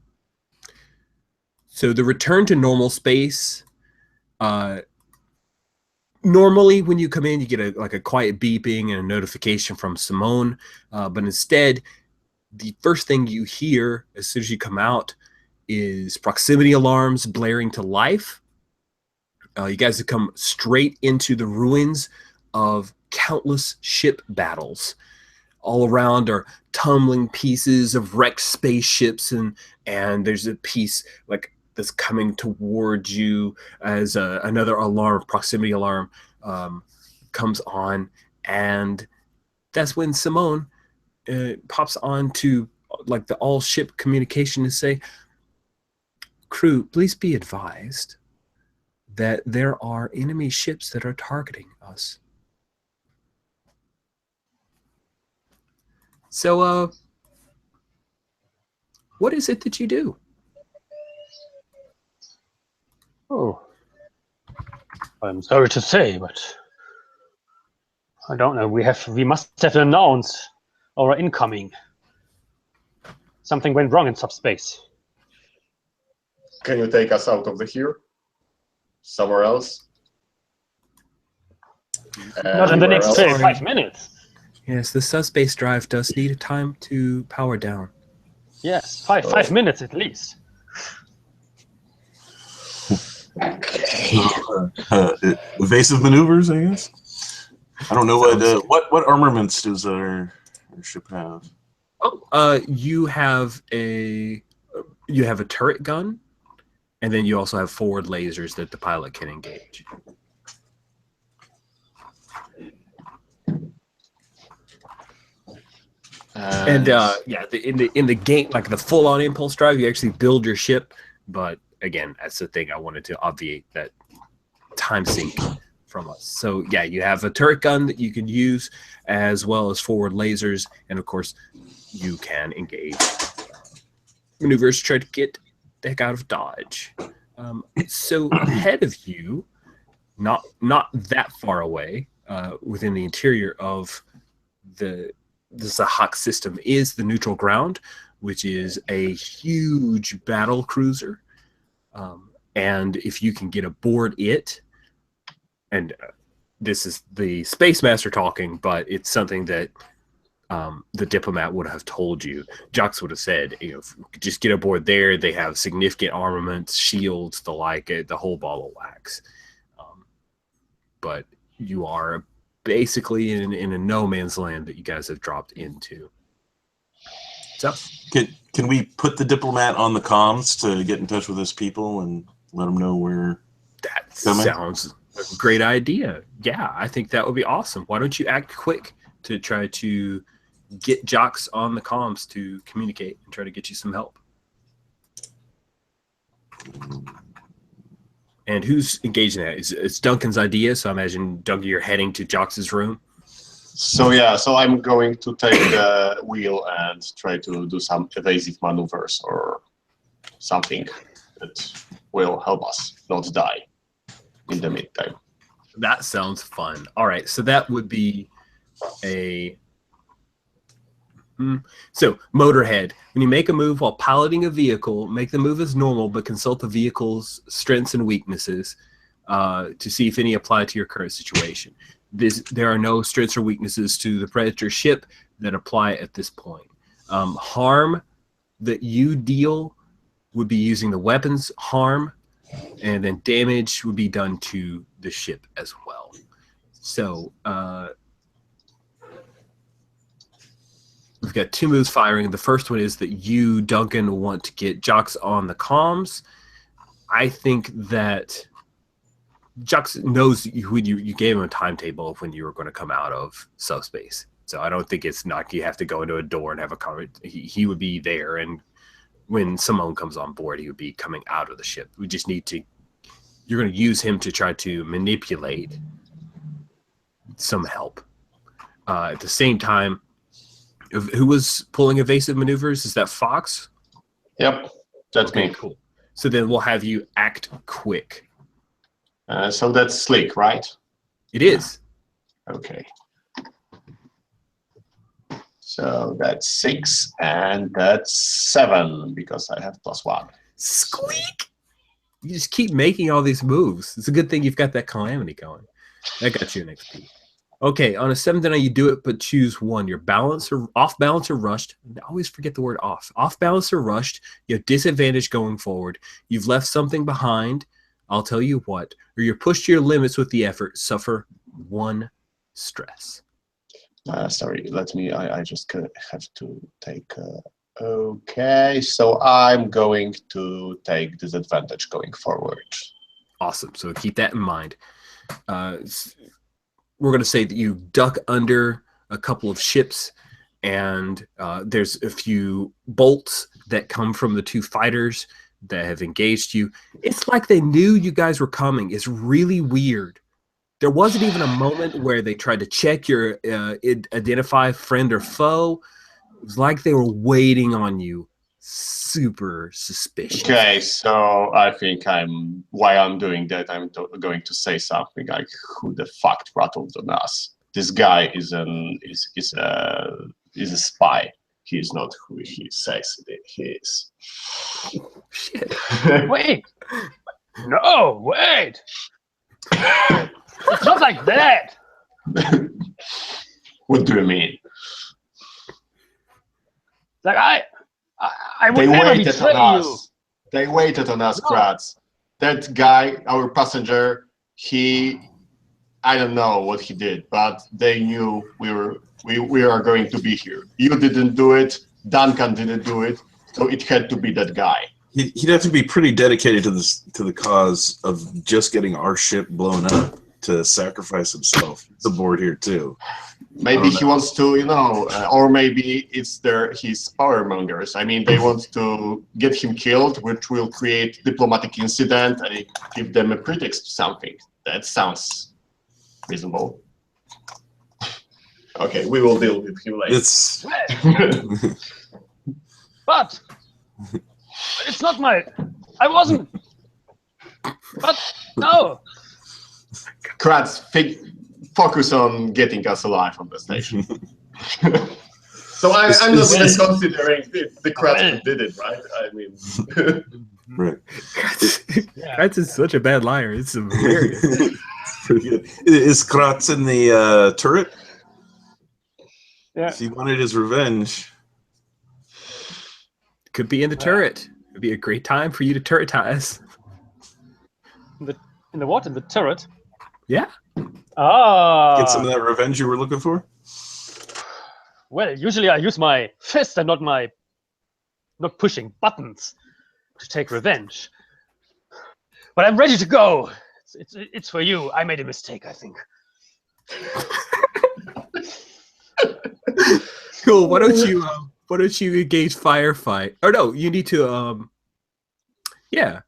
So the return to normal space, normally when you come in, you get a quiet beeping and a notification from Simone, but instead, the first thing you hear as soon as you come out is proximity alarms blaring to life. You guys have come straight into the ruins of countless ship battles. All around are tumbling pieces of wrecked spaceships, and there's a piece like that's coming towards you as another alarm, proximity alarm, comes on, and that's when Simone pops on to like the all ship communication to say, "Crew, please be advised that there are enemy ships that are targeting us." So, what is it that you do? Oh, I'm sorry to say, but I don't know. We must have announced our incoming. Something went wrong in subspace. Can you take us out of the here? Somewhere else? Not in the next Anywhere 5 minutes. Yes, the subspace drive does need a time to power down. Yes, five minutes at least. Okay. Evasive maneuvers, I guess. I don't know what armaments does our ship have. Oh, you have a turret gun, and then you also have forward lasers that the pilot can engage. And yeah, in the game, like the full-on impulse drive, you actually build your ship. But again, that's the thing I wanted to obviate that time sink from us. So yeah, you have a turret gun that you can use, as well as forward lasers, and of course, you can engage maneuvers to try to get the heck out of Dodge. So ahead of you, not that far away, within the interior of the Zahak system, is the neutral ground, which is a huge battle cruiser. And if you can get aboard it, and this is the Space Master talking, but it's something that the diplomat would have told you. Jox would have said, just get aboard there. They have significant armaments, shields, the like, the whole ball of wax. But you are basically in a no man's land that you guys have dropped into. So, can we put the diplomat on the comms to get in touch with those people and let them know where? That sounds like a great idea. Yeah, I think that would be awesome. Why don't you act quick to try to get Jox on the comms to communicate and try to get you some help? And who's engaging that? It's Duncan's idea, so I imagine, Duncan, you're heading to Jox's room. So yeah, so I'm going to take the wheel and try to do some evasive maneuvers or something that will help us not die in the meantime. That sounds fun. All right, so that would be a... So, Motorhead, when you make a move while piloting a vehicle, make the move as normal, but consult the vehicle's strengths and weaknesses to see if any apply to your current situation. There are no strengths or weaknesses to the Predator ship that apply at this point. Harm that you deal would be using the weapon's harm, and then damage would be done to the ship as well. So, we've got two moves firing. The first one is that you, Duncan, want to get Jox on the comms. I think that Jox knows you gave him a timetable of when you were going to come out of subspace. So I don't think it's not you have to go into a door and have a conversation. He would be there, and when Simone comes on board, he would be coming out of the ship. We just need to... You're going to use him to try to manipulate some help. At the same time, who was pulling evasive maneuvers? Is that Fox? Yep, that's okay, me. Cool. So then we'll have you act quick. So that's Slick, right? It is. Okay. So that's 6, and that's 7 because I have +1. Squeak! You just keep making all these moves. It's a good thing you've got that calamity going. That got you an XP. Okay, on a 7 to 9, you do it, but choose one. Your balance or off balance or rushed. I always forget the word off. Off balance or rushed. You have disadvantage going forward. You've left something behind. I'll tell you what. Or you're pushed to your limits with the effort. Suffer 1 stress. Sorry, let me. I just have to take. Okay, so I'm going to take disadvantage going forward. Awesome. So keep that in mind. We're going to say that you duck under a couple of ships, and there's a few bolts that come from the 2 fighters that have engaged you. It's like they knew you guys were coming. It's really weird. There wasn't even a moment where they tried to check your identify friend or foe. It was like they were waiting on you. Super suspicious. Okay, so I think while I'm doing that, I'm going to say something like, "Who the fuck rattled on us? This guy is a spy. He is not who he says he is." Shit. Wait! No, wait! It's not like that! What do you mean? Like, I They would never waited betray on you! us. They waited on us, No. Kratz. That guy, our passenger, I don't know what he did, but they knew we are going to be here. You didn't do it. Duncan didn't do it. So it had to be that guy. He'd have to be pretty dedicated to the cause of just getting our ship blown up to sacrifice himself. He's aboard here too. Maybe he wants to, or maybe it's his power mongers. I mean, they want to get him killed, which will create diplomatic incident and give them a pretext to something. That sounds reasonable. Okay, we will deal with him later. It's But it's not I wasn't. But no. Kratz, focus on getting us alive on the station. So I'm not even considering the Kratz who did it, right? I mean, right. Kratz is such a bad liar. It's hilarious. Pretty good. Is Kratz in the turret? Yeah. He wanted his revenge. Could be in the turret. It'd be a great time for you to turretize. In the what? In the turret? Yeah. Ah. Get some of that revenge you were looking for? Well, usually I use my fist and not pushing buttons to take revenge. But I'm ready to go. It's for you. I made a mistake, I think. Cool. Why don't you engage firefight? Or no, you need to yeah.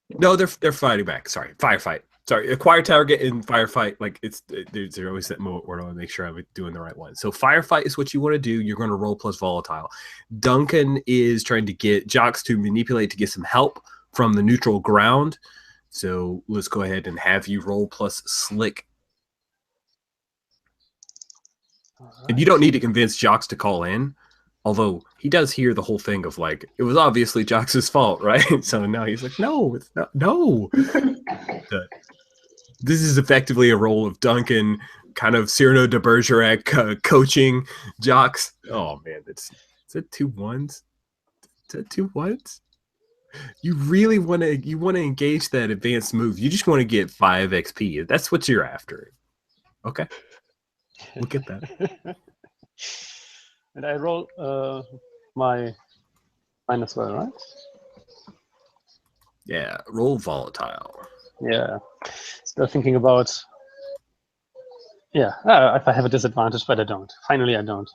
No, they're fighting back. Sorry, firefight. Sorry, acquire target and firefight. Like there's always that moment where I want to make sure I'm doing the right one. So firefight is what you want to do. You're going to roll plus volatile. Duncan is trying to get Jocks to manipulate to get some help from the neutral ground. So let's go ahead and have you roll plus slick. And you don't need to convince Jocks to call in, although he does hear the whole thing of like, it was obviously Jocks' fault, right? So now he's like, no, it's not. No. This is effectively a role of Duncan, kind of Cyrano de Bergerac coaching Jocks. Oh man, is that 2 1s? Is that 2 1s? You really want to engage that advanced move. You just want to get 5 XP. That's what you're after. Okay. We'll get that. And I roll my mine as well, right? Yeah, roll volatile. Yeah. Still thinking about. Yeah, if I have a disadvantage, but I don't. Finally, I don't.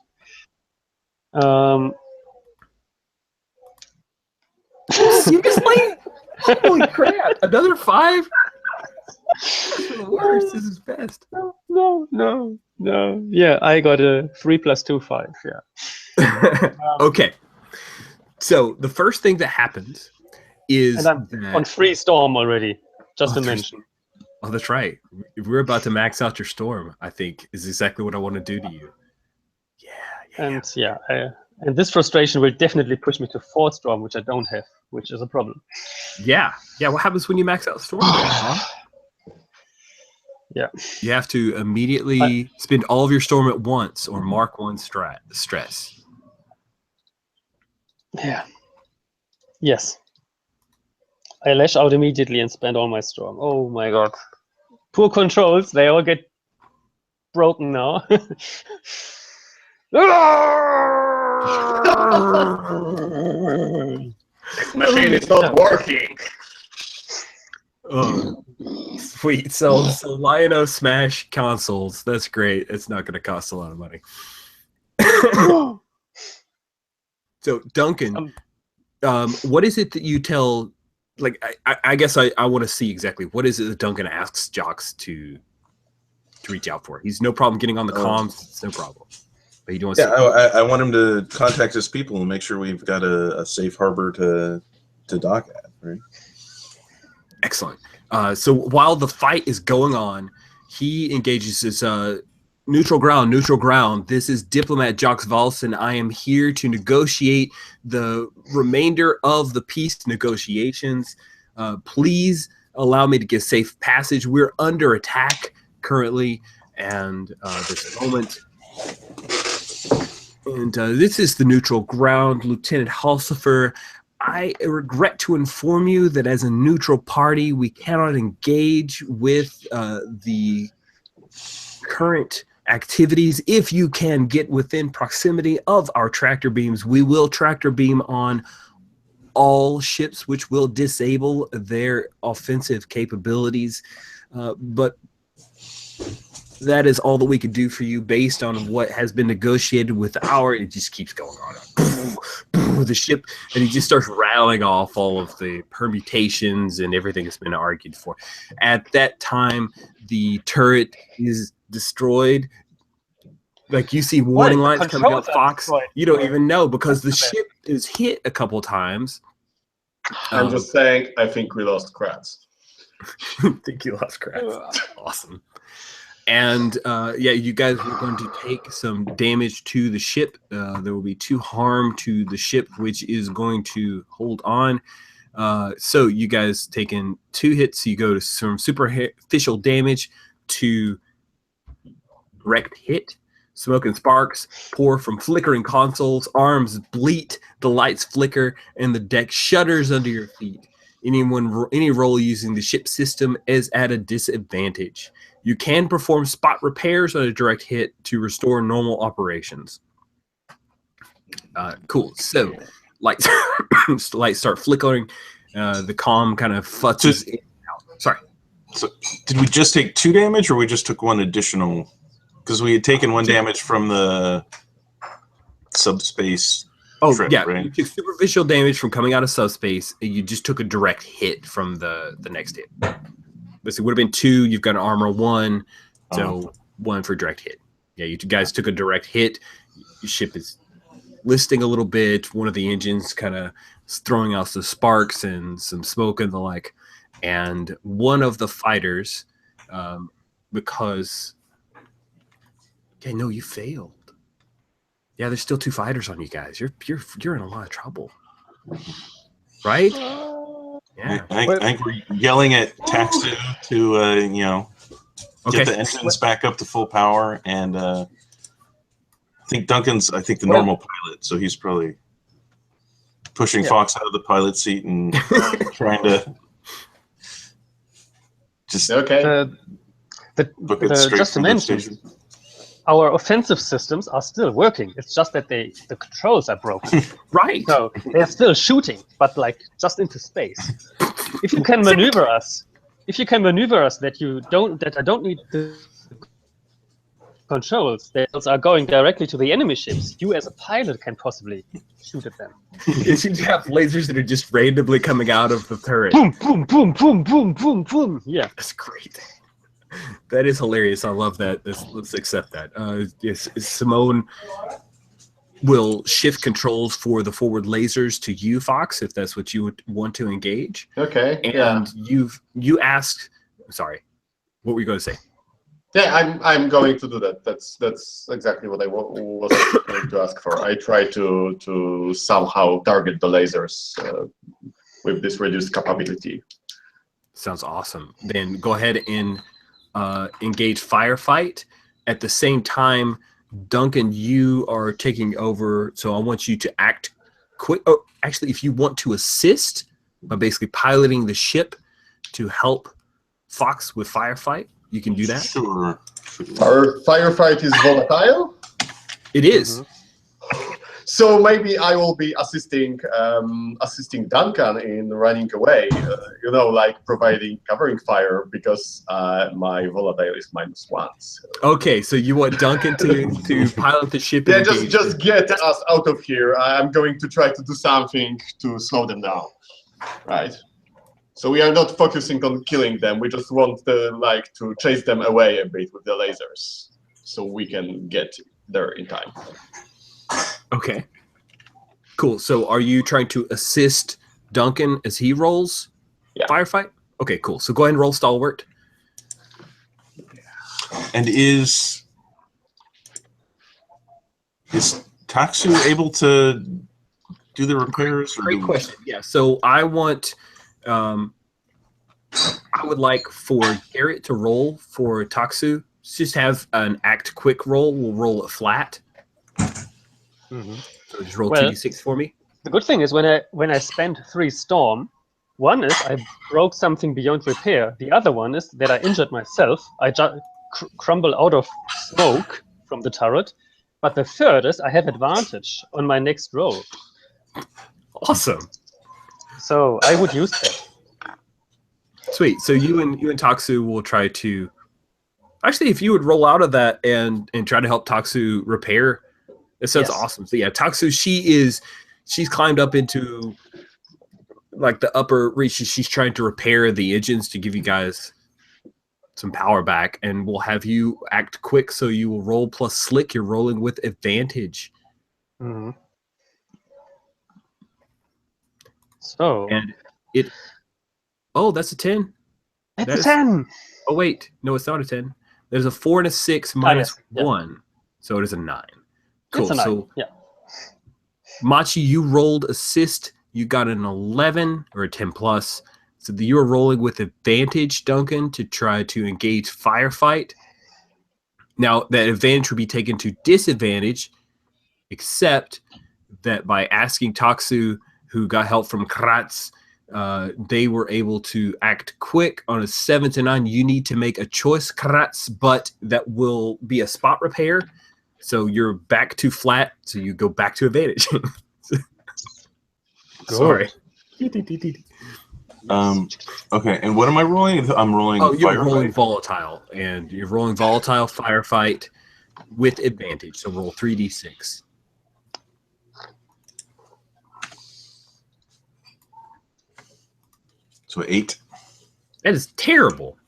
Seriously? Holy crap! Another 5? This is the worst. This is best. No. Yeah, I got a 3 + 2 5. Yeah. Okay. So the first thing that happens is And I'm that on free storm already. Just to mention. Oh, that's right. We're about to max out your storm, I think, is exactly what I want to do to you. And and this frustration will definitely push me to 4 storm, which I don't have, which is a problem. Yeah. What happens when you max out storm? Yeah. You have to immediately spend all of your storm at once or mark 1 stress. Yeah. Yes. I lash out immediately and spend all my storm. Oh my god. Poor controls, they all get broken now. Machine is not working. Oh, sweet. So Lion-O Smash consoles. That's great. It's not going to cost a lot of money. So Duncan, what is it that you tell? Like, I guess I want to see exactly what is it that Duncan asks jocks to reach out for. He's no problem getting on the comms. It's no problem. But you don't. I want him to contact his people and make sure we've got a safe harbor to dock at. Right. Excellent. So while the fight is going on, he engages his neutral ground. Neutral ground. This is Diplomat Jocks Valson. I am here to negotiate the remainder of the peace negotiations. Please allow me to get safe passage. We're under attack currently, and this moment. And this is the neutral ground, Lieutenant Halsifer. I regret to inform you that as a neutral party, we cannot engage with the current activities. If you can get within proximity of our tractor beams, we will tractor beam on all ships, which will disable their offensive capabilities. But that is all that we could do for you based on what has been negotiated with it just keeps going on. The ship, and he just starts rattling off all of the permutations and everything that's been argued for. At that time, the turret is destroyed. Like, you see warning lights coming up, Fox. You don't even know because the ship is hit a couple times. I'm just saying, I think we lost Kratz. I think you lost Kratz. Awesome. And you guys are going to take some damage to the ship. There will be 2 harm to the ship, which is going to hold on. So you guys taking 2 hits. You go from superficial damage to direct hit. Smoke and sparks pour from flickering consoles. Arms bleat. The lights flicker, and the deck shudders under your feet. Any roll using the ship system is at a disadvantage. You can perform spot repairs on a direct hit to restore normal operations. Cool. So lights start flickering. The comm kind of futzes in and out. Sorry. So did we just take 2 damage, or we just took 1 additional? Because we had taken 1 damage from the subspace. Trip, right? You took superficial damage from coming out of subspace, and you just took a direct hit from the next hit. It would have been 2. You've got an armor 1, so 1 for direct hit. Yeah, you guys took a direct hit. Your ship is listing a little bit. One of the engines kind of throwing out some sparks and some smoke and the like. And one of the fighters, because you failed. Yeah, there's still 2 fighters on you guys. You're in a lot of trouble, right? Yeah, I think we're yelling at Taxu to get the engines back up to full power, and I think Duncan's the normal pilot, so he's probably pushing Fox out of the pilot seat and trying to just just to mention, our offensive systems are still working. It's just that the controls are broken. Right. So they're still shooting, but like just into space. If you can maneuver us, that I don't need the controls that are going directly to the enemy ships, you as a pilot can possibly shoot at them. You seem to have lasers that are just randomly coming out of the turret. Boom, boom, boom, boom, boom, boom, boom. Yeah. That's great. That is hilarious. I love that. Let's accept that. Yes, Simone will shift controls for the forward lasers to you, Fox, if that's what you would want to engage. Okay. And you asked. Sorry. What were you going to say? Yeah, I'm going to do that. That's exactly what I was going to ask for. I try to somehow target the lasers with this reduced capability. Sounds awesome. Then go ahead and engage firefight. At the same time, Duncan, you are taking over. So I want you to act quick. Oh, actually, if you want to assist by basically piloting the ship to help Fox with firefight, you can do that. Sure. Our firefight is volatile, It is. so maybe I will be assisting Duncan in running away. Like providing covering fire because my volatile is -1. So. Okay, so you want Duncan to pilot the ship? Yeah, and engage just get us out of here. I'm going to try to do something to slow them down, right? So we are not focusing on killing them. We just want to chase them away a bit with the lasers, so we can get there in time. Okay. Cool. So are you trying to assist Duncan as he rolls firefight? Okay, cool. So go ahead and roll stalwart. And is Taksu able to do the repairs? Great question. Yeah. So I want, I would like for Garrett to roll for Taksu. Just have an act quick roll. We'll roll it flat. So just roll 2d6 for me. The good thing is when I spent 3 storm, one is I broke something beyond repair. The other one is that I injured myself. I crumble out of smoke from the turret. But the third is I have advantage on my next roll. Awesome. So I would use that. Sweet. So you and Taksu will try to. Actually, if you would roll out of that and try to help Taksu repair, it sounds awesome. So yeah, Taksu, she's climbed up into like the upper reaches. She's trying to repair the engines to give you guys some power back, and we'll have you act quick. So you will roll plus slick. You're rolling with advantage. So and it. Oh, that's a 10. That's a 10. Oh wait, no, it's not a 10. There's a 4 and a 6 minus 1, so it is a 9. Cool. It's a 9. So Machi, you rolled assist. You got an 11 or a 10 plus. So you are rolling with advantage, Duncan, to try to engage firefight. Now that advantage will be taken to disadvantage, except that by asking Taksu, who got help from Kratz, they were able to act quick on a 7 to 9. You need to make a choice, Kratz, but that will be a spot repair. So you're back to flat, so you go back to advantage. Sorry. Okay, and what am I rolling? I'm rolling. Oh, you're firefight. rolling volatile, and you're rolling volatile firefight with advantage. So roll 3d6. So 8. That is terrible.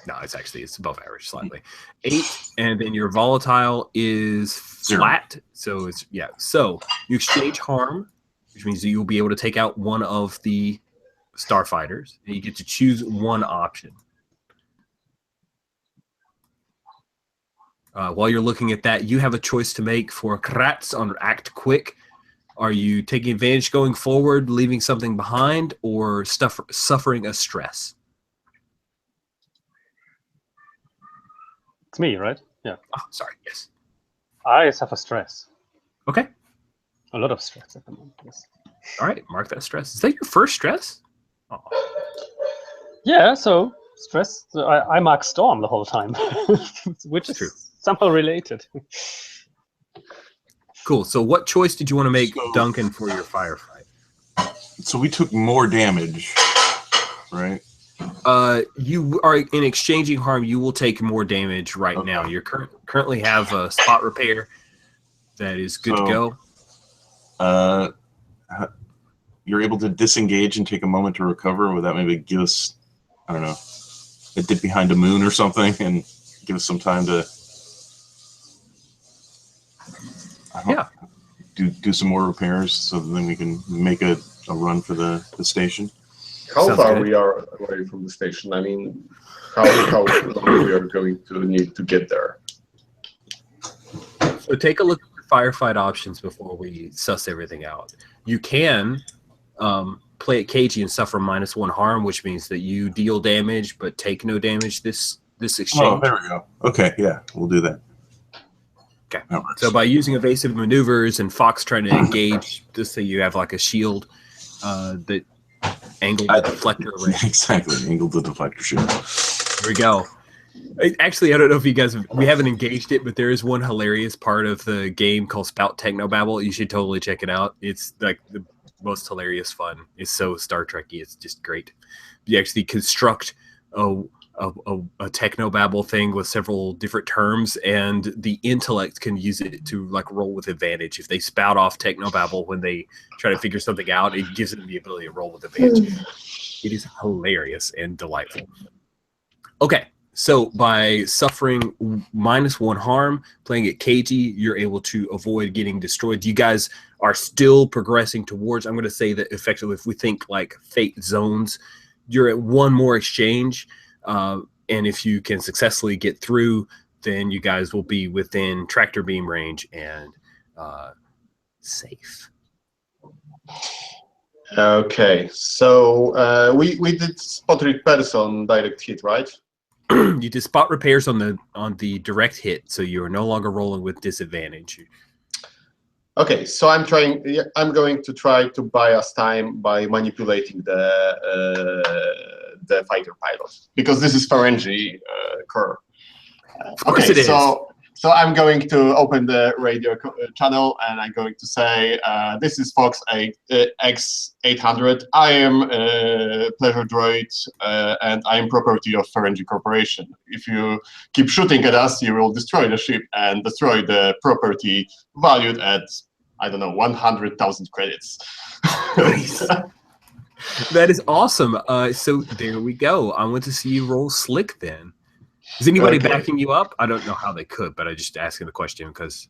No, it's above average slightly. 8, and then your volatile is flat. 0. So it's So you exchange harm, which means that you'll be able to take out one of the starfighters, and you get to choose one option. While you're looking at that, you have a choice to make for Kratz on Act Quick. Are you taking advantage going forward, leaving something behind, or suffering a stress? It's me, right? Yeah. Oh, sorry. Yes. I suffer stress. Okay. A lot of stress at the moment. Yes. All right. Mark that stress. Is that your first stress? Oh. Yeah. So stress. So I mark storm the whole time, which is true. Somehow related. Cool. So what choice did you want to make, Duncan, for your firefight? So we took more damage, right? You are in exchanging harm. You will take more damage right now. You currently have a spot repair that is good to go. You're able to disengage and take a moment to recover. Would that maybe give us, I don't know, a dip behind a moon or something, and give us some time to do some more repairs, so then we can make a run for the station? How far we are away from the station? I mean, how long we are going to need to get there. So take a look at the firefight options before we suss everything out. You can play it cagey and suffer -1 harm, which means that you deal damage but take no damage this exchange. Oh, there we go. Okay, yeah, we'll do that. Okay. That works. So by using evasive maneuvers and Fox trying to engage, just so you have like a shield that angled the deflector array. Exactly, angled the deflector shield. There we go. Actually, I don't know if you guys we haven't engaged it, but there is one hilarious part of the game called Spout Technobabble. You should totally check it out. It's like the most hilarious fun. It's so Star Trek-y. It's just great. You actually construct a technobabble thing with several different terms, and the intellect can use it to like roll with advantage. If they spout off technobabble when they try to figure something out, it gives them the ability to roll with advantage. It is hilarious and delightful. Okay, so by suffering -1 harm, playing it cagey, you're able to avoid getting destroyed. You guys are still progressing towards, I'm going to say that effectively, if we think like fate zones, you're at one more exchange. And if you can successfully get through, then you guys will be within tractor beam range and safe. Okay, so we did spot repairs on direct hit, right? You did spot repairs on the direct hit, so you are no longer rolling with disadvantage. Okay, so I'm going to try to buy us time by manipulating the fighter pilot, because this is Ferengi core. Of course it is. So I'm going to open the radio channel and I'm going to say, this is Fox X800. I am a pleasure droid and I am property of Ferengi Corporation. If you keep shooting at us, you will destroy the ship and destroy the property valued at, I don't know, 100,000 credits. Nice. That is awesome. So there we go. I want to see you roll slick then. Is anybody backing you up? I don't know how they could, but I just asking the question because.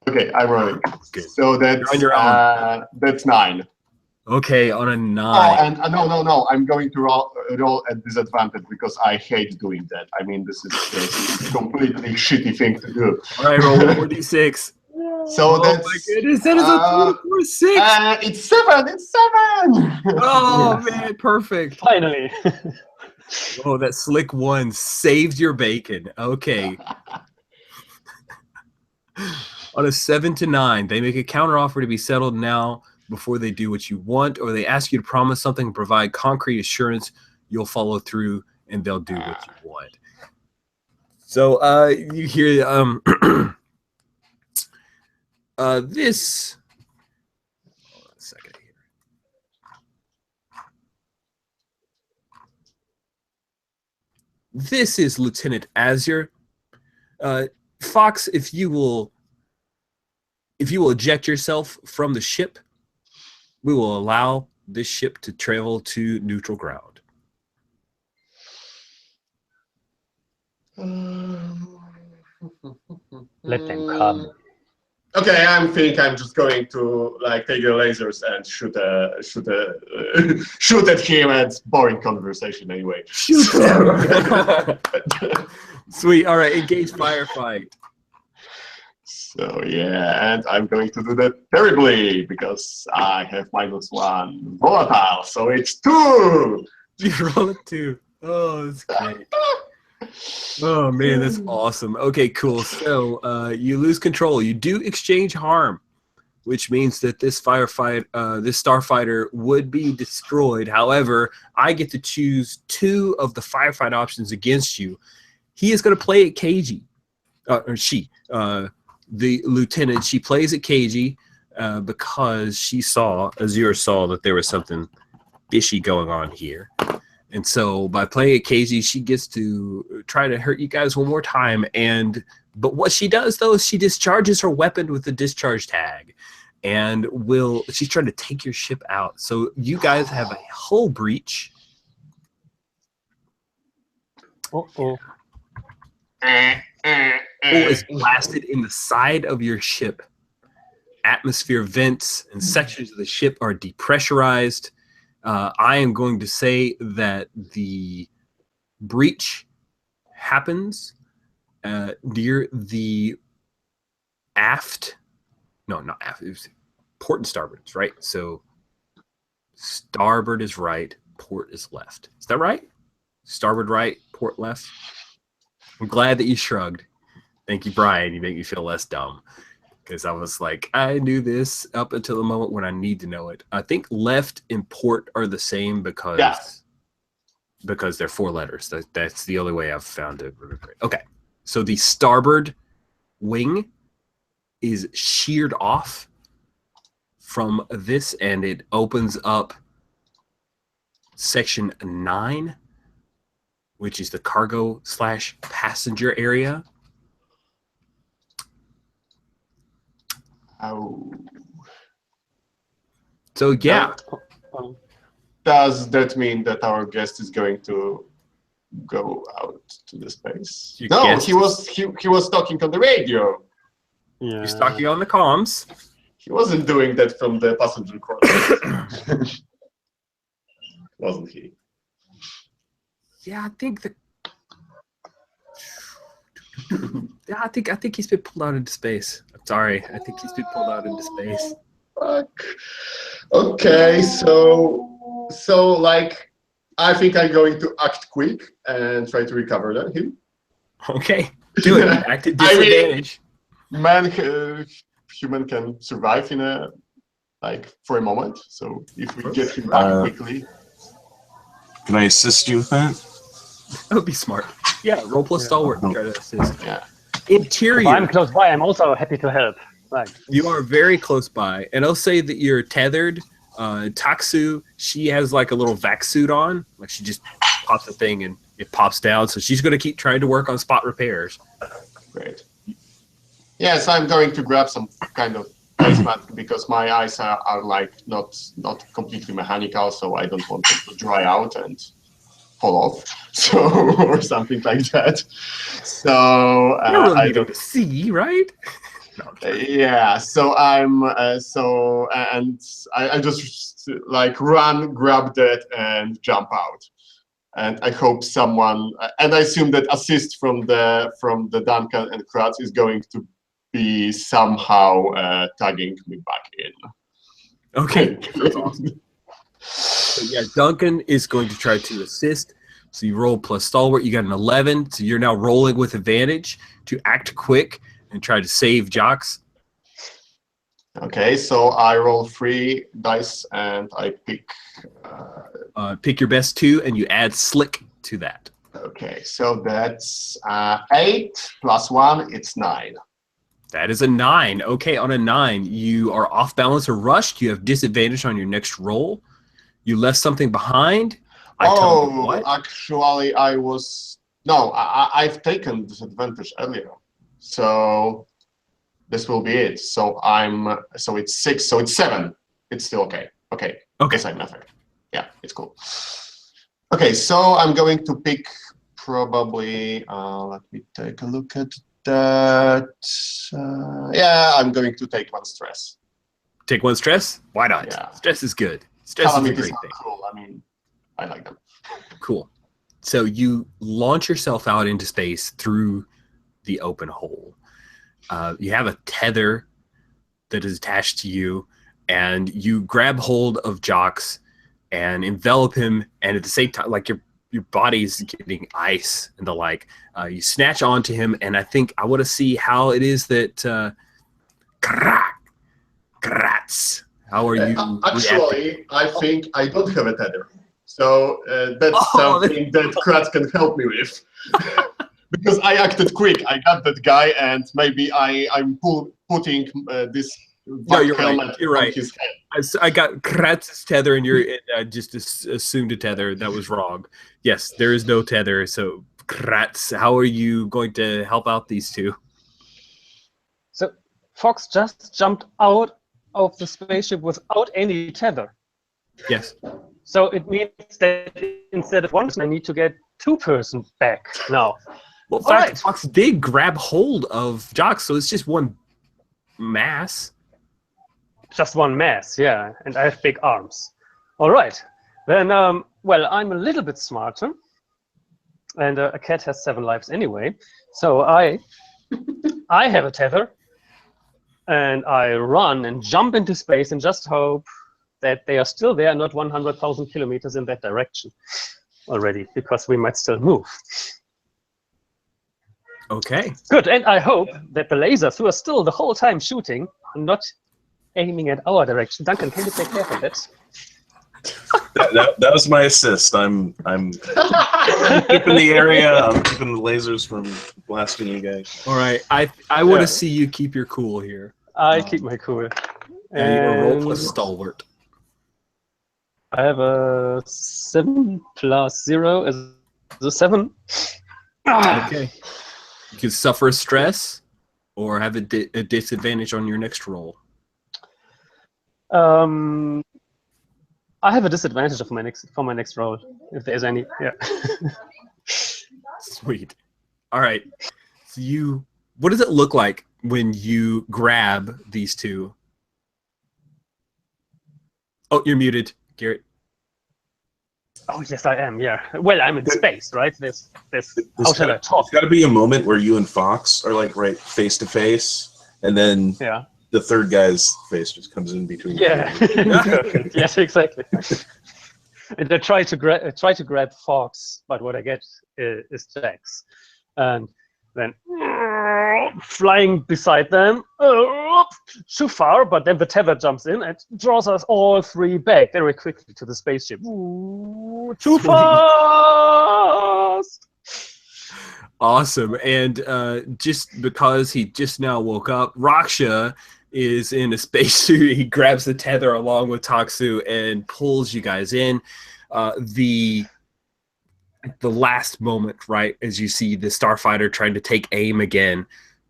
Okay, I'm rolling. Good. So that's on your own. That's 9. Okay, on a 9. Oh, and no. I'm going to roll at disadvantage because I hate doing that. I mean, this is a completely shitty thing to do. All right, roll 4d6. So that's, my goodness, that is a 4-6. It's 7. It's 7. Oh man, perfect. Finally. Oh, that slick 1 saved your bacon. Okay. On a 7 to 9, they make a counteroffer to be settled now before they do what you want, or they ask you to promise something and provide concrete assurance you'll follow through, and they'll do what you want. So you hear this. Hold on a second here. This is Lieutenant Azure. Fox, if you will eject yourself from the ship, we will allow this ship to travel to neutral ground. Let them come. Okay, I'm just going to like take the lasers and shoot at him. It's boring conversation anyway. Shoot them. Sweet. All right, engage firefight. So yeah, and I'm going to do that terribly because I have -1 volatile, so it's 2. You roll a 2. Oh, that's great. Oh man, that's awesome. Okay, cool. So you lose control. You do exchange harm, which means that this starfighter would be destroyed. However, I get to choose 2 of the firefight options against you. He is going to play it cagey, or she, the lieutenant. She plays it cagey because Azure saw that there was something fishy going on here. And so by playing it cagey, she gets to try to hurt you guys one more time. But what she does, though, is she discharges her weapon with the discharge tag. And she's trying to take your ship out. So you guys have a hull breach. Uh-oh. Is blasted in the side of your ship. Atmosphere vents and sections of the ship are depressurized. I am going to say that the breach happens near the aft. No, not aft. It was port and starboard, right? So starboard is right, port is left. Is that right? Starboard right, port left. I'm glad that you shrugged. Thank you, Brian. You make me feel less dumb. Because I was like, I knew this up until the moment when I need to know it. I think left and port are the same because they're 4 letters. That's the only way I've found to remember it. Okay, so the starboard wing is sheared off from this, and it opens up section 9, which is the cargo/passenger area. Oh. So yeah, Does that mean that our guest is going to go out to the space? Your No, guest he was talking on the radio. Yeah. he's talking on the comms. He wasn't doing that from the passenger quarters. Wasn't he? Yeah, I think the. Yeah, I think he's been pulled out into space. I'm sorry, I think he's been pulled out into space. Fuck. Okay, so like, I think I'm going to act quick and try to recover him. Okay, do it. Act at disadvantage. Human can survive in a for a moment. So if we get him back quickly, Can I assist you with that? That would be smart. Yeah, roll plus stalwart. Try to assist. yeah. Interior. If I'm close by, I'm also happy to help. Like, You are very close by, and I'll say that you're tethered. Taksu, she has like a little vac suit on, like she just pops the thing and it pops down. So she's going to keep trying to work on spot repairs. Great. Yes, I'm going to grab some kind of face mask because my eyes are like not completely mechanical, so I don't want them to dry out and fall off, so or something like that. So You don't really I need them don't. to see, right? No. Yeah, so I'm I just like run, grab that, and jump out. And I hope someone, and I assume that assist from the Duncan and Kratz is going to be somehow tagging me back in. Okay, that's awesome. So yeah, Duncan is going to try to assist. So you roll plus stalwart. You got an 11, so you're now rolling with advantage to act quick and try to save Jocks. Okay, so I roll 3 dice and I pick. Pick your best 2, and you add slick to that. Okay, so that's 8 plus 1. It's 9. That is a 9. Okay, on a 9, you are off balance or rushed. You have disadvantage on your next roll. You left something behind. Actually, I was I've taken disadvantage earlier, so this will be it. So it's 6, so it's 7. It's still okay. Okay. Yes, I'm nothing. Yeah, it's cool. Okay, so I'm going to pick probably. Let me take a look at that. Yeah, I'm going to take 1 stress. Take 1 stress? Why not? Yeah. Stress is good. Stress is a great thing. Cool. I mean, I like them. Cool. So you launch yourself out into space through the open hole. You have a tether that is attached to you, and you grab hold of Jocks and envelop him, and at the same time, like your body's getting ice and the like, you snatch onto him, and I think I want to see how it is that Kratz. How are you? Actually, I think I don't have a tether. So that's something that Kratz can help me with. Because I acted quick. I got that guy, and maybe I'm putting this helmet on his head. I got Kratz's tether, and I just assumed a tether. That was wrong. Yes, there is no tether. So, Kratz, how are you going to help out these two? so Fox just jumped out of the spaceship without any tether. Yes. So it means that instead of 1 person, I need to get 2 persons back now. Well, All right. Fox did grab hold of Jocks, so it's just one mass. Just 1 mass, yeah, and I have big arms. All right. Then, well, I'm a little bit smarter, and a cat has 7 lives anyway. So I have a tether, and I run and jump into space and just hope that they are still there, not 100,000 kilometers in that direction already, because we might still move. Okay. Good, and I hope that the lasers, who are still the whole time shooting, are not aiming at our direction. Duncan, can you take care of that? That was my assist. I'm keeping the area. I'm keeping the lasers from blasting you guys. All right. I want Yeah. to see you keep your cool here. I keep my cool. Yeah, roll And plus stalwart. I have a 7 plus 0 is a 7. Okay. You can suffer stress or have a disadvantage on your next roll. I have a disadvantage of for my next roll, if there's any. Yeah. Sweet. All right. So what does it look like when you grab these two? Oh, you're muted, Garrett. Oh yes, I am. Yeah. Well, I'm in space, right? There's. How shall I talk? There's got to be a moment where you and Fox are like right face to face, and then Yeah. the third guy's face just comes in between. Yeah. Perfect. Yes, exactly. And I try to grab Fox, but what I get is Jax, and then flying beside them, too far. But then the tether jumps in and draws us all 3 back very quickly to the spaceship. Ooh, too fast! Awesome. And just because he just now woke up, Raksha is in a spacesuit. He grabs the tether along with Taksu and pulls you guys in. The last moment, right, as you see the starfighter trying to take aim again,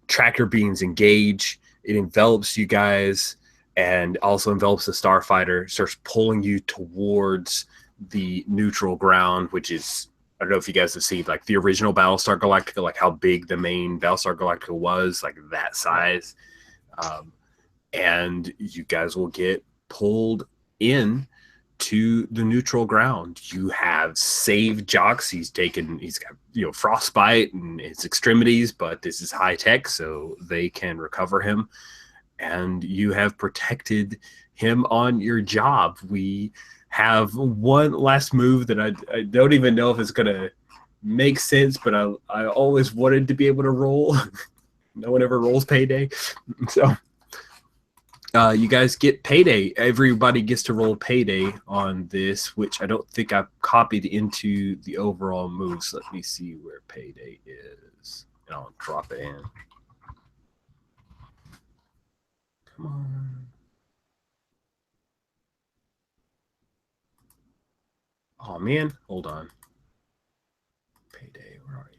tractor beams engage. It envelops you guys and also envelops the starfighter, starts pulling you towards the neutral ground, which is, I don't know if you guys have seen like the original Battlestar Galactica, like how big the main Battlestar Galactica was, like that size. And you guys will get pulled in to the neutral ground. You have saved Jox. He's got, frostbite in his extremities, but this is high tech, so they can recover him. And you have protected him on your job. We have one last move that I don't even know if it's gonna make sense, but I always wanted to be able to roll. No one ever rolls payday, so. You guys get payday. Everybody gets to roll payday on this, which I don't think I've copied into the overall moves. Let me see where payday is. And I'll drop it in. Come on. Oh, man. Hold on. Payday, where are you?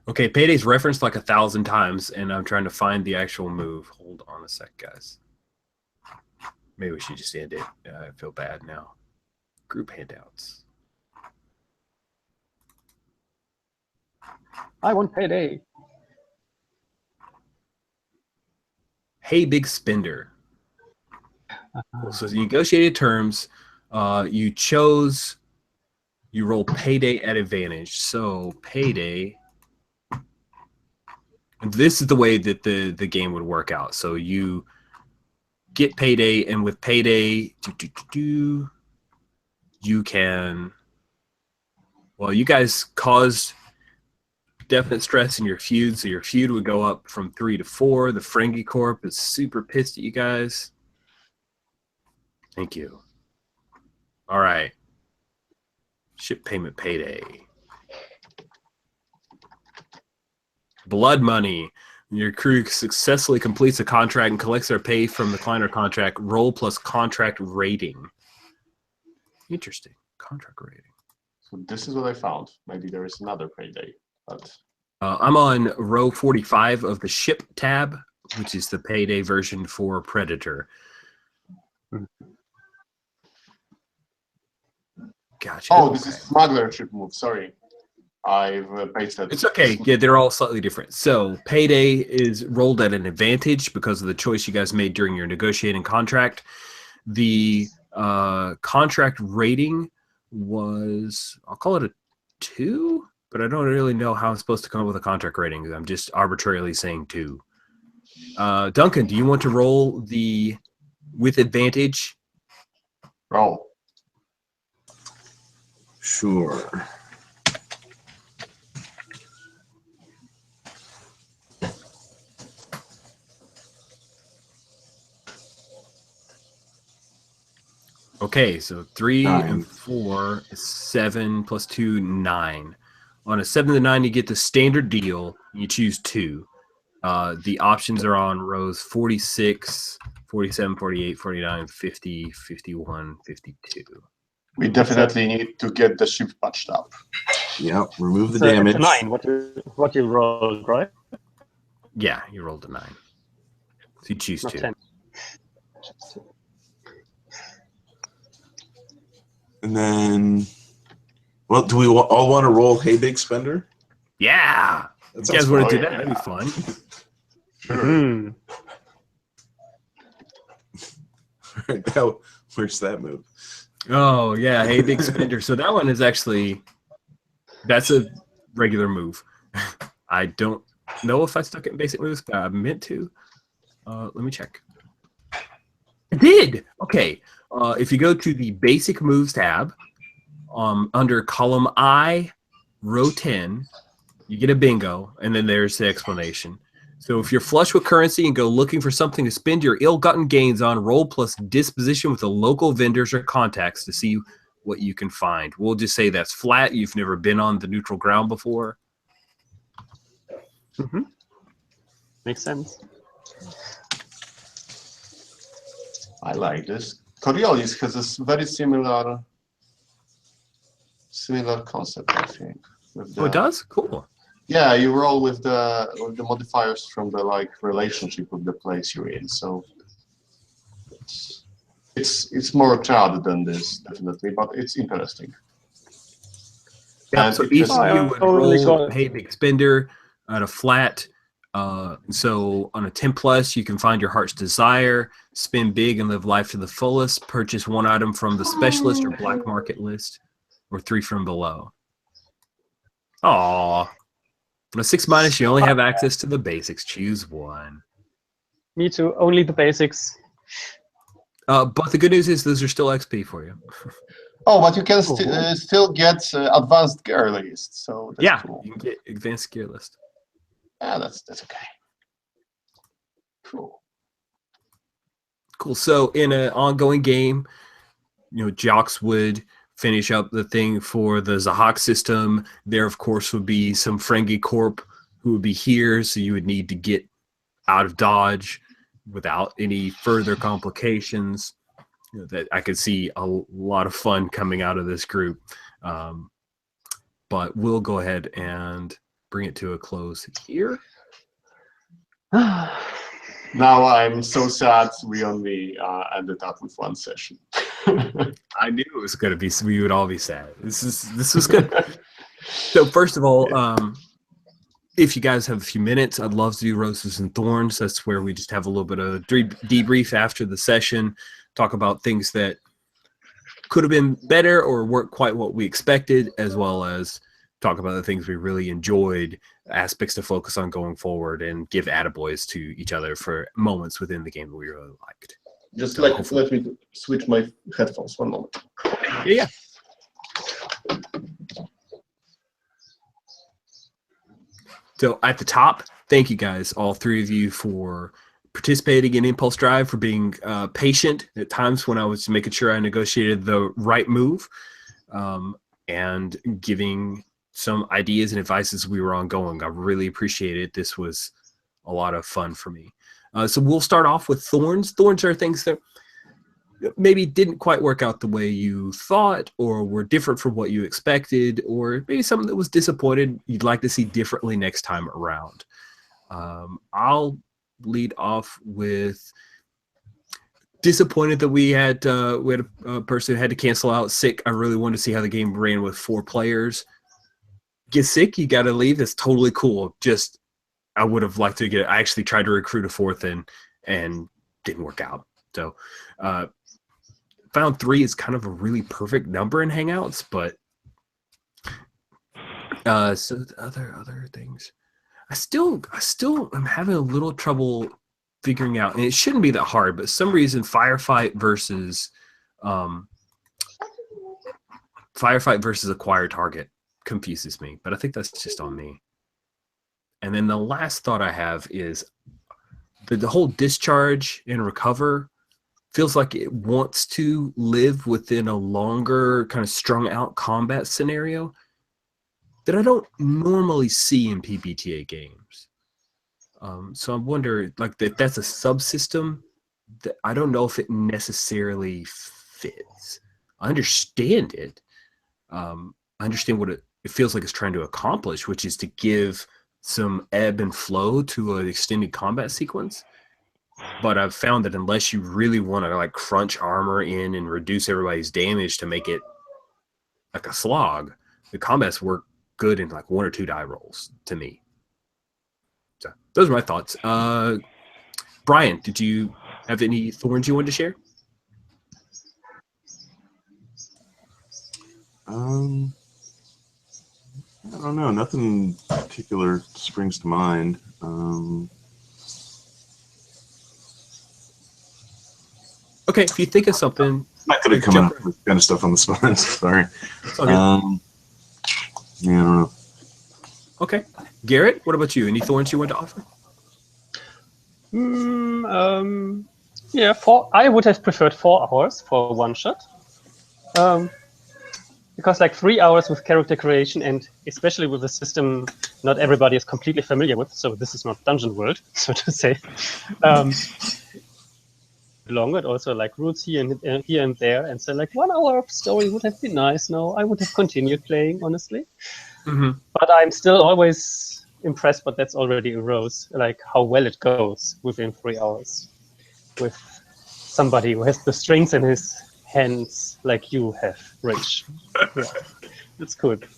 Okay, payday's referenced like 1,000 times, and I'm trying to find the actual move. Hold on a sec, guys. Maybe we should just end it. I feel bad now. Group handouts. I want payday. Hey, big spender. So the negotiated terms, you roll payday at advantage. So payday. This is the way that the game would work out. So you get payday, and with payday, you can. Well, you guys caused definite stress in your feud, so your feud would go up from 3 to 4. The Ferengi Corp is super pissed at you guys. Thank you. All right. Ship payment payday. Blood money. Your crew successfully completes a contract and collects their pay from the client or contract. Roll plus contract rating. Interesting. Contract rating. So this is what I found. Maybe there is another payday, but I'm on row 45 of the ship tab, which is the payday version for Predator. Gotcha. oh, this is smuggler ship move. Sorry. I've pasted. It's okay. Yeah, they're all slightly different. So payday is rolled at an advantage because of the choice you guys made during your negotiating contract. The contract rating was, I'll call it a 2, but I don't really know how I'm supposed to come up with a contract rating. I'm just arbitrarily saying 2. Duncan, do you want to roll the with advantage? Roll. Sure. Okay, so 3 9. and 4 is 7 plus 2, 9. On a 7 to 9, you get the standard deal. You choose 2. The options are on rows 46, 47, 48, 49, 50, 51, 52. We definitely need to get the ship patched up. Yep. Remove the So it's damage. a 9. What you rolled, right? Yeah, you rolled a 9. So you choose Not 2. 10. And then, well, do we all want to roll Hey Big Spender? Yeah! That You guys sounds want fun. to do that? That'd be fun. Hmm. All right, now, where's that move? Oh, yeah. Hey, big spender. So that one is actually, that's a regular move. I don't know if I stuck it in basic moves, but I meant to. Let me check. I did! Okay. If you go to the basic moves tab, under column I, row 10, you get a bingo, and then there's the explanation. So if you're flush with currency and go looking for something to spend your ill-gotten gains on, roll plus disposition with the local vendors or contacts to see what you can find. We'll just say that's flat. You've never been on the neutral ground before. Mm-hmm. Makes sense. I like this. Coriolis has a very similar concept, I think. With Oh, it does? Cool. Yeah, you roll with the modifiers from the relationship with the place you're in. So it's more crowded than this, definitely, but it's interesting. Yeah, And so it each has- of you would roll Hey Big Spender at a flat. So on a 10 plus, you can find your heart's desire, spend big and live life to the fullest, purchase 1 item from the specialist or black market list, or 3 from below. Aww. On a 6 minus, you only have access to the basics. Choose 1. Me too. Only the basics. But the good news is those are still XP for you. Oh, but you can still get advanced gear list. So that's Yeah, cool. you can get advanced gear list. Yeah, that's okay. Cool. Cool. So in an ongoing game, Jocks would finish up the thing for the Zahak system. There, of course, would be some Ferengi Corp who would be here, so you would need to get out of Dodge without any further complications. That I could see a lot of fun coming out of this group. But we'll go ahead and bring it to a close here. Now I'm so sad we only ended up with 1 session. I knew it was going to be. We would all be sad. This was good. So first of all, if you guys have a few minutes, I'd love to do Roses and Thorns. That's where we just have a little bit of debrief after the session, talk about things that could have been better or weren't quite what we expected, as well as talk about the things we really enjoyed, aspects to focus on going forward, and give attaboys to each other for moments within the game that we really liked. Just let me switch my headphones 1 moment. Yeah. So at the top, thank you guys, all 3 of you, for participating in Impulse Drive, for being patient at times when I was making sure I negotiated the right move, and giving some ideas and advice as we were ongoing. I really appreciate it. This was a lot of fun for me. So we'll start off with Thorns. Thorns are things that maybe didn't quite work out the way you thought, or were different from what you expected, or maybe something that was disappointed you'd like to see differently next time around. I'll lead off with disappointed that we had a person who had to cancel out sick. I really wanted to see how the game ran with 4 players. get sick, you got to leave. That's totally cool. Just I would have liked to get. I actually tried to recruit a fourth and didn't work out. So found 3 is kind of a really perfect number in Hangouts, but so the other things, I still am having a little trouble figuring out, and it shouldn't be that hard, but some reason firefight versus acquire target confuses me, but I think that's just on me. And then the last thought I have is the whole discharge and recover feels like it wants to live within a longer kind of strung out combat scenario that I don't normally see in PBTA games. So I wonder, like, if that's a subsystem that I don't know if it necessarily fits. I understand it. I understand what it feels like it's trying to accomplish, which is to give some ebb and flow to an extended combat sequence. But I've found that unless you really want to like crunch armor in and reduce everybody's damage to make it like a slog, the combats work good in like 1 or 2 die rolls to me. So those are my thoughts. Brian, did you have any thorns you wanted to share? I don't know. Nothing particular springs to mind. Okay, if you think of something, I'm not going to come up with kind of stuff on the spot. Sorry. Okay. Yeah, I don't know. Okay, Garrett, what about you? Any thorns you want to offer? Yeah, I would have preferred 4 hours for one shot. Because like 3 hours with character creation, and especially with a system not everybody is completely familiar with, so this is not Dungeon World, so to say. Longer, it also like roots here and there, and so like 1 hour of story would have been nice. No, I would have continued playing, honestly. Mm-hmm. But I'm still always impressed, but that's already a rose, like how well it goes within 3 hours with somebody who has the strings in his hands like you have, Rich. Yeah, that's good.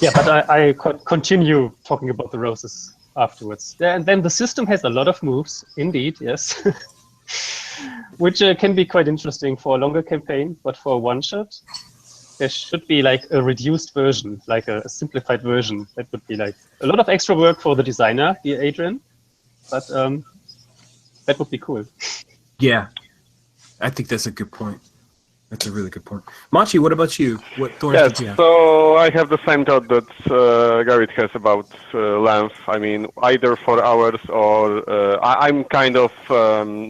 Yeah, but I continue talking about the roses afterwards. And then the system has a lot of moves, indeed, yes. Which can be quite interesting for a longer campaign, but for a one-shot, there should be like a reduced version, like a simplified version. That would be like a lot of extra work for the designer, dear Adrian, but that would be cool. Yeah, I think that's a good point. That's a really good point. Machi, what about you? What thorns did you have? So I have the same thought that Garrett has about length. I mean, either 4 hours or I'm kind of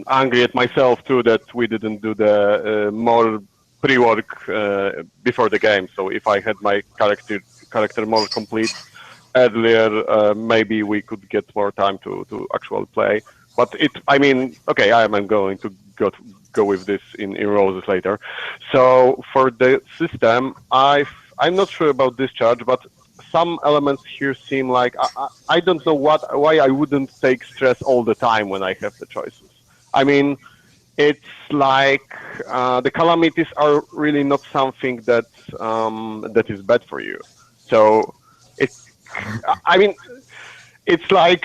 angry at myself too that we didn't do the more pre-work before the game. So if I had my character more complete earlier, maybe we could get more time to actually play. But I mean, okay, I am going to go with this in roses later. So for the system, I'm not sure about discharge, but some elements here seem like I don't know why I wouldn't take stress all the time when I have the choices. I mean, it's like the calamities are really not something that that is bad for you. So I mean, it's like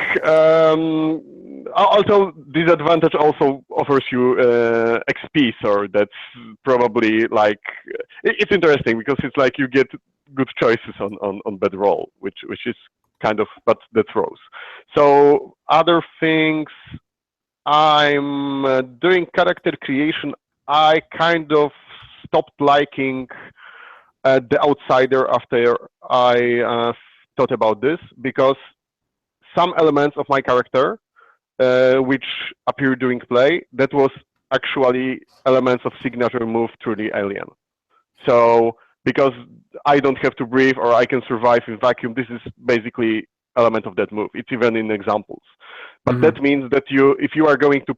also disadvantage also offers you XP, so that's probably like it's interesting because it's like you get good choices on bad roll, which is kind of, but that's rose. So other things, I'm doing character creation. I kind of stopped liking the outsider after I thought about this, because some elements of my character which appear during play, that was actually elements of signature move through the alien. So because I don't have to breathe or I can survive in vacuum, this is basically element of that move. It's even in examples. But that means that if you are going to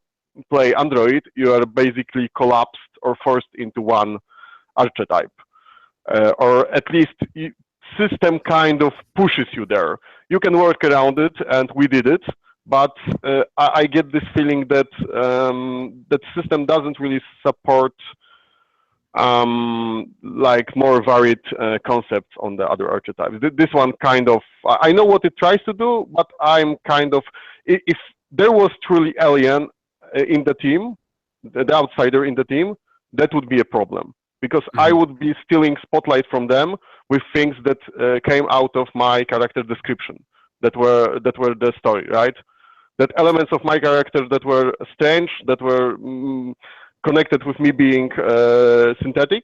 play android, you are basically collapsed or forced into one archetype. Or at least system kind of pushes you there. You can work around it, and we did it. But I get this feeling that that system doesn't really support like more varied concepts on the other archetypes. This one kind of, I know what it tries to do, but I'm kind of, if there was truly alien in the team, the outsider in the team, that would be a problem, because I would be stealing spotlight from them with things that came out of my character description, that were the story, right? That elements of my character that were strange, that were connected with me being synthetic,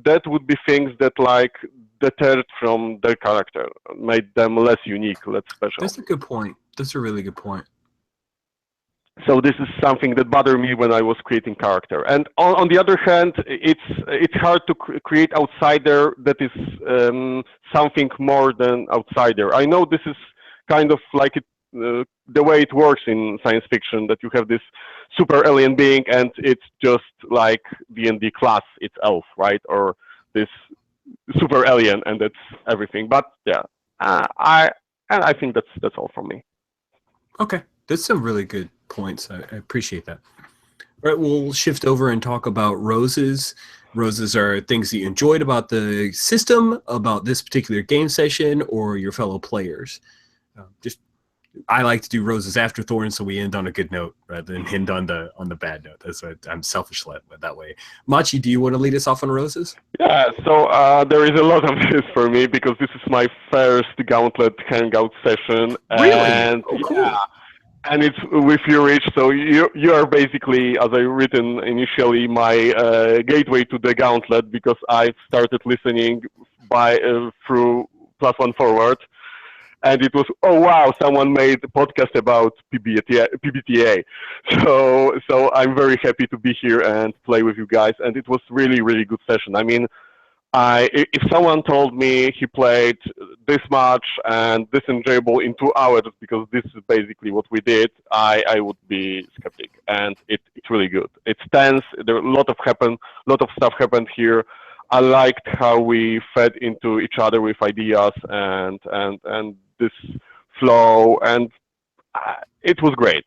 that would be things that like deterred from their character, made them less unique, less special. That's a good point. That's a really good point. So this is something that bothered me when I was creating character. And on the other hand, it's hard to create outsider that is something more than outsider. I know this is kind of like the way it works in science fiction, that you have this super alien being and it's just like D&D class itself, right? Or this super alien and that's everything. But yeah, I think that's all from me. Okay, that's some really good points. I appreciate that. All right, we'll shift over and talk about roses. Roses are things that you enjoyed about the system, about this particular game session, or your fellow players. I like to do roses after thorns, so we end on a good note rather than end on the bad note. That's what I'm selfish that way. Machi, do you want to lead us off on roses? Yeah, so there is a lot of this for me because this is my first Gauntlet Hangout session. Really? And oh, cool. Yeah, and it's with you, Rich. So you are basically, as I written initially, my gateway to the Gauntlet, because I started listening through +1 Forward. And it was, oh wow, someone made a podcast about PBTA. So I'm very happy to be here and play with you guys. And it was really, really good session. I mean, if someone told me he played this much and this enjoyable in 2 hours, because this is basically what we did, I would be skeptic. And it's really good. It's tense. There a lot of stuff happened here. I liked how we fed into each other with ideas and this flow, and it was great.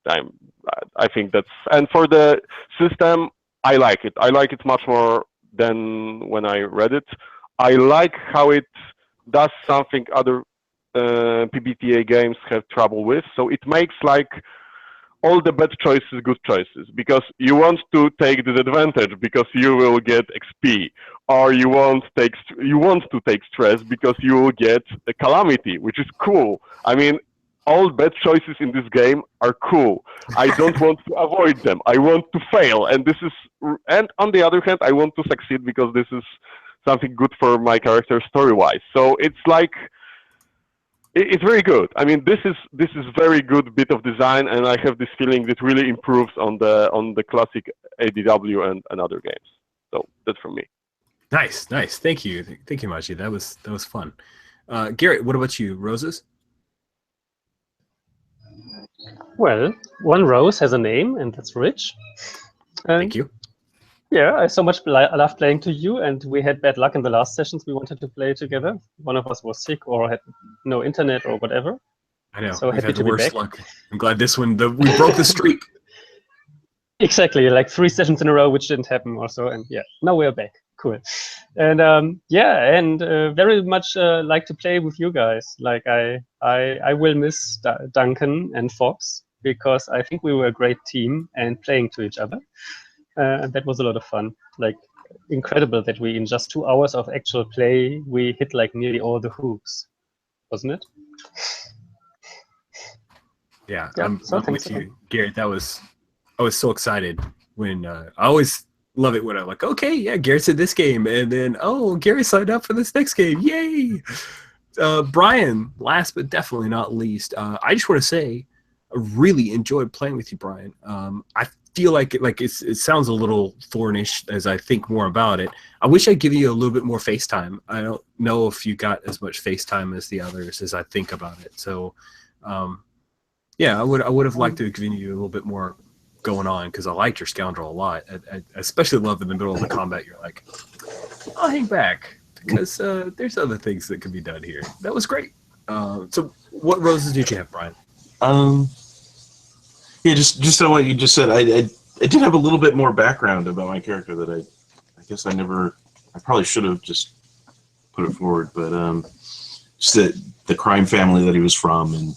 I think that's, and for the system, I like it. I like it much more than when I read it. I like how it does something other PBTA games have trouble with. So it makes like all the bad choices good choices, because you want to take disadvantage because you will get XP, or you want to take stress because you will get a calamity, which is cool. I mean, all bad choices in this game are cool. I don't want to avoid them. I want to fail, and on the other hand, I want to succeed because this is something good for my character story-wise. So it's like, it's very good. I mean, this is very good bit of design, and I have this feeling that really improves on the classic ADW and other games. So that's from me. Nice. Thank you, Machi. That was fun. Garrett, what about you? Roses? Well, one rose has a name, and that's Rich. Thank you. Yeah, I so much love playing to you, and we had bad luck in the last sessions. We wanted to play together. One of us was sick or had no internet or whatever. I know. So we've happy had the to be worst back. luck. I'm glad this one, we broke the streak. Exactly, like 3 sessions in a row, which didn't happen or so. And yeah, now we're back. Cool. And very much like to play with you guys. Like I will miss Duncan and Fox, because I think we were a great team and playing to each other. And that was a lot of fun. Like, incredible that we, in just 2 hours of actual play, we hit like nearly all the hoops, wasn't it? Yeah, Yeah, I'm so with you, Garrett. I was so excited when I always love it when I'm like, okay, yeah, Garrett's in this game, and then Garrett signed up for this next game, yay! Brian, last but definitely not least, I just want to say I really enjoyed playing with you, Brian. I feel like it sounds a little thornish as I think more about it. I wish I'd given you a little bit more FaceTime. I don't know if you got as much FaceTime as the others as I think about it. So, yeah, I would have liked to have given you a little bit more going on, because I liked your Scoundrel a lot. I especially love in the middle of the combat, you're like, I'll hang back because there's other things that can be done here. That was great. So what roses did you have, Brian? Yeah, just on what you just said, I did have a little bit more background about my character that I guess I probably should have just put it forward, but just the crime family that he was from, and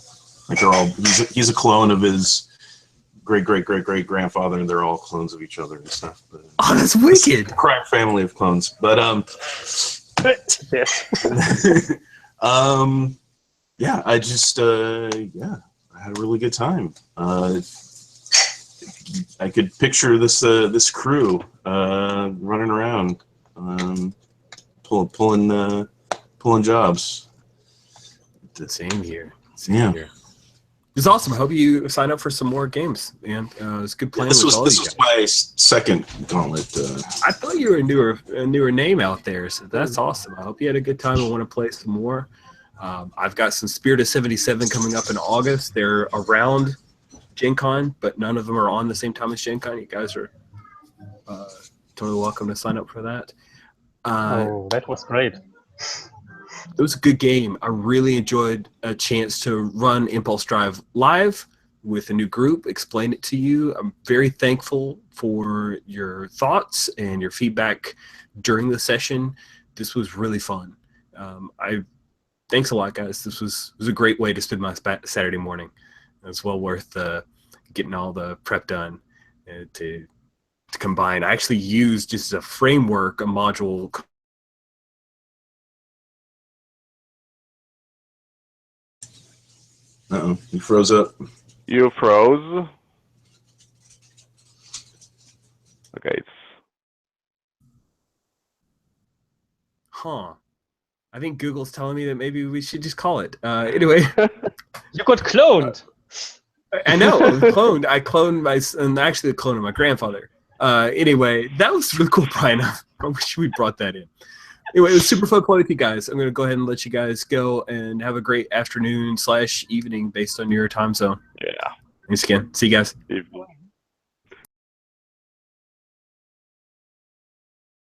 like he's a clone of his great grandfather, and they're all clones of each other and stuff. But, Oh, that's wicked. a crime family of clones, but Yes. yeah, I just I had a really good time. I could picture this crew running around, pulling jobs. Same here. Yeah. It's awesome. I hope you sign up for some more games, man. It's good playing This with all was you guys. my second gauntlet. I thought you were a newer name out there, so that's awesome. I hope you had a good time and want to play some more. I've got some Spirit of 77 coming up in August. They're around Gen Con, but none of them are on the same time as Gen Con. You guys are totally welcome to sign up for that. Oh, that was great. It was a good game. I really enjoyed a chance to run Impulse Drive live with a new group, explain it to you. I'm very thankful for your thoughts and your feedback during the session. This was really fun. Thanks a lot, guys. This was a great way to spend my Saturday morning. It's well worth getting all the prep done to combine. I actually used just as a framework, a module. Uh-oh, you froze up. You froze. Okay, it's Huh. I think Google's telling me that maybe we should just call it. Anyway. You got cloned. I know. I cloned. I cloned actually the clone of my grandfather. Anyway, that was really cool, Brian. I wish we brought that in. Anyway, it was super fun playing with you guys. I'm going to go ahead and let you guys go and have a great afternoon/evening based on your time zone. yeah. Thanks again. See you guys. Evening.